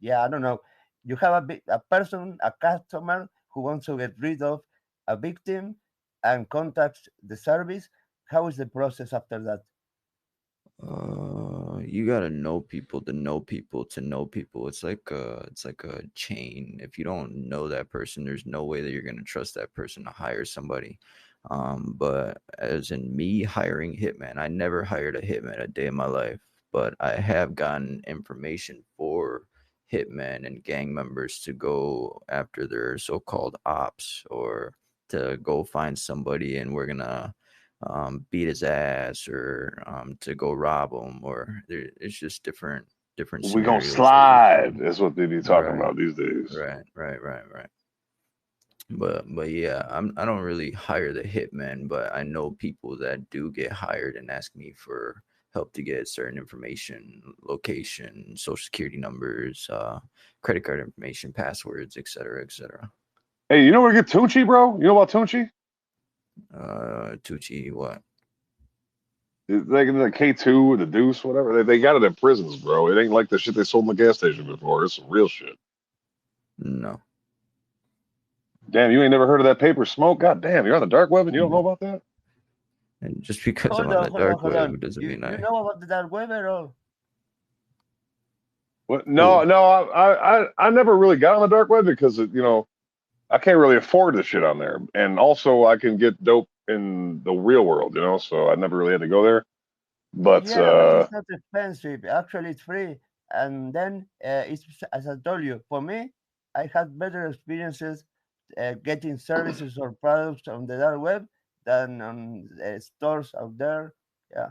yeah, I don't know. You have a person, a customer who wants to get rid of a victim and contacts the service. How is the process after that? You gotta know people to know people to know people. It's like a chain. If you don't know that person, there's no way that you're gonna trust that person to hire somebody. But as in me hiring hitman, I never hired a hitman a day in my life. but I have gotten information for hitmen and gang members to go after their so-called ops, or to go find somebody and we're gonna beat his ass, or to go rob him, or it's just different We gonna scenarios that you slide. can. That's what they be talking Right, about these days. right. But yeah, I don't really hire the hitmen, but I know people that do get hired and ask me for help to get certain information, location, social security numbers, credit card information, passwords, etc., etc. Hey, you know where to get Tunchi, bro? You know about Tunchi? Tucci, what? Like the K2 or the Deuce, whatever. They got it in prisons, bro. It ain't like the shit they sold in the gas station before. It's some real shit. No. Damn, you ain't never heard of that paper smoke? God damn, you're on the dark web and you don't know about that? And just because I'm Hold on on, the hold on, dark hold web on. doesn't mean You I. know about the dark web at all? What? No, Who? no, I never really got on the dark web because I can't really afford the shit on there, and also I can get dope in the real world, so I never really had to go there. But Yeah, but it's not expensive. Actually, it's free. And then it's as I told you. For me, I had better experiences getting services or products on the dark web than on stores out there. Yeah.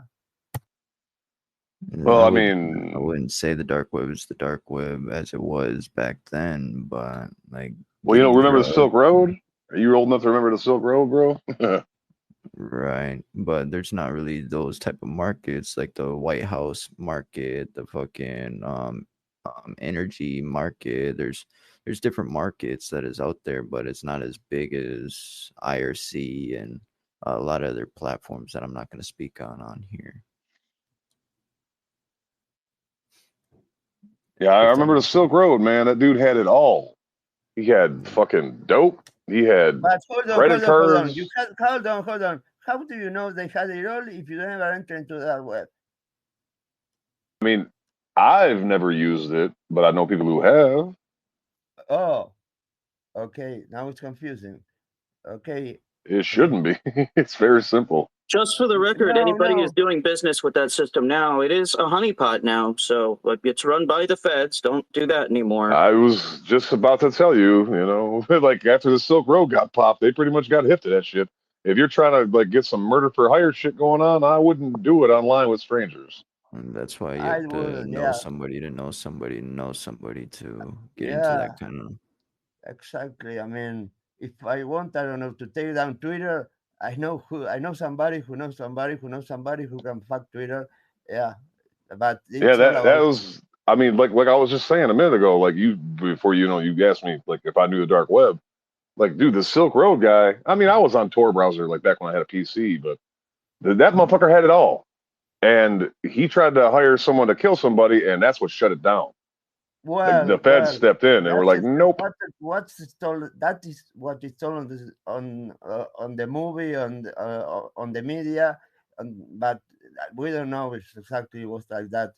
well, I I wouldn't mean, say the dark web is the dark web as it was back then, but like well, you don't getting remember the drugs. Silk Road? Are you old enough to remember the Silk Road, bro? Right, but there's not really those type of markets like the White House market, the fucking energy market. There's different markets that is out there, but it's not as big as IRC and a lot of other platforms that I'm not going to speak on here. Yeah, I If that remember the makes sense. Silk Road, man. That dude had it all. He had fucking dope. He had But hold on, credit hold on, hold on. cards. Hold on, hold on. How do you know they had it all if you never enter into that web? I mean, I've never used it, but I know people who have. Oh, okay. Now it's confusing. Okay. It shouldn't be. It's very simple. Just for the record, No, anybody who's no. doing business with that system now, it is a honeypot now. So it's run by the feds. Don't do that anymore. I was just about to tell you, like after the Silk Road got popped, they pretty much got hip to that shit. If you're trying to like get some murder for hire shit going on, I wouldn't do it online with strangers. And that's why you I have to wouldn't. know Yeah. somebody to know somebody to know somebody to get into Yeah. that kind of. Exactly. I mean, if I want, I don't know, to take down Twitter, I know somebody who knows somebody who knows somebody who can fuck Twitter. Yeah. But Yeah, it's all that about. was. I mean, like I was just saying a minute ago, like you before you asked me like if I knew the dark web. Like, dude, the Silk Road guy. I mean, I was on Tor browser like back when I had a PC, but that motherfucker had it all. And he tried to hire someone to kill somebody, and that's what shut it down. The feds Well, stepped in and were that's like, it. "Nope." What's told. That is what is told on the movie on the media, but we don't know if exactly was like that.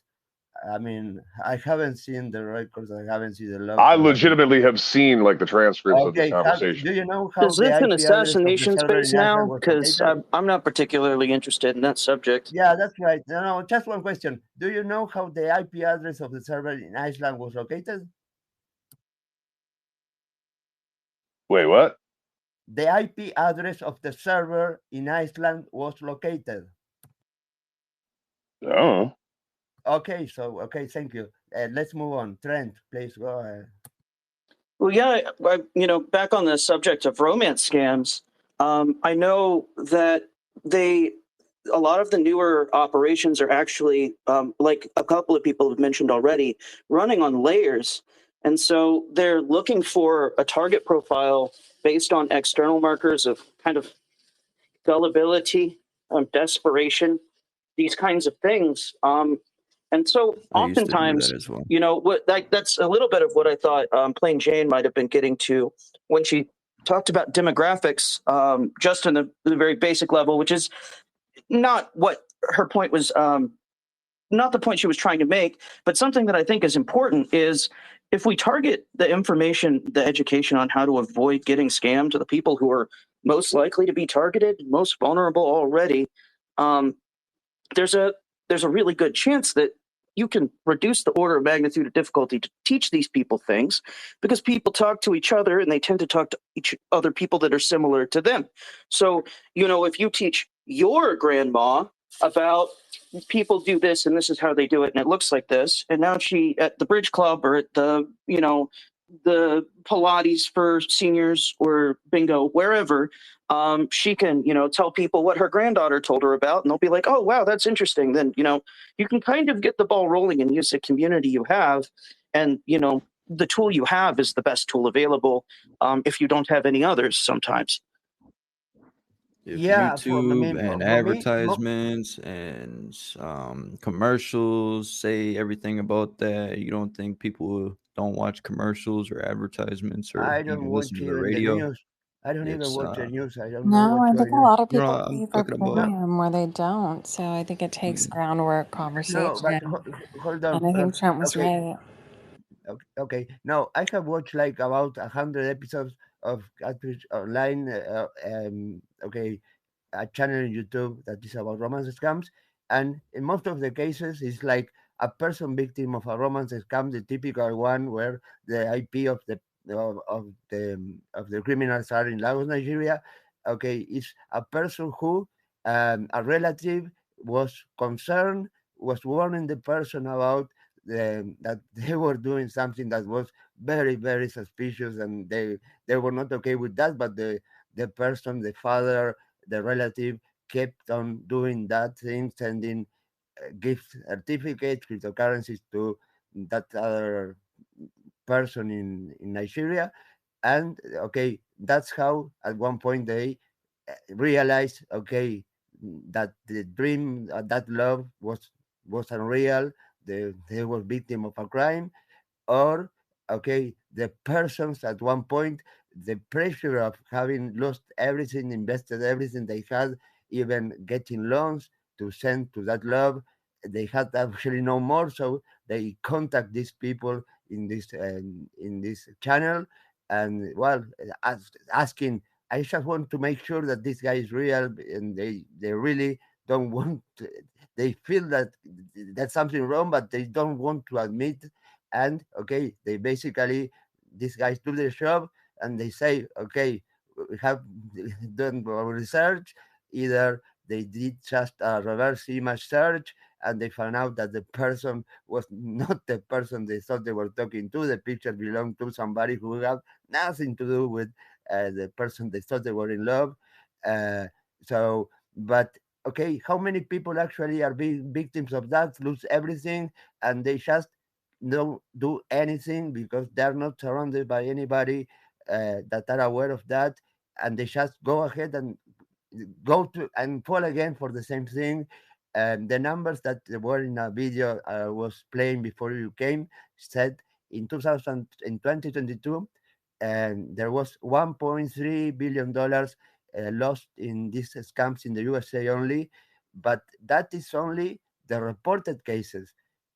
I mean, I haven't seen the records. I haven't seen the logs. I I haven't. legitimately have seen like the transcripts of the Okay, conversation. do you know how Is the this an IP address of the assassination server space in Iceland now? was Because located? I'm not particularly interested in that subject. Yeah, that's right. No, just one question. Do you know how the IP address of the server in Iceland was located? Wait, what? The IP address of the server in Iceland was located. Oh. Okay, thank you. Let's move on. Trent, please go ahead. Well, yeah, back on the subject of romance scams, I know that a lot of the newer operations are actually, like a couple of people have mentioned already, running on layers. And so they're looking for a target profile based on external markers of kind of gullibility, desperation, these kinds of things. And so I used to do oftentimes, that as well. that's a little bit of what I thought Plain Jane might have been getting to when she talked about demographics, just on the very basic level, which is not what her point was, not the point she was trying to make, but something that I think is important is if we target the information, the education on how to avoid getting scammed to the people who are most likely to be targeted, most vulnerable already, there's a really good chance that you can reduce the order of magnitude of difficulty to teach these people things, because people talk to each other and they tend to talk to each other people that are similar to them. So, if you teach your grandma about people do this and this is how they do it and it looks like this, and now she at the bridge club or at the the Pilates for seniors or bingo, wherever, she can, tell people what her granddaughter told her about, and they'll be like, oh, wow, that's interesting. Then, you can kind of get the ball rolling and use the community you have. And, the tool you have is the best tool available if you don't have any others sometimes. If Yeah, for YouTube and me, advertisements and commercials say everything about that, you don't think people don't watch commercials or advertisements or I don't even listen watch to the even the radio? news. I don't even It's watch the news. I don't know No, what's I think going a on. lot of no, people I'm pay for talking about. premium where they don't. So I think it takes groundwork No, but conversation. hold on. And I think Trump was Okay, right. okay. No, I have watched like about 100 episodes of online. Okay, a channel on YouTube that is about romance scams, and in most of the cases, it's like a person victim of a romance scam, the typical one where the IP of the criminals are in Lagos, Nigeria. Okay, it's a person who a relative was concerned, was warning the person about that they were doing something that was very, very suspicious, and they were not okay with that, but the person, the father, the relative kept on doing that thing, sending gift certificates, cryptocurrencies to that other person in Nigeria. And okay, that's how at one point they realized, okay, that the dream, that love was unreal. They were victim of a crime, or okay, the persons at one point, the pressure of having lost everything, invested everything they had, even getting loans to send to that love, they had actually no more, so they contact these people in this channel, and well, asking, I just want to make sure that this guy is real, and they really don't want to, they feel that that's something wrong, but they don't want to admit. And okay, they basically, these guys do their job, and they say, okay, we have done our research. Either they did just a reverse image search, and they found out that the person was not the person they thought they were talking to. The picture belonged to somebody who had nothing to do with the person they thought they were in love. uh, so but okay, how many people actually are being victims of that, lose everything, and they just don't do anything because they're not surrounded by anybody that are aware of that, and they just go ahead and go to and fall again for the same thing. And the numbers that were in a video I was playing before you came said in 2000, in 2022, and there was 1.3 billion dollars lost in these scams in the USA only, but that is only the reported cases.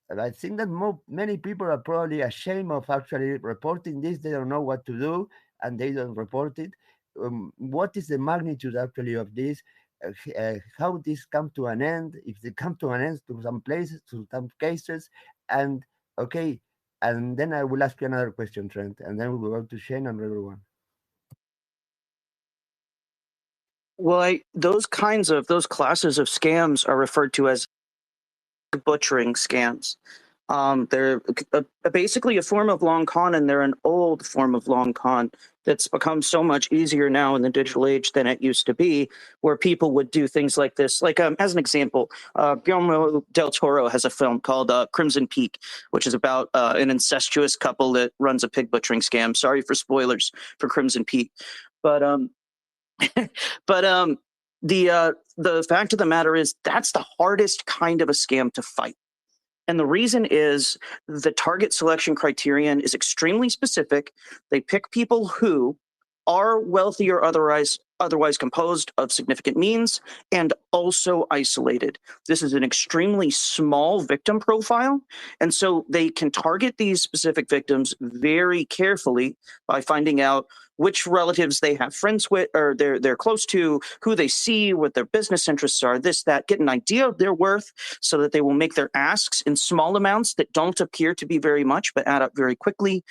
And I think that many people are probably ashamed of actually reporting this. They don't know what to do, and they don't report it. What is the magnitude actually of this? How this come to an end? If they come to an end to some places, to some cases, and okay, and then I will ask you another question, Trent, and then we will go to Shane and everyone. Well, those classes of scams are referred to as butchering scams. They're basically a form of long con, and they're an old form of long con that's become so much easier now in the digital age than it used to be, where people would do things like this. Like, as an example, Guillermo del Toro has a film called Crimson Peak, which is about an incestuous couple that runs a pig butchering scam. Sorry for spoilers for Crimson Peak. But the fact of the matter is that's the hardest kind of a scam to fight. And the reason is the target selection criterion is extremely specific. They pick people who are wealthy or otherwise composed of significant means and also isolated. This is an extremely small victim profile, and so they can target these specific victims very carefully by finding out which relatives they have friends with or they're close to, who they see, what their business interests are, this, that, get an idea of their worth so that they will make their asks in small amounts that don't appear to be very much but add up very quickly.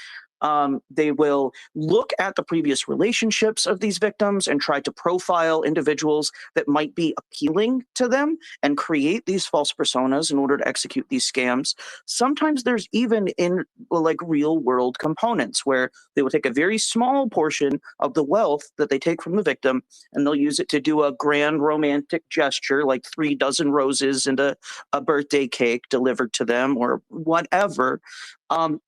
They will look at the previous relationships of these victims and try to profile individuals that might be appealing to them and create these false personas in order to execute these scams. Sometimes there's even like real world components where they will take a very small portion of the wealth that they take from the victim and they'll use it to do a grand romantic gesture like 3 dozen roses and a birthday cake delivered to them or whatever,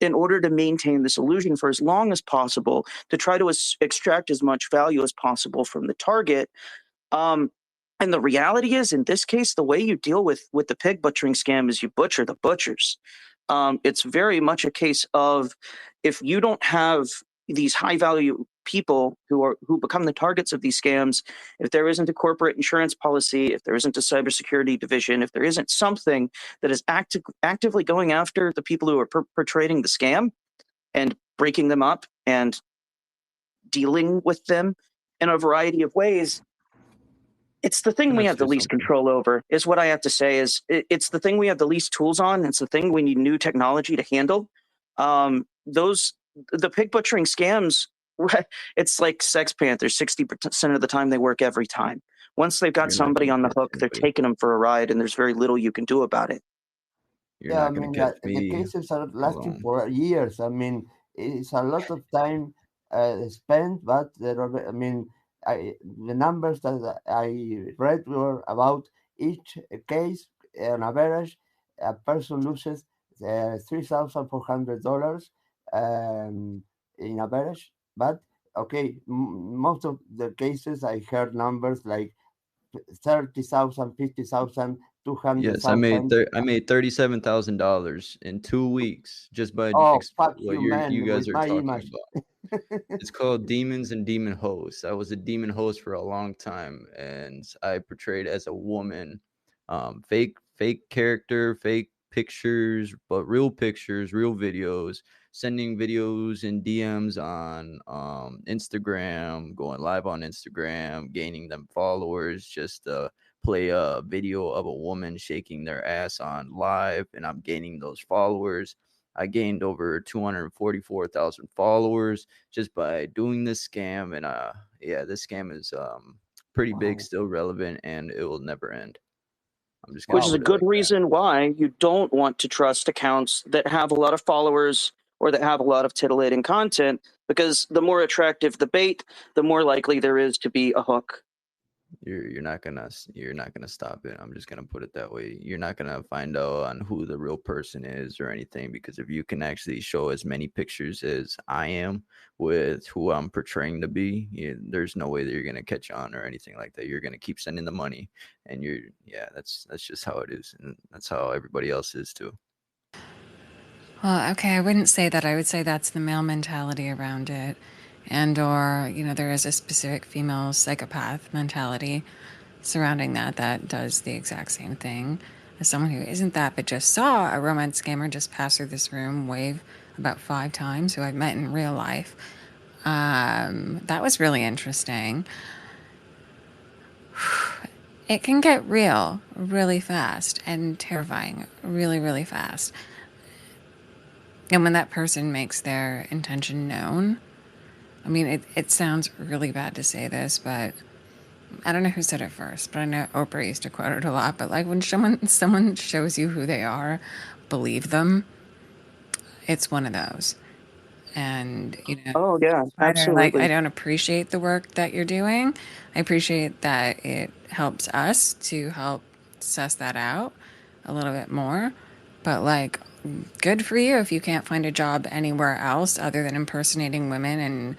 in order to maintain this illusion for as long as possible, to try to extract as much value as possible from the target. And the reality is, in this case, the way you deal with the pig butchering scam is you butcher the butchers. It's very much a case of if you don't have these high value people who become the targets of these scams, if there isn't a corporate insurance policy, if there isn't a cybersecurity division, if there isn't something that is actively going after the people who are perpetrating the scam and breaking them up and dealing with them in a variety of ways, it's the thing we have the least control over, is what I have to say. Is it's the thing we have the least tools on. It's the thing we need new technology to handle. The pig butchering scams, it's like Sex Panthers. 60% of the time they work every time. Once they've got somebody on the hook, they're taking them for a ride, and there's very little you can do about it. You're not going to catch me. The cases are lasting for years. I mean, it's a lot of time spent, but the numbers that I read were about each case. On average, a person loses $3,400 in average. But okay, most of the cases I heard numbers like 30,000, 50,000, 200,000. Yes, I made $37,000 in 2 weeks just by fuck what you, man, you guys with are my talking image. about. It's called Demons and Demon Hosts. I was a demon host for a long time, and I portrayed as a woman, fake character, fake pictures, but real pictures, real videos, sending videos and DMs on Instagram, going live on Instagram, gaining them followers, just play a video of a woman shaking their ass on live, and I'm gaining those followers. I gained over 244,000 followers just by doing this scam. And yeah, this scam is pretty big, still relevant, and it will never end. I'm just Which is a good reason why you don't want to trust accounts that have a lot of followers or that have a lot of titillating content, because the more attractive the bait, the more likely there is to be a hook. You're not gonna stop it. I'm just gonna put it that way. You're not gonna find out on who the real person is or anything, because if you can actually show as many pictures as I am with who I'm portraying to be, there's no way that you're gonna catch on or anything like that. You're gonna keep sending the money, and that's just how it is, and that's how everybody else is too. Well, okay, I wouldn't say that. I would say that's the male mentality around it. And or, there is a specific female psychopath mentality surrounding that does the exact same thing as someone who isn't that, but just saw a romance scammer just pass through this room, wave about 5 times, who I've met in real life. That was really interesting. It can get real really fast and terrifying really, really fast. And when that person makes their intention known, I mean, it sounds really bad to say this, but I don't know who said it first, but I know Oprah used to quote it a lot. But like when someone shows you who they are, believe them. It's one of those. And oh yeah, absolutely. Like, I don't appreciate the work that you're doing. I appreciate that it helps us to help suss that out a little bit more. But like, good for you if you can't find a job anywhere else other than impersonating women and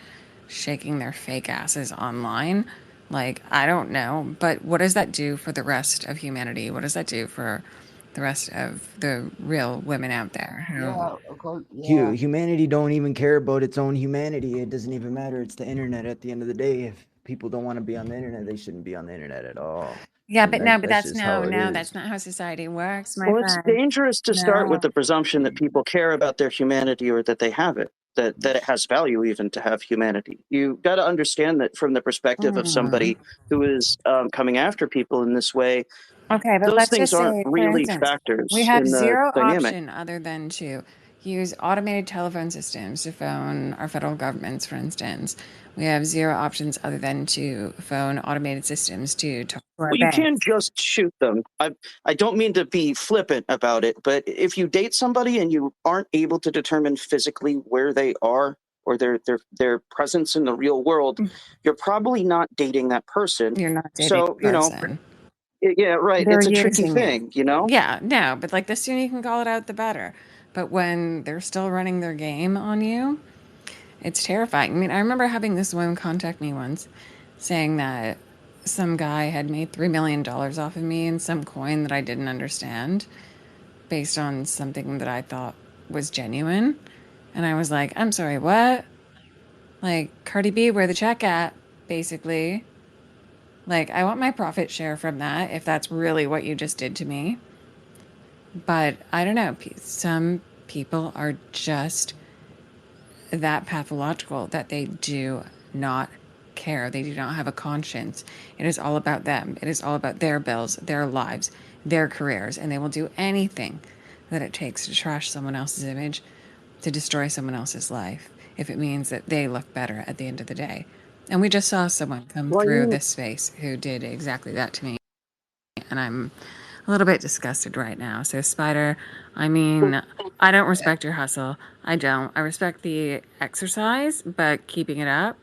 shaking their fake asses online. Like, I don't know, but what does that do for the rest of humanity? What does that do for the rest of the real women out there who Yeah, of course. Yeah. Humanity don't even care about its own humanity. It doesn't even matter. It's the internet at the end of the day. If people don't want to be on the internet, they shouldn't be on the internet at all. Yeah, And but no, but that's that's just how it is. that's not how society works, my Well, it's friend. dangerous to start with No. the presumption that people care about their humanity or that they have it, that it has value even to have humanity. You got to understand that from the perspective of somebody who is coming after people in this way. Okay, but Those let's things just aren't say, for really instance, we factors have in the zero dynamic. option other than to use automated telephone systems to phone our federal governments, for instance. We have zero options other than to phone automated systems to talk to our Well, you can't banks. just shoot them. I don't mean to be flippant about it, but if you date somebody and you aren't able to determine physically where they are or their presence in the real world, you're probably not dating that person. You're not dating So, a person. yeah, right. They're It's a tricky using you. thing, you know? Yeah, no, but like the sooner you can call it out, the better. But when they're still running their game on you, it's terrifying. I mean, I remember having this woman contact me once saying that some guy had made $3 million off of me in some coin that I didn't understand based on something that I thought was genuine. And I was like, I'm sorry, what? Like, Cardi B, where the check at, basically. Like, I want my profit share from that if that's really what you just did to me. But I don't know. Some people are just that pathological that they do not care. They do not have a conscience. It is all about them. It is all about their bills, their lives, their careers, and they will do anything that it takes to trash someone else's image, to destroy someone else's life, if it means that they look better at the end of the day. And we just saw someone come Well, through this space who did exactly that to me. And I'm a little bit disgusted right now. So, Spider, I mean, I don't respect your hustle. I don't. I respect the exercise, but keeping it up,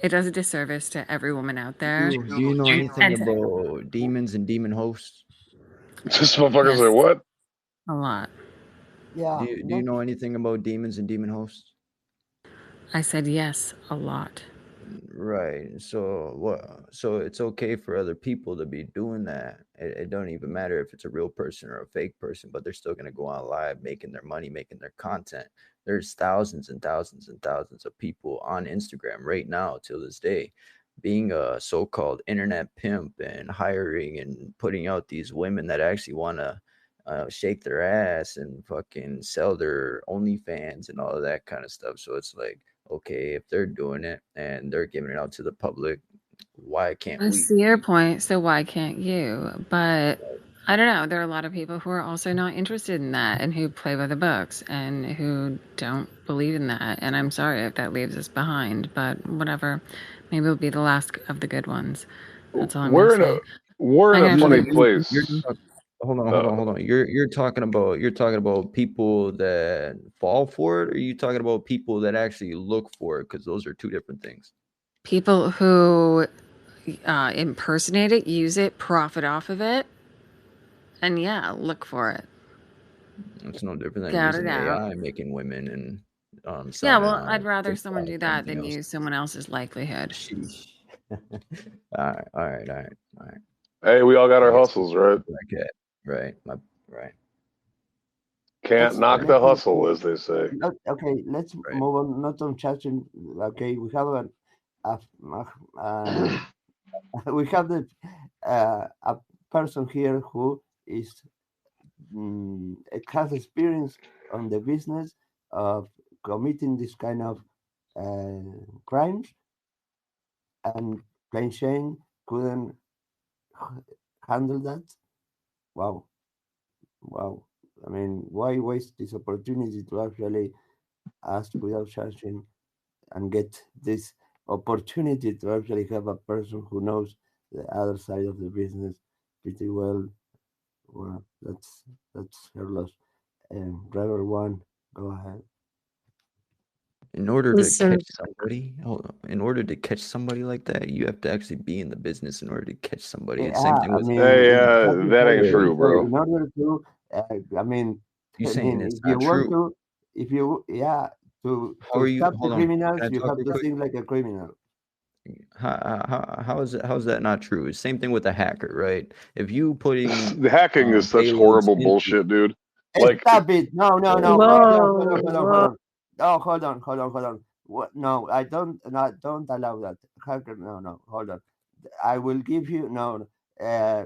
it does a disservice to every woman out there. Do you know anything And to, about demons and demon hosts? This motherfucker yes, said what? a lot. Yeah. Do you know anything about demons and demon hosts? I said yes, a lot. Right. So what? So it's okay for other people to be doing that. It don't even matter if it's a real person or a fake person, but they're still gonna go on live, making their money, making their content. There's thousands and thousands and thousands of people on Instagram right now till this day, being a so-called internet pimp and hiring and putting out these women that actually want to shake their ass and fucking sell their OnlyFans and all of that kind of stuff. So it's like, okay, if they're doing it and they're giving it out to the public, why can't I we? see your point, so why can't you? But I don't know. There are a lot of people who are also not interested in that and who play by the books and who don't believe in that. And I'm sorry if that leaves us behind, but whatever. Maybe we'll be the last of the good ones. That's all I'm We're gonna in a say. we're in I'm a gonna funny finish. You're place. hold on, hold on, hold on. You're talking about people that fall for it, or are you talking about people that actually look for it? Because those are two different things. People who impersonate it, use it, profit off of it, and yeah, look for it. It's no different than Scout it using out. AI, making women and Yeah, selling it well, I'd on rather someone TikTok do or that anything than else. use someone else's likelihood. Sheesh. All right. Hey, we all got our I guess hustles, right? like it. Right. Right. Can't knock the hustle, as they say. Okay, let's Right. move on. Not on chatting. Okay, we have we have a person here who is has experience on the business of committing this kind of crimes, and plain Shane couldn't handle that. Wow, wow. I mean, why waste this opportunity to actually ask without charging and get this opportunity to actually have a person who knows the other side of the business pretty well? Well, that's her loss. Driver one, go ahead. In order to Listen, catch somebody, hold on. In order to catch somebody like that, you have to actually be in the business in order to catch somebody. It's same Yeah, thing I with mean, Hey, what you that ain't say. true, So bro. in order to, I mean, you I saying mean, it's if you not want true. to, if you, yeah, How to are you? stop the Hold on. Can criminals, I you talk have real to quick? think like a criminal. How is it? How is that not true? It's same thing with a hacker, right? If you putting The hacking is such payloads horrible into bullshit, dude. Like, Stop it! No, no, no! oh, Hold on, hold on, Whoa, hold on, hold whoa. on. Oh, hold on. What? No, I don't. No, don't allow that. Hacker, no, no. Hold on. I will give you no,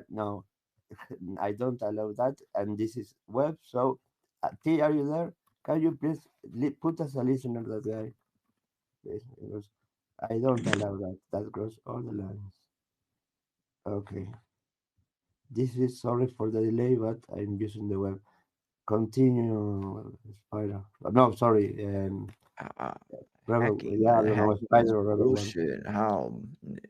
no. I don't allow that. And this is web. So, T, are you there? Can you please put as a listener that guy? Please, because I don't allow that. That cross all the lines. Okay. This is sorry for the delay, but I'm using the web. Continue, Spider. No, sorry. Rebel. Yeah, I don't know, Hacking is Spider or Rebel One. bullshit. How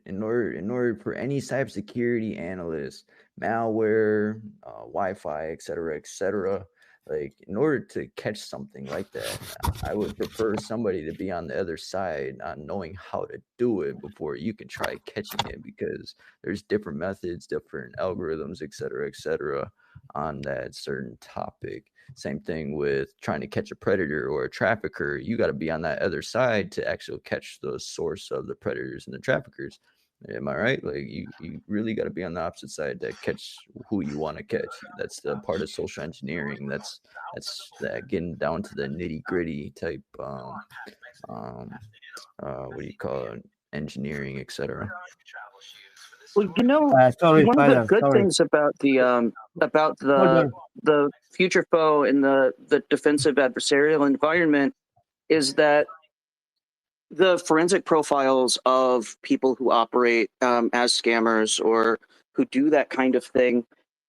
in order for any cybersecurity analyst, malware, Wi-Fi, etc., like in order to catch something like that, I would prefer somebody to be on the other side on knowing how to do it before you can try catching it, because there's different methods, different algorithms, etc., on that certain topic. Same thing with trying to catch a predator or a trafficker. You got to be on that other side to actually catch the source of the predators and the traffickers. Am I right? Like you really got to be on the opposite side to catch who you want to catch. That's the part of social engineering. That's that getting down to the nitty gritty type. What do you call it? Engineering, etc. Well, Sorry, one of the Spider. good Sorry. things about Hold on. the future foe in the defensive adversarial environment is that the forensic profiles of people who operate as scammers or who do that kind of thing,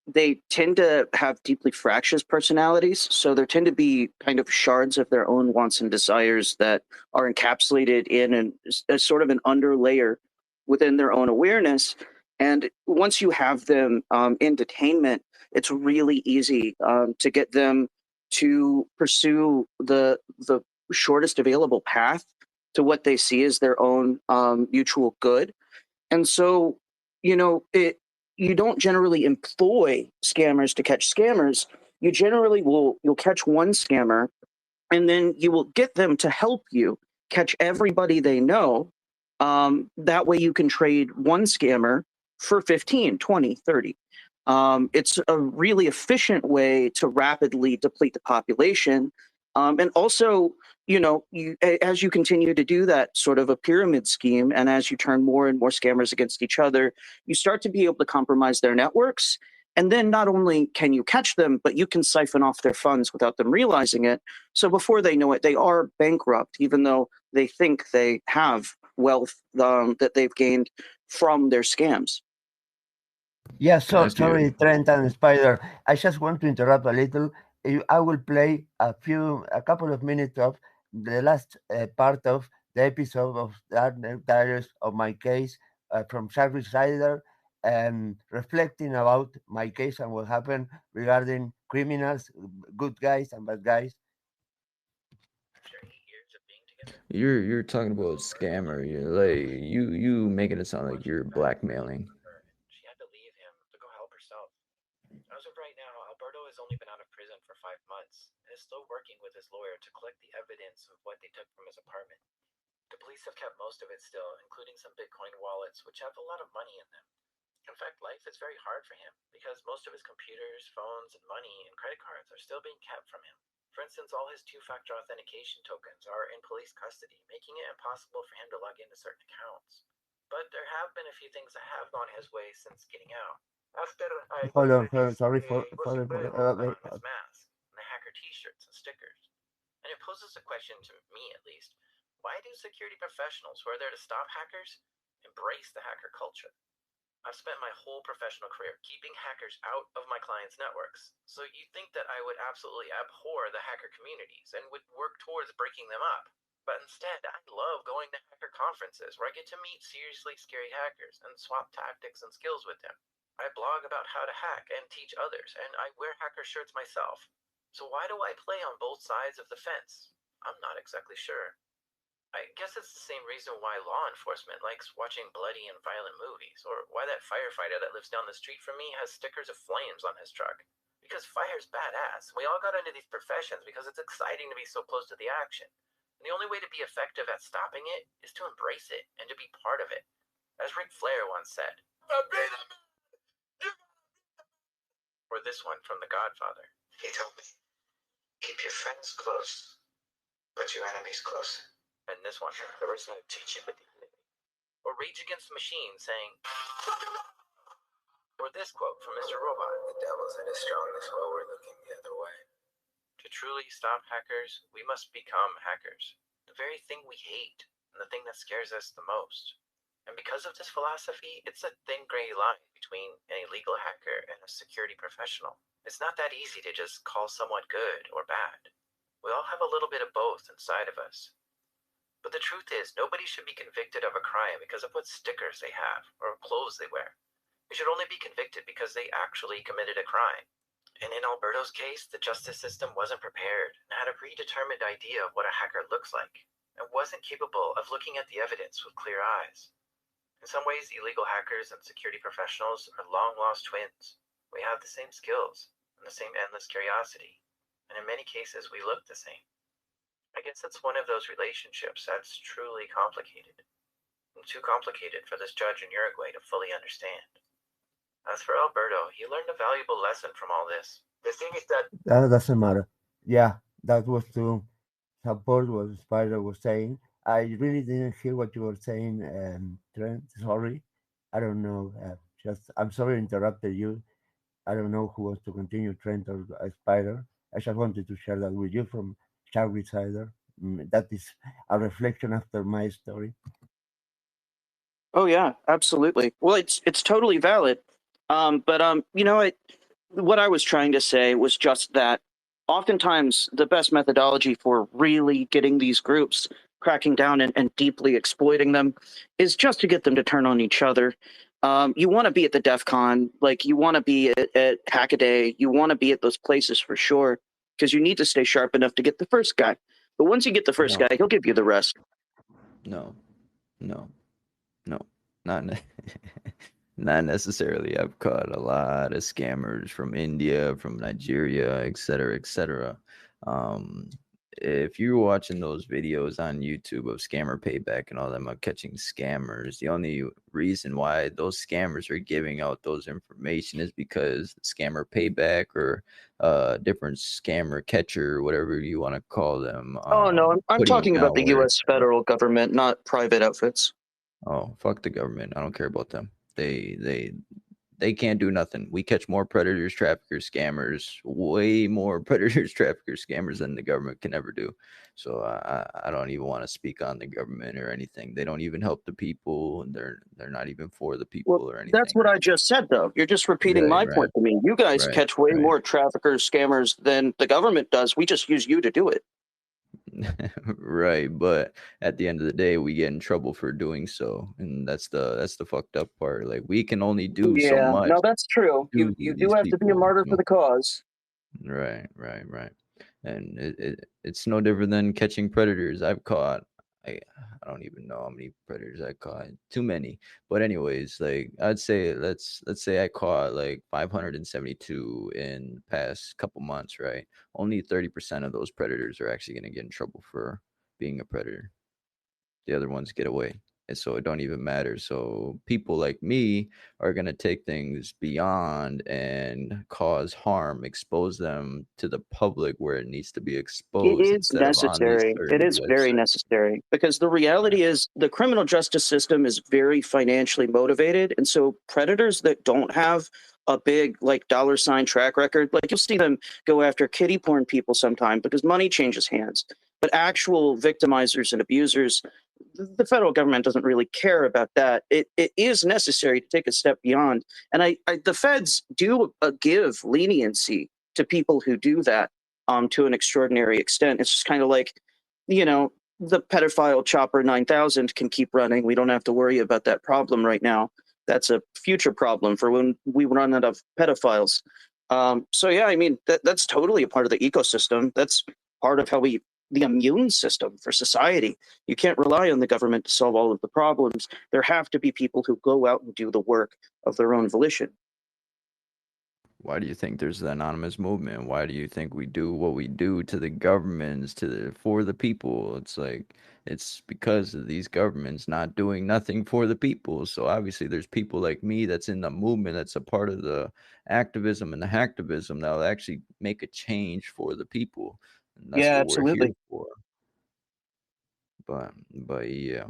they tend to have deeply fractious personalities. So there tend to be kind of shards of their own wants and desires that are encapsulated in a sort of an underlayer within their own awareness. And once you have them in detainment, it's really easy to get them to pursue the shortest available path to what they see as their own mutual good. And so, you don't generally employ scammers to catch scammers. You generally you'll catch one scammer, and then you will get them to help you catch everybody they know. That way you can trade one scammer for 15, 20, 30. It's a really efficient way to rapidly deplete the population. And also, as you continue to do that sort of a pyramid scheme, and as you turn more and more scammers against each other, you start to be able to compromise their networks. And then not only can you catch them, but you can siphon off their funds without them realizing it. So before they know it, they are bankrupt, even though they think they have wealth that they've gained from their scams. Yeah, so That's good. sorry, Trent and Spider. I just want to interrupt a little. I will play a couple of minutes of the last part of the episode of Dark Diaries of my case from Shark Sider, and reflecting about my case and what happened regarding criminals, good guys and bad guys. You're talking about scammer. You're like you making it sound like you're blackmailing. She had to leave him to go help herself. As of right now, Alberto has only been out of prison for 5 months and is still working with his lawyer to collect the evidence of what they took from his apartment. The police have kept most of it still, including some Bitcoin wallets, which have a lot of money in them. In fact, life is very hard for him because most of his computers, phones, and money and credit cards are still being kept from him. For instance, all his two-factor authentication tokens are in police custody, making it impossible for him to log into certain accounts. But there have been a few things that have gone his way since getting out. After I Hold on, released sorry his mask, and the hacker t-shirts and stickers. And it poses a question to me, at least. Why do security professionals who are there to stop hackers embrace the hacker culture? I've spent my whole professional career keeping hackers out of my clients' networks, so you'd think that I would absolutely abhor the hacker communities and would work towards breaking them up. But instead, I love going to hacker conferences where I get to meet seriously scary hackers and swap tactics and skills with them. I blog about how to hack and teach others, and I wear hacker shirts myself. So why do I play on both sides of the fence? I'm not exactly sure. I guess it's the same reason why law enforcement likes watching bloody and violent movies, or why that firefighter that lives down the street from me has stickers of flames on his truck. Because fire's badass. We all got into these professions because it's exciting to be so close to the action. And the only way to be effective at stopping it is to embrace it and to be part of it. As Ric Flair once said, or this one from The Godfather. He told me, keep your friends close, but your enemies close. And this one, there was no teaching with the enemy. Or Rage Against the Machine saying, or this quote from Mr. Robot. The devil's in his strongest while we're looking the other way. To truly stop hackers, we must become hackers. The very thing we hate, and the thing that scares us the most. And because of this philosophy, it's a thin gray line between an illegal hacker and a security professional. It's not that easy to just call someone good or bad. We all have a little bit of both inside of us. But the truth is, nobody should be convicted of a crime because of what stickers they have or clothes they wear. They should only be convicted because they actually committed a crime. And in Alberto's case, the justice system wasn't prepared and had a predetermined idea of what a hacker looks like, and wasn't capable of looking at the evidence with clear eyes. In some ways, illegal hackers and security professionals are long-lost twins. We have the same skills and the same endless curiosity, and in many cases, we look the same. I guess it's one of those relationships that's truly complicated, and too complicated for this judge in Uruguay to fully understand. As for Alberto, he learned a valuable lesson from all this. The thing is that doesn't matter. Yeah, that was to support what Spider was saying. I really didn't hear what you were saying, Trent. Sorry. I don't know. I'm sorry I interrupted you. I don't know who wants to continue, Trent or Spider. I just wanted to share that with you from Shark Sider. That is a reflection after my story. Oh yeah, absolutely. Well, it's totally valid. What I was trying to say was just that oftentimes the best methodology for really getting these groups cracking down and deeply exploiting them is just to get them to turn on each other. You want to be at the DEF CON, like you want to be at Hackaday, you want to be at those places for sure, because you need to stay sharp enough to get the first guy. But once you get the first guy, he'll give you the rest. No, not not necessarily. I've caught a lot of scammers from India, from Nigeria, etc., etc. If you're watching those videos on YouTube of scammer payback and all them catching scammers, the only reason why those scammers are giving out those information is because scammer payback or different scammer catcher, whatever you want to call them. Oh no, I'm talking about the malware. U.S. federal government, not private outfits. Oh, fuck the government. I don't care about them. They can't do nothing. We catch more predators, traffickers, scammers, way more predators, traffickers, scammers than the government can ever do. So I don't even want to speak on the government or anything. They don't even help the people. They're not even for the people or anything. That's what I just said, though. You're just repeating my point to me. You guys catch way more traffickers, scammers than the government does. We just use you to do it. Right, but at the end of the day, we get in trouble for doing so, and that's the fucked up part. Like we can only do so much. No, that's true. You do have to be a martyr for the cause. Right. And it's no different than catching predators. I've caught, I don't even know how many predators I caught. Too many. But anyways, like I'd say let's say I caught like 572 in the past couple months, right? Only 30% of those predators are actually gonna get in trouble for being a predator. The other ones get away. And so it don't even matter. So people like me are going to take things beyond and cause harm, expose them to the public where it needs to be exposed. It is necessary. It is very necessary because the reality is the criminal justice system is very financially motivated. And so predators that don't have a big like $ track record, like you'll see them go after kiddie porn people sometime because money changes hands. But actual victimizers and abusers, the federal government doesn't really care about that. It is necessary to take a step beyond. And the feds do give leniency to people who do that to an extraordinary extent. It's just kind of like, the pedophile chopper 9000 can keep running. We don't have to worry about that problem right now. That's a future problem for when we run out of pedophiles. So yeah, I mean, that's totally a part of the ecosystem. That's part of how the immune system for society. You can't rely on the government to solve all of the problems. There have to be people who go out and do the work of their own volition. Why do you think there's the anonymous movement? Why do you think we do what we do to the governments, for the people? It's like it's because of these governments not doing nothing for the people. So obviously there's people like me that's in the movement, that's a part of the activism and the hacktivism that'll actually make a change for the people. And that's Yeah, what we're here absolutely. for. But yeah.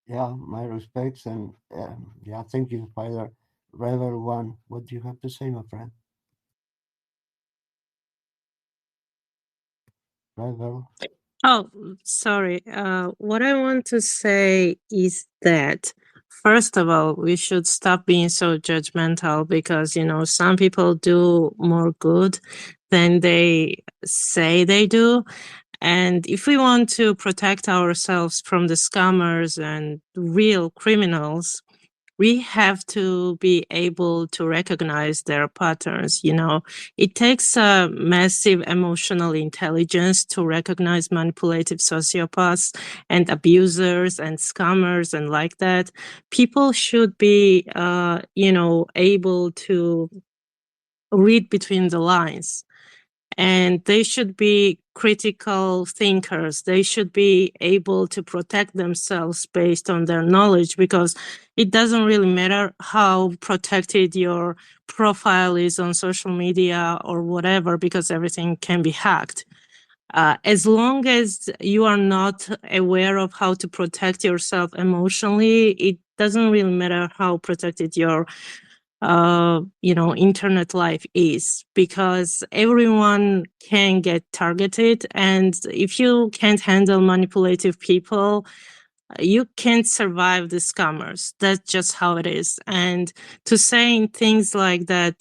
Yeah, my respects, and yeah, thank you, Spider. Rebel One, what do you have to say, my friend? Rebel. Oh, sorry. What I want to say is that, first of all, we should stop being so judgmental because, some people do more good than they say they do. And if we want to protect ourselves from the scammers and real criminals, we have to be able to recognize their patterns. It takes a massive emotional intelligence to recognize manipulative sociopaths and abusers and scammers and like that. People should be able to read between the lines, and they should be critical thinkers. They should be able to protect themselves based on their knowledge, because it doesn't really matter how protected your profile is on social media or whatever, because everything can be hacked. As long as you are not aware of how to protect yourself emotionally, it doesn't really matter how protected your internet life is, because everyone can get targeted. And if you can't handle manipulative people, you can't survive the scammers. That's just how it is. And to saying things like that,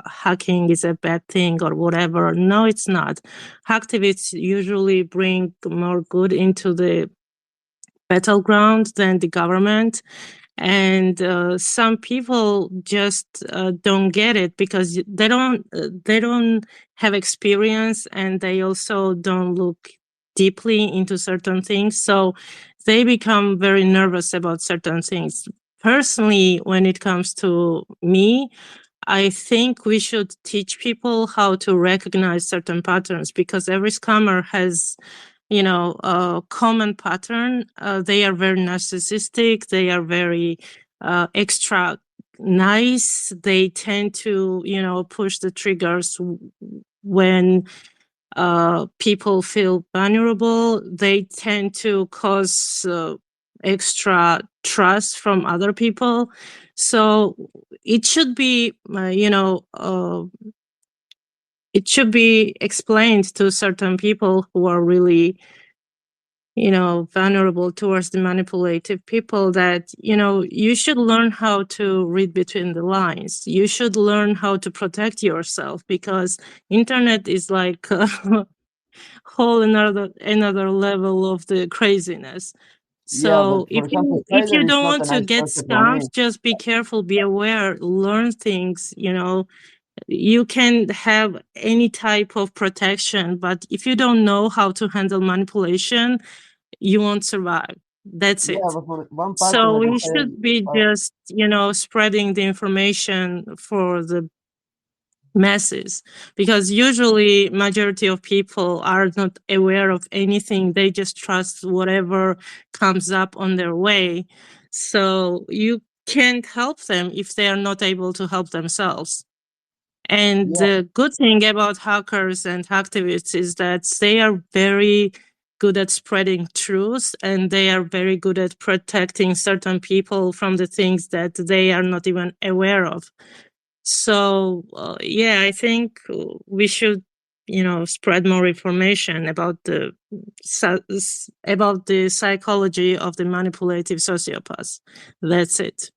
hacking is a bad thing or whatever, no, it's not. Hacktivists usually bring more good into the battleground than the government. And some people just don't get it, because they don't have experience, and they also don't look deeply into certain things, so they become very nervous about certain things. Personally, when it comes to me, I think we should teach people how to recognize certain patterns, because every scammer has a common pattern. They are very narcissistic. They are very extra nice. They tend to, push the triggers when people feel vulnerable. They tend to cause extra trust from other people. So it should be, it should be explained to certain people who are really vulnerable towards the manipulative people, that, you should learn how to read between the lines. You should learn how to protect yourself, because internet is like a whole another level of the craziness. Yeah, So but if for example, if Spider you is don't not want a to nice get person for scammed, me. just be careful, be aware, learn things. You can have any type of protection, but if you don't know how to handle manipulation, you won't survive. That's Yeah, it. but for one person, So like you we said, should be just, spreading the information for the masses, because usually majority of people are not aware of anything. They just trust whatever comes up on their way. So you can't help them if they are not able to help themselves. And yeah, the good thing about hackers and hacktivists is that they are very good at spreading truth, and they are very good at protecting certain people from the things that they are not even aware of. So, yeah, I think we should, spread more information about about the psychology of the manipulative sociopaths. That's it.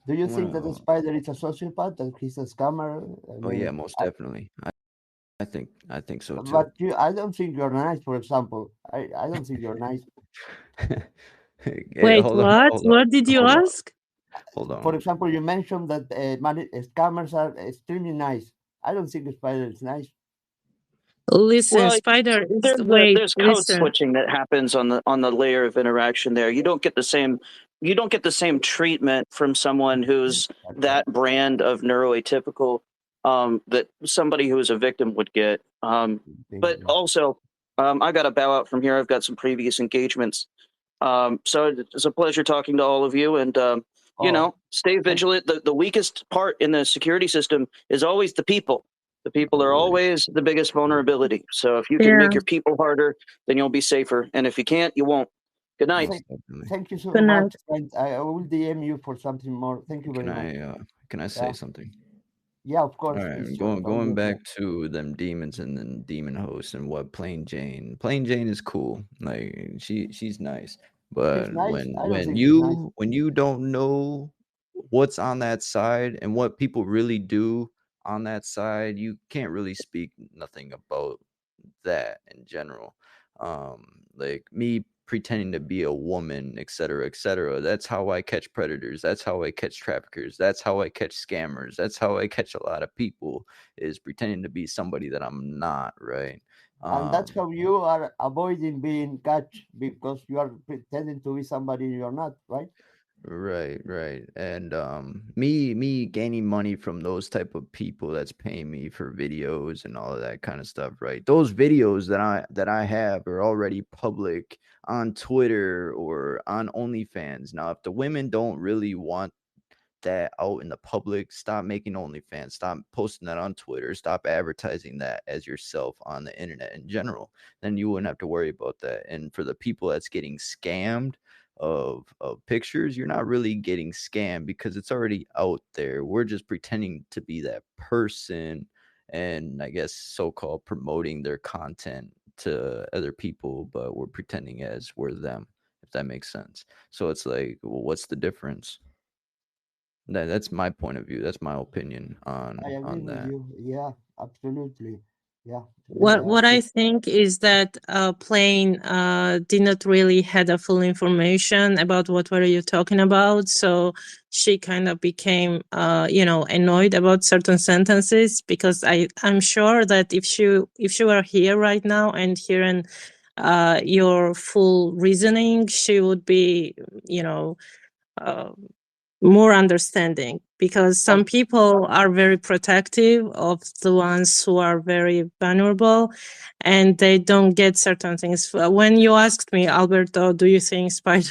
do you think that the Well, Spider is a sociopath, that he's a scammer? I oh yeah, mean, most definitely. I think so too. but I don't think you're nice, for example. I don't think you're nice. Hey, Wait, hold on, what? hold on, What did you hold on, ask? hold For on. example, you mentioned that scammers are extremely nice. I don't think the Spider is nice. Listen, Well, Spider is, there's wait, there's code listen. switching that happens on the layer of interaction there. You don't get the same you don't get the same treatment from someone who's that brand of neuroatypical that somebody who is a victim would get. But also, I got to bow out from here. I've got some previous engagements. So it's a pleasure talking to all of you, and stay vigilant. The weakest part in the security system is always the people. The people are always the biggest vulnerability. So if you can make Yeah. your people harder, then you'll be safer. And if you can't, you won't. Good night. Thank you so Good night. much, and I will DM you for something more. Thank you very much. Can I say Yeah. something? Yeah, of All course. right, It's going your back to them demons and then demon hosts and what Plain Jane. Plain Jane is cool. Like she's nice. But She's nice. I don't when think she's nice. you don't know what's on that side and what people really do on that side, you can't really speak nothing about that in general. Like me pretending to be a woman, etc., etc. That's how I catch predators. That's how I catch traffickers. That's how I catch scammers. That's how I catch a lot of people, is pretending to be somebody that I'm not, right? And that's how you are avoiding being catch, because you are pretending to be somebody you're not, right? Right. And me gaining money from those type of people that's paying me for videos and all of that kind of stuff, right? Those videos that I have are already public on Twitter or on OnlyFans. Now, if the women don't really want that out in the public, stop making OnlyFans, stop posting that on Twitter, stop advertising that as yourself on the internet in general. Then you wouldn't have to worry about that. And for the people that's getting scammed of pictures, you're not really getting scammed because it's already out there. We're just pretending to be that person and I guess so-called promoting their content to other people, but we're pretending as we're them, if that makes sense. So it's like, well, what's the difference? That's my point of view. That's my opinion I agree on with that. you. Yeah, absolutely. Yeah. What I think is that Plain did not really had a full information about what were you talking about, so she kind of became annoyed about certain sentences, because I'm sure that if she were here right now and hearing your full reasoning, she would be uh, more understanding, because some people are very protective of the ones who are very vulnerable and they don't get certain things. When you asked me, Alberto, do you think Spider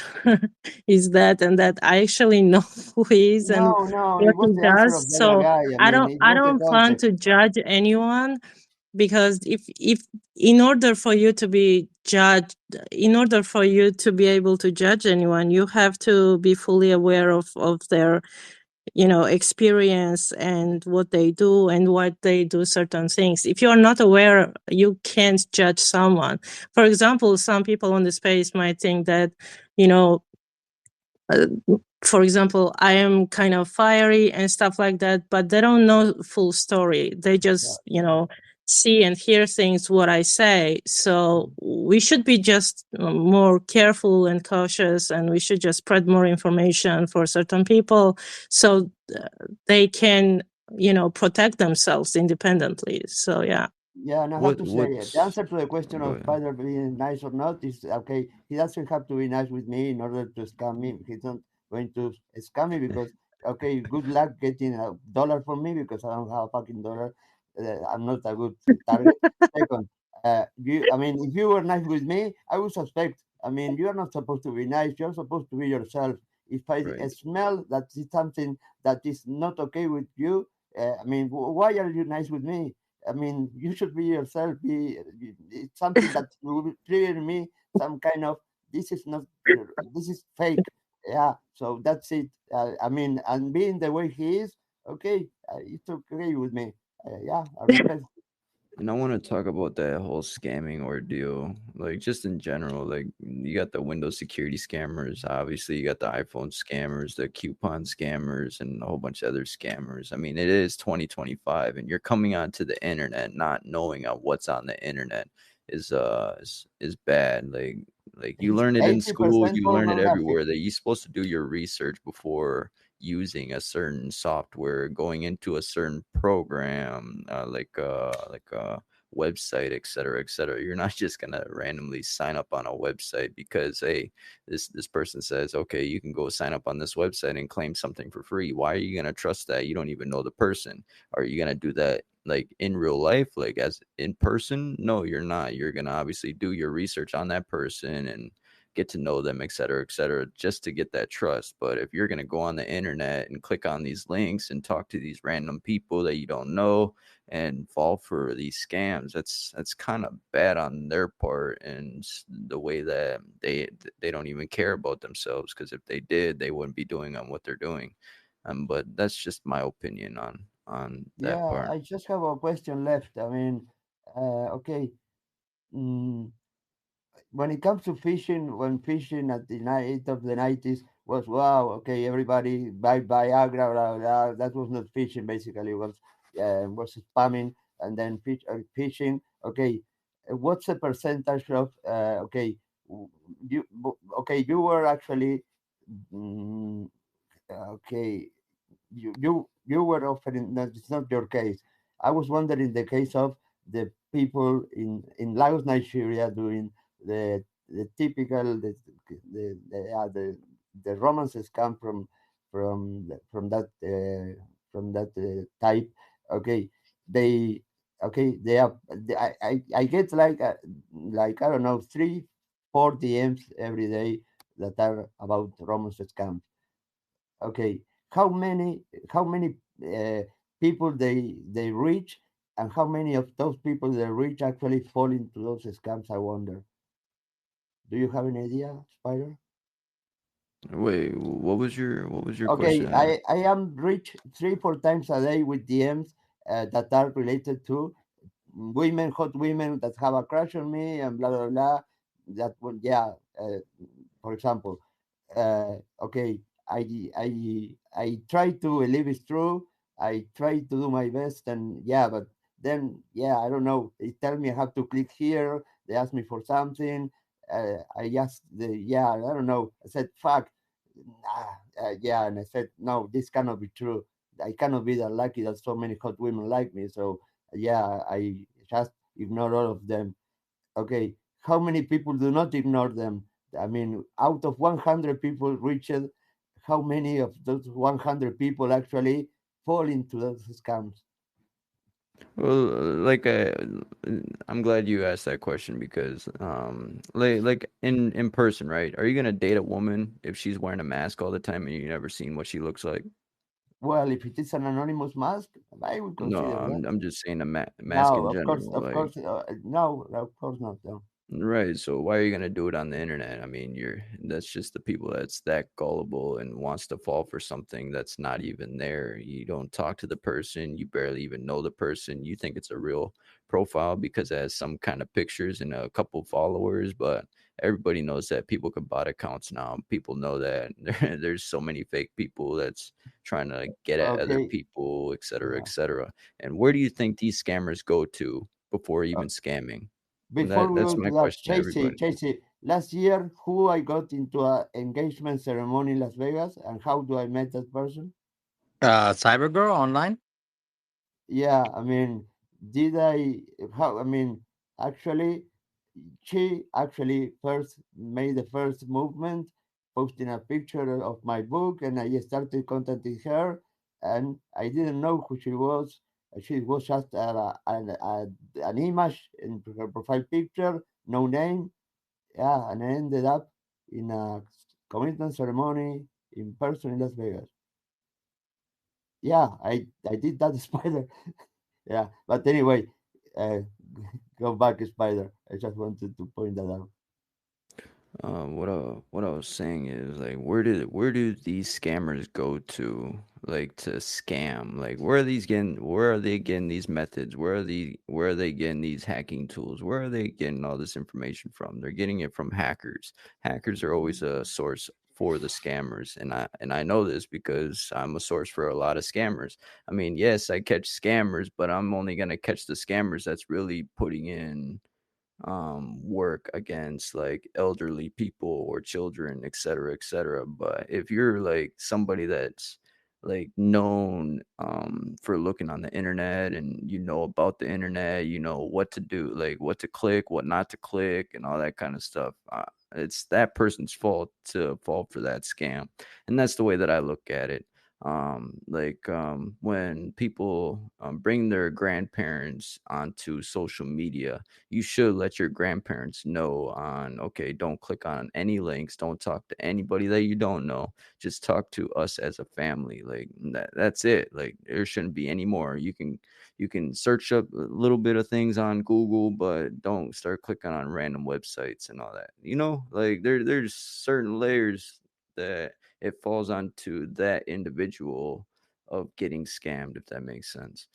is that and that, I actually know who he is and No, what it he was the answer does. of the other So guy. I mean, it I was the don't plan context. to judge anyone, because if in order for you to be judged, in order for you to be able to judge anyone, you have to be fully aware of their experience and what they do and what they do certain things. If you're not aware, you can't judge someone. For example, some people on the space might think that you know uh, for example, I am kind of fiery and stuff like that, but they don't know full story. They just, see and hear things what I say. So we should be just more careful and cautious, and we should just spread more information for certain people so they can, protect themselves independently. So yeah. Yeah, and I have to say, the answer to the question of Spider being nice or not is okay. He doesn't have to be nice with me in order to scam me. He's not going to scam me because, okay, good luck getting $1 from me because I don't have a fucking dollar. I'm not a good target. Second, I mean, if you were nice with me, I would suspect. I mean, you are not supposed to be nice. You're supposed to be yourself. If I smell that is something that is not okay with you, I mean, why are you nice with me? I mean, you should be yourself. It's something that will trigger me. Some kind of this is not. This is fake. Yeah. So that's it. I mean, and being the way he is, okay, it's okay with me. Yeah, I respect. And I want to talk about that whole scamming ordeal, like just in general. Like you got the Windows security scammers, obviously you got the iPhone scammers, the coupon scammers, and a whole bunch of other scammers. I mean, it is 2025, and you're coming onto the internet not knowing on what's on the internet is bad. Like you learn it in school, 80% you learn it pornographic. everywhere. That you're supposed to do your research before using a certain software, going into a certain program, like website, et cetera, et cetera. You're not just gonna randomly sign up on a website because, hey, this person says, okay, you can go sign up on this website and claim something for free. Why are you gonna trust that? You don't even know the person. Are you gonna do that like in real life, like as in person? No, you're not. You're gonna obviously do your research on that person and get to know them, et cetera, just to get that trust. But if you're gonna go on the internet and click on these links and talk to these random people that you don't know and fall for these scams, that's kind of bad on their part, and the way that they don't even care about themselves, because if they did, they wouldn't be doing on what they're doing. But that's just my opinion on that Yeah, part. I just have a question left. I mean, okay. Mm, when it comes to fishing, when fishing at the night of the 90s was wow, okay, everybody buy Viagra, blah, blah, that was not fishing basically, was spamming and then fishing. Okay, what's the percentage of okay, okay, you were actually mm, okay, you were offering that it's not your case. I was wondering the case of the people in Lagos, Nigeria, doing the typical the romances come from that type. Okay, they okay they are I get like I don't know 3 4 DMs every day that are about romance scams. Okay, how many how many uh, people they reach, and how many of those people they reach actually fall into those scams? I wonder. Do you have any idea, Spider? Wait, what was your Okay, question? I am reached 3 4 times a day with DMs that are related to women, hot women that have a crush on me and blah blah blah. That would yeah. For example, okay, I try to believe it's true. I try to do my best, and yeah, but then yeah, I don't know. They tell me I have to click here. They ask me for something. I asked the yeah, I don't know. I said fuck, yeah, and I said no, this cannot be true. I cannot be that lucky that so many hot women like me. So yeah, I just ignore all of them. Okay, how many people do not ignore them? I mean, out of 100 people reached, how many of those 100 people actually fall into those scams? Well, like I'm glad you asked that question because like in person, right? Are you gonna date a woman if she's wearing a mask all the time and you never seen what she looks like? Well, if it is an anonymous mask, I would No, consider that. I'm just saying a mask No, in general. of Like, course, no, of course not. No. right. So why are you gonna do it on the internet? I mean, that's just the people that's that gullible and wants to fall for something that's not even there. You don't talk to the person, you barely even know the person. You think it's a real profile because it has some kind of pictures and a couple followers, but everybody knows that people can bot accounts now. People know that there's so many fake people that's trying to get at other Okay. people, et cetera, et Yeah. cetera. And where do you think these scammers go to before Uh, even scamming? Before we go That's into my that, question to everybody. Chasey, last year, who I got into a engagement ceremony in Las Vegas, and how do I met that person? Cybergirl online? Yeah, I mean, did I? How? I mean, actually, she actually first made the first movement, posting a picture of my book, and I started contacting her, and I didn't know who she was. She was just an image in her profile picture, no name. Yeah, and I ended up in a commitment ceremony in person in Las Vegas. Yeah, I did that spider. Yeah, but anyway, uh, go back, Spider. I just wanted to point that out. What I was saying is like where do these scammers go to like to scam? Like where are they getting these methods? Where are they getting these hacking tools? Where are they getting all this information from? They're getting it from hackers. Hackers are always a source for the scammers, and I know this because I'm a source for a lot of scammers. I mean, yes, I catch scammers, but I'm only gonna catch the scammers that's really putting in work against like elderly people or children, et cetera, et cetera. But if you're like somebody that's like known for looking on the internet, and you know about the internet, you know what to do, like what to click, what not to click, and all that kind of stuff. It's that person's fault to fall for that scam, and that's the way that I look at it. When people bring their grandparents onto social media, you should let your grandparents know on, okay, don't click on any links, don't talk to anybody that you don't know, just talk to us as a family. Like that's it. Like there shouldn't be any more. You can search up a little bit of things on Google, but don't start clicking on random websites and all that. Like there's certain layers that it falls onto that individual of getting scammed, if that makes sense.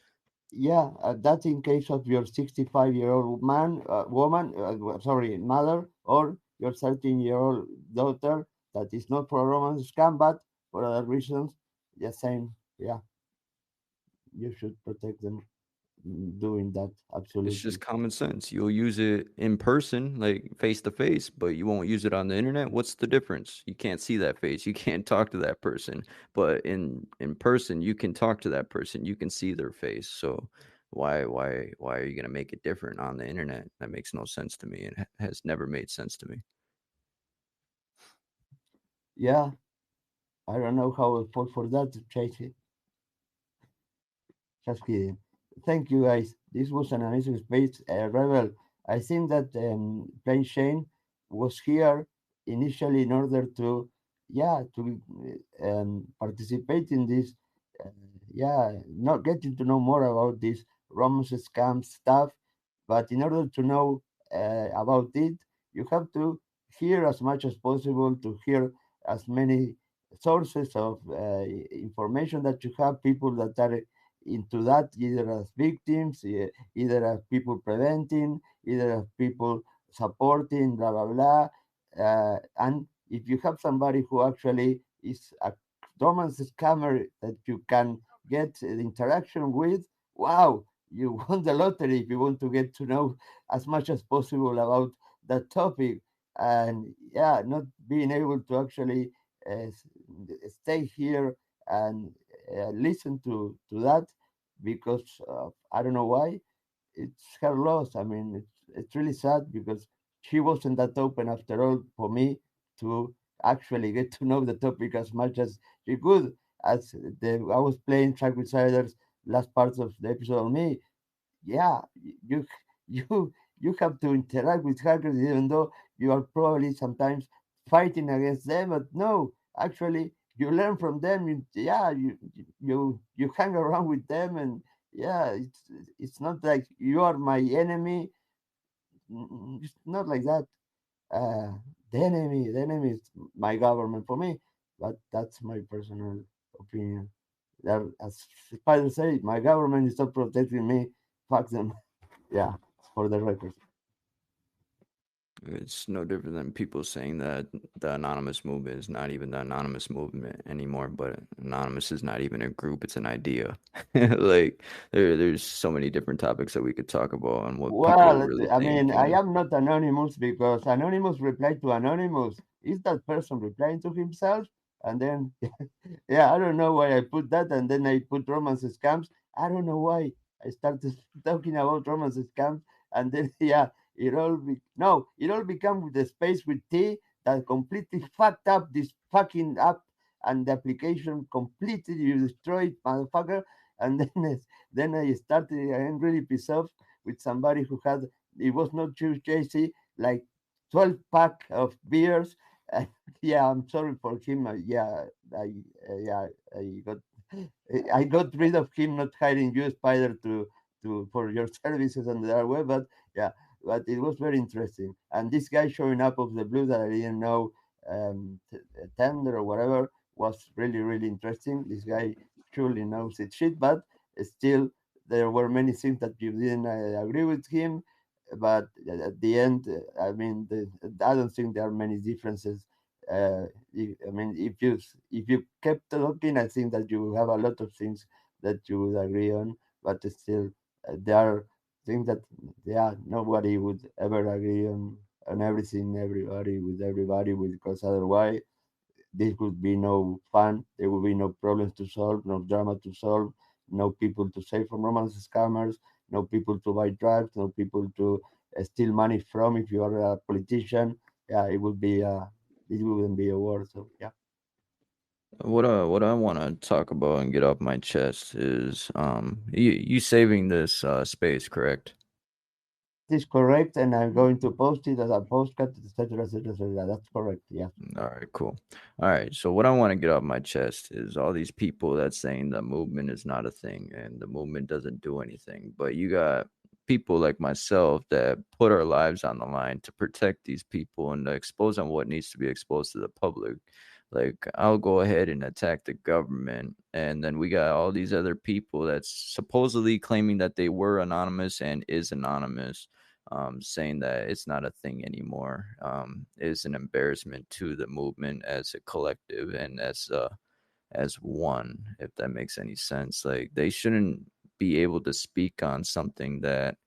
Yeah, that's in case of your 65-year-old man, woman, sorry, mother, or your 13-year-old daughter that is not for a romance scam, but for other reasons. The same. Yeah, you should protect them doing that. It's Absolutely. just common sense. You'll use it in person, like face to face, but you won't use it on the internet. What's the difference? You can't see that face. You can't talk to that person. But in person, you can talk to that person. You can see their face. So why are you gonna make it different on the internet? That makes no sense to me. It has never made sense to me. Yeah, I don't know how I fall for that, Tracy. Just kidding. Thank you, guys. This was an amazing space, Rebel. I think that Plain Shane was here initially in order to, yeah, to participate in this, uh, yeah, not getting to know more about this romance scam stuff. But in order to know about it, you have to hear as much as possible, to hear as many sources of information that you have, people that are into that, either as victims, either as people preventing, either as people supporting, blah blah blah. And if you have somebody who actually is a romance scammer that you can get interaction with, wow, you won the lottery if you want to get to know as much as possible about that topic. And yeah, not being able to actually stay here and listen to that, because I don't know why. It's her loss. I mean, it's really sad because she wasn't that open after all for me to actually get to know the topic as much as she could. As I was playing Track with Siders last parts of the episode on me, yeah, you you have to interact with hackers even though you are probably sometimes fighting against them, but no, actually you learn from them. Yeah, you hang around with them, and yeah, it's not like you are my enemy. It's not like that. uh the enemy is my government for me, but that's my personal opinion. That, as Spider said, my government is not protecting me. Fuck them. Yeah, for the record. It's no different than people saying that the anonymous movement is not even the anonymous movement anymore, but anonymous is not even a group, it's an idea. Like there's so many different topics that we could talk about on what people Well, really I think, mean, you I know. am not anonymous because anonymous replied to anonymous. Is that person replying to himself? And then, yeah, I don't know why I put that, and then I put romance scams. I don't know why I started talking about romance scams, and then yeah, it all became with the space with T that completely fucked up this fucking app and the application completely. You destroyed, motherfucker. And then then I started. I am really pissed off with somebody who had, it was not too JC, like 12 pack of beers. Yeah, I'm sorry for him. I yeah, I got I got rid of him, not hiring you, Spider, to for your services on the dark web. But yeah, but it was very interesting. And this guy showing up of the blue that I didn't know, tender or whatever, was really really interesting. This guy surely knows his shit, but still there were many things that you didn't agree with him. But at the end, I mean, I don't think there are many differences. I mean, if you kept talking, I think that you will have a lot of things that you would agree on. But still, there are things that, yeah, nobody would ever agree on everything, everybody with everybody, because otherwise This would be no fun. There would be no problems to solve, no drama to solve, no people to save from romance scammers, no people to buy drugs, no people to steal money from if you are a politician. Yeah, it would be it wouldn't be a war. So yeah. What I want to talk about and get off my chest is you saving this space, correct? This is correct, and I'm going to post it as a postcard, etc., etc., etc. That's correct. Yeah. All right, cool. All right, so what I want to get off my chest is all these people that's saying the movement is not a thing and the movement doesn't do anything. But you got people like myself that put our lives on the line to protect these people and to expose on what needs to be exposed to the public. Like, I'll go ahead and attack the government, and then we got all these other people that's supposedly claiming that they were anonymous and is anonymous, saying that it's not a thing anymore, is an embarrassment to the movement as a collective and as one, if that makes any sense. Like, they shouldn't be able to speak on something that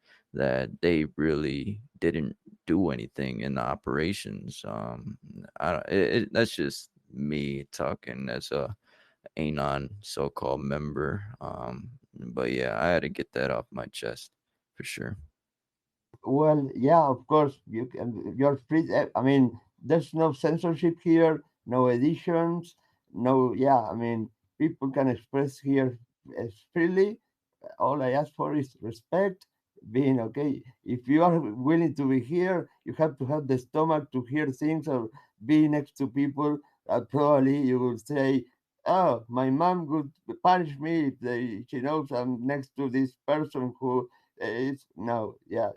they really didn't do anything in the operations. I don't. That's just me talking as a anon so-called member. But yeah, I had to get that off my chest for sure. Well, yeah, of course, you can. You're free. I mean, there's no censorship here, no editions, no. Yeah, I mean, people can express here freely. All I ask for is respect, being okay. If you are willing to be here, you have to have the stomach to hear things or be next to people. Probably you will say, "Oh, my mom would punish me if she knows I'm next to this person who is no, yeah."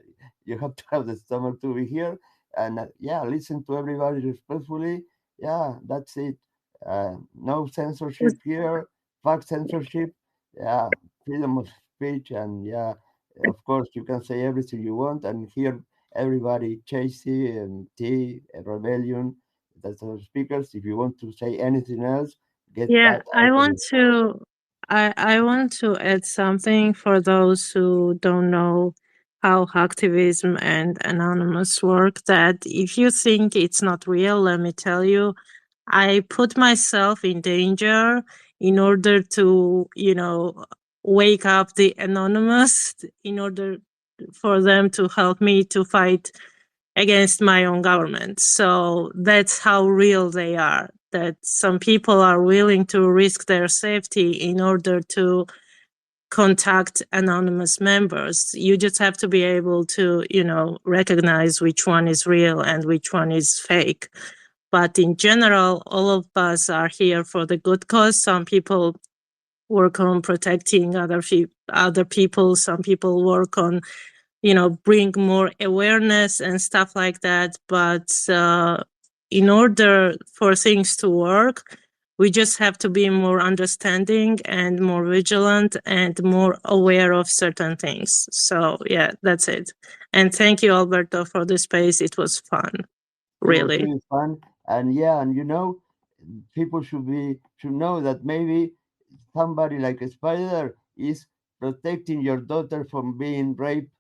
You have to have the stomach to be here, and yeah, listen to everybody respectfully. Yeah, that's it. No censorship here. Fuck censorship. Yeah, freedom of speech, and yeah, of course you can say everything you want, and hear everybody chasey and T rebellion. That's our speakers. If you want to say anything else, get Yeah, that out of it. I want to add something for those who don't know how hacktivism and anonymous work, that if you think it's not real, let me tell you, I put myself in danger in order to, wake up the anonymous, in order for them to help me to fight against my own government. So that's how real they are, that some people are willing to risk their safety in order to contact anonymous members. You just have to be able to, recognize which one is real and which one is fake. But in general, all of us are here for the good cause. Some people work on protecting other people. Some people work on, bring more awareness and stuff like that. But in order for things to work, we just have to be more understanding and more vigilant and more aware of certain things. So yeah, that's it. And thank you, Alberto, for the space. It was fun, It was really. really fun, and yeah, and people should know that maybe somebody like a spider is protecting your daughter from being raped,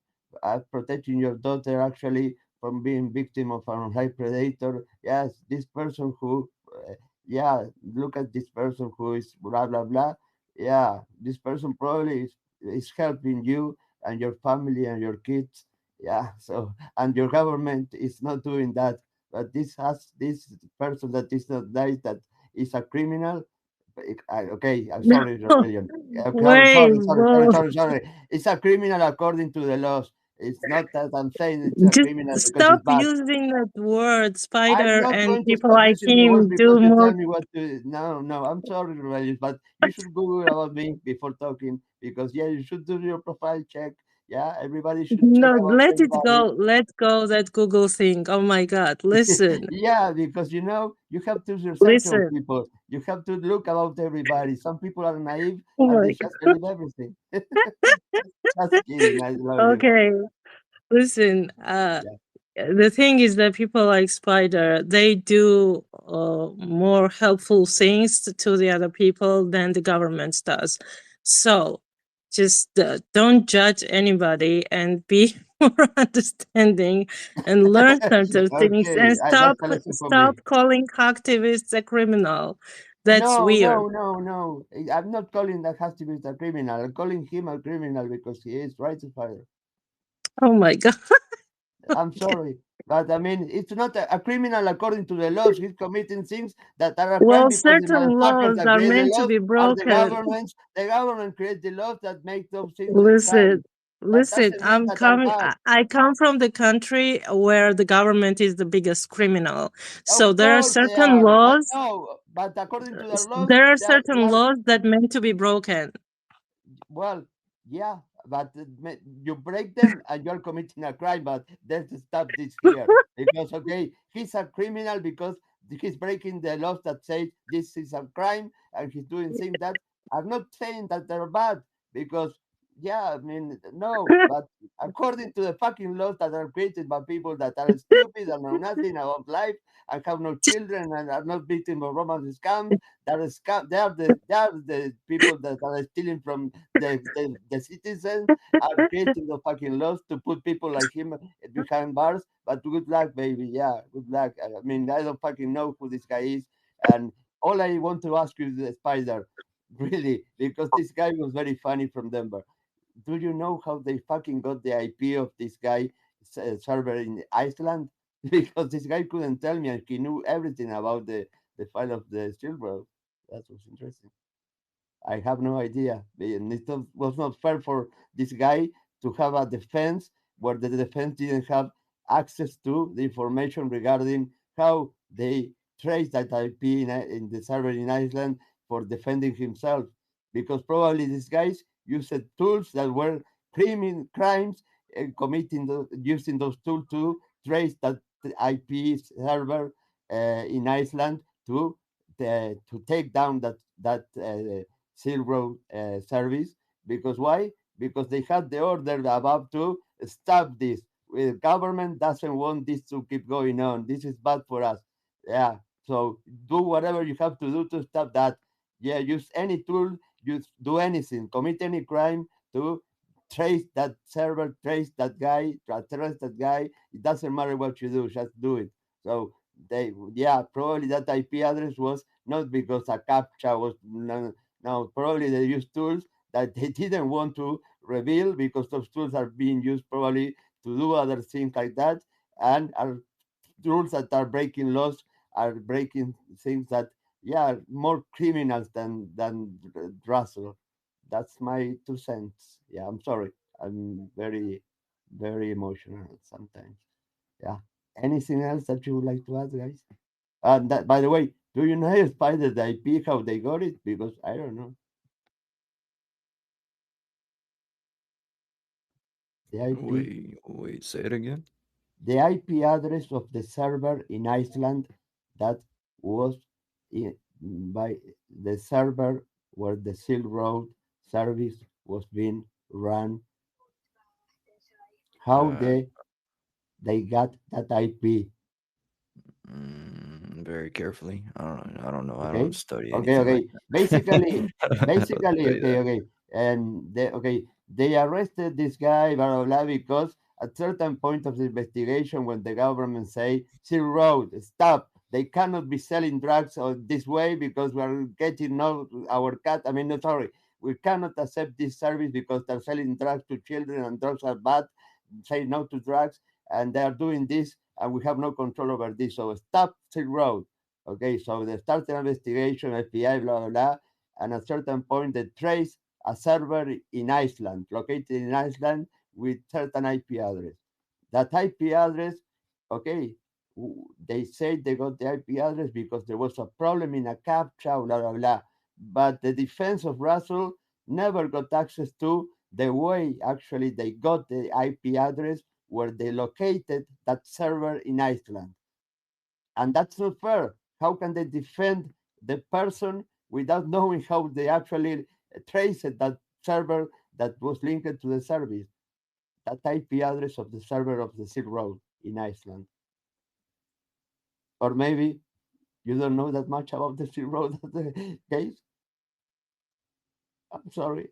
protecting your daughter actually from being victim of an online predator. Yes, this person who, yeah, look at this person who is blah blah blah. Yeah, this person probably is helping you and your family and your kids. Yeah, so and your government is not doing that, but this person that is not nice, that is a criminal. Okay, I'm No, sorry, rebellion. Sorry, wait, whoa. sorry. It's a criminal according to the laws. It's not that I'm saying it's a Just criminal because stop it's bad. using that word. I'm Spider not and going to people stop like using the words him because do you more. tell me what to. No, no, I'm sorry, rebellion, but you should Google about me before talking because yeah, you should do your profile check. Yeah, everybody should check No, about let it everybody. go. Let go that Google thing. Oh my God. Listen, Yeah, because you have to research on listen. people. You have to look about everybody. Some people are naive Oh and my they just believe everything. Just kidding. I love God. you. Okay, listen. Yeah. The thing is that people like Spider, they do more helpful things to the other people than the government does. So just don't judge anybody and be more understanding and learn certain things Okay, and that's a lesson for me. stop calling activists a criminal. That's No, weird. no, no, no. I'm not calling that activist a criminal. I'm calling him a criminal because he is right to fire. Oh my god. I'm sorry. But I mean, it's not a criminal according to the laws. He's committing things that are a crime Well, because the certain motherfuckers laws that are create the meant to laws be are the broken. governments. The government creates the laws that make those things a Listen, crime. That listen, doesn't mean I'm that are coming. bad. I come from the country where the government is the biggest criminal. So Of there are course they certain are. But laws. no, but according to their laws, There are they certain are laws that meant to be broken. well, yeah, but you break them and you're committing a crime. But let's stop this here because okay, he's a criminal because he's breaking the laws that say this is a crime and he's doing things that are not saying that they're bad because yeah, I mean no, but according to the fucking laws that are created by people that are stupid and know nothing about life and have no children and are not victims of romance scams, that are they are the people that are stealing from the citizens are creating the fucking laws to put people like him behind bars. But good luck, baby. Yeah, good luck. I mean, I don't fucking know who this guy is. And all I want to ask you is the spider, really, because this guy was very funny from Denver. Do you know how they fucking got the IP of this guy server in Iceland? Because this guy couldn't tell me and he knew everything about the file of the Silver. That was interesting. I have no idea. And was not fair for this guy to have a defense where the defense didn't have access to the information regarding how they traced that IP in the server in Iceland for defending himself. Because probably these guys used tools that were crimes committing using those tools to trace that IP server in Iceland to take down that Silk service. Because why? Because they had the order about to stop this. The government doesn't want this to keep going on. This is bad for us. Yeah. So do whatever you have to do to stop that. Yeah. Use any tool. Use do anything. Commit any crime to trace that server, trace that guy, trace that guy. It doesn't matter what you do. Just do it. So yeah, probably that IP address was not because a captcha was now, probably they use tools that they didn't want to reveal because those tools are being used probably to do other things like that, and are tools that are breaking laws, are breaking things that, yeah, are more criminals than Russell. That's my 2 cents. Yeah, I'm sorry. I'm very, very emotional sometimes. Yeah. Anything else that you would like to add, guys? And that, by the way, do you know Spider the IP how they got it? Because I don't know. The IP, Wait, say it again. the IP address of the server in Iceland that was in, by the server where the Silk Road service was being run. How Uh, they got that IP? very carefully. I don't know. I don't Okay, study okay, anything like okay. that. Basically, I'll tell you okay, that. okay. And they arrested this guy, blah blah blah, because at certain point of the investigation, when the government say, "Seal Road, stop! They cannot be selling drugs this way because we are getting no our cat. I mean, no, sorry, we cannot accept this service because they're selling drugs to children and drugs are bad. Say no to drugs, and they are doing this, and we have no control over this. So stop Seal Road." Okay, so they started an investigation, FBI, blah, blah, blah. And at a certain point, they trace a server in Iceland, located in Iceland with certain IP address. That IP address, okay, they say they got the IP address because there was a problem in a captcha, blah, blah, blah. But the defense of Russell never got access to the way actually they got the IP address where they located that server in Iceland. And that's not fair. How can they defend the person without knowing how they actually traced that server that was linked to the service, that IP address of the server of the Silk Road in Iceland? Or maybe you don't know that much about the Silk Road case. I'm sorry.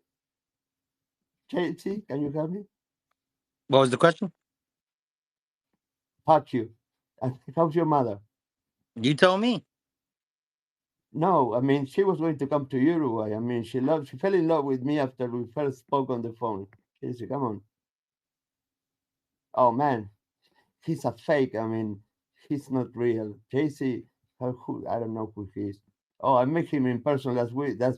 Chelsea, can you help me? What was the question? Fuck you. And how's your mother? You tell me. No, I mean she was going to come to Uruguay. I mean she fell in love with me after we first spoke on the phone. Chelsea, come on. Oh man, he's a fake. I mean, he's not real. JC, I don't know who he is. Oh, I met him in person last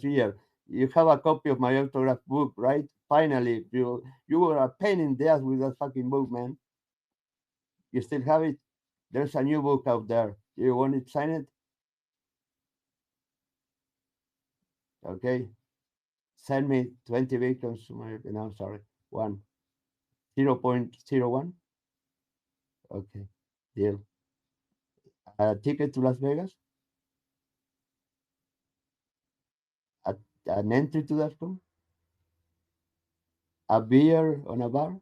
year. You have a copy of my autograph book, right? Finally, you were a pain in the ass with that fucking book, man. You still have it? There's a new book out there. You want it signed? Okay. Send me 20 victims to my. No, sorry, 0.01. Okay, deal. A ticket to Las Vegas? A, an entry to that film? A beer on a bar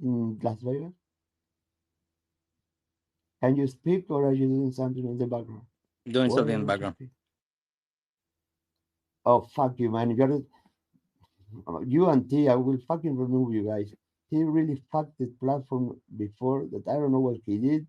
in Las Vegas? Can you speak or are you doing something in the background? Doing What something are in the you background. speaking? Oh, fuck you, man. You and T, I will fucking remove you guys. He really fucked the platform before that. I don't know what he did,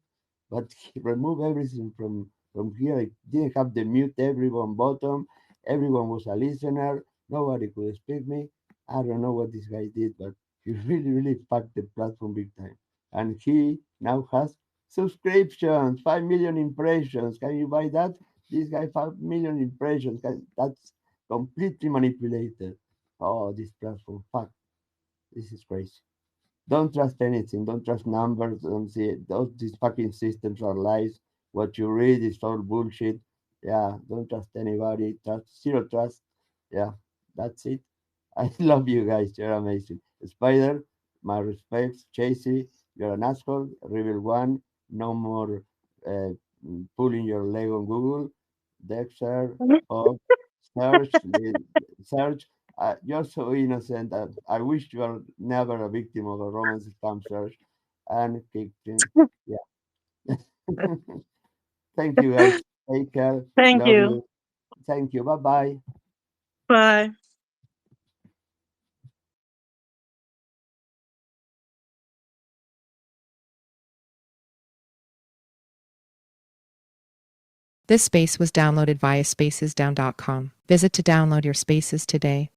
but he removed everything from here. I didn't have the mute everyone bottom. Everyone was a listener. Nobody could speak me. I don't know what this guy did, but he really fucked the platform big time. And he now has subscriptions, 5 million impressions. Can you buy that? This guy 5 million impressions. That's completely manipulated. Oh, this platform. Fuck. This is crazy. Don't trust anything. Don't trust numbers. Don't see it. These fucking systems are lies. What you read is all bullshit. Yeah, don't trust anybody. Trust zero trust. Yeah, that's it. I love you guys. You're amazing. Spider, my respects. Chasey, you're an asshole. Rebel One, no more uh, pulling your leg on Google. Dexter, Hawk, Search. You're so innocent. I wish you were never a victim of a romance scam search. And kitchen. Yeah. Thank you guys. Take care. Thank Love you. you. Thank you. Bye bye. Bye. This space was downloaded via spacesdown.com. Visit to download your spaces today.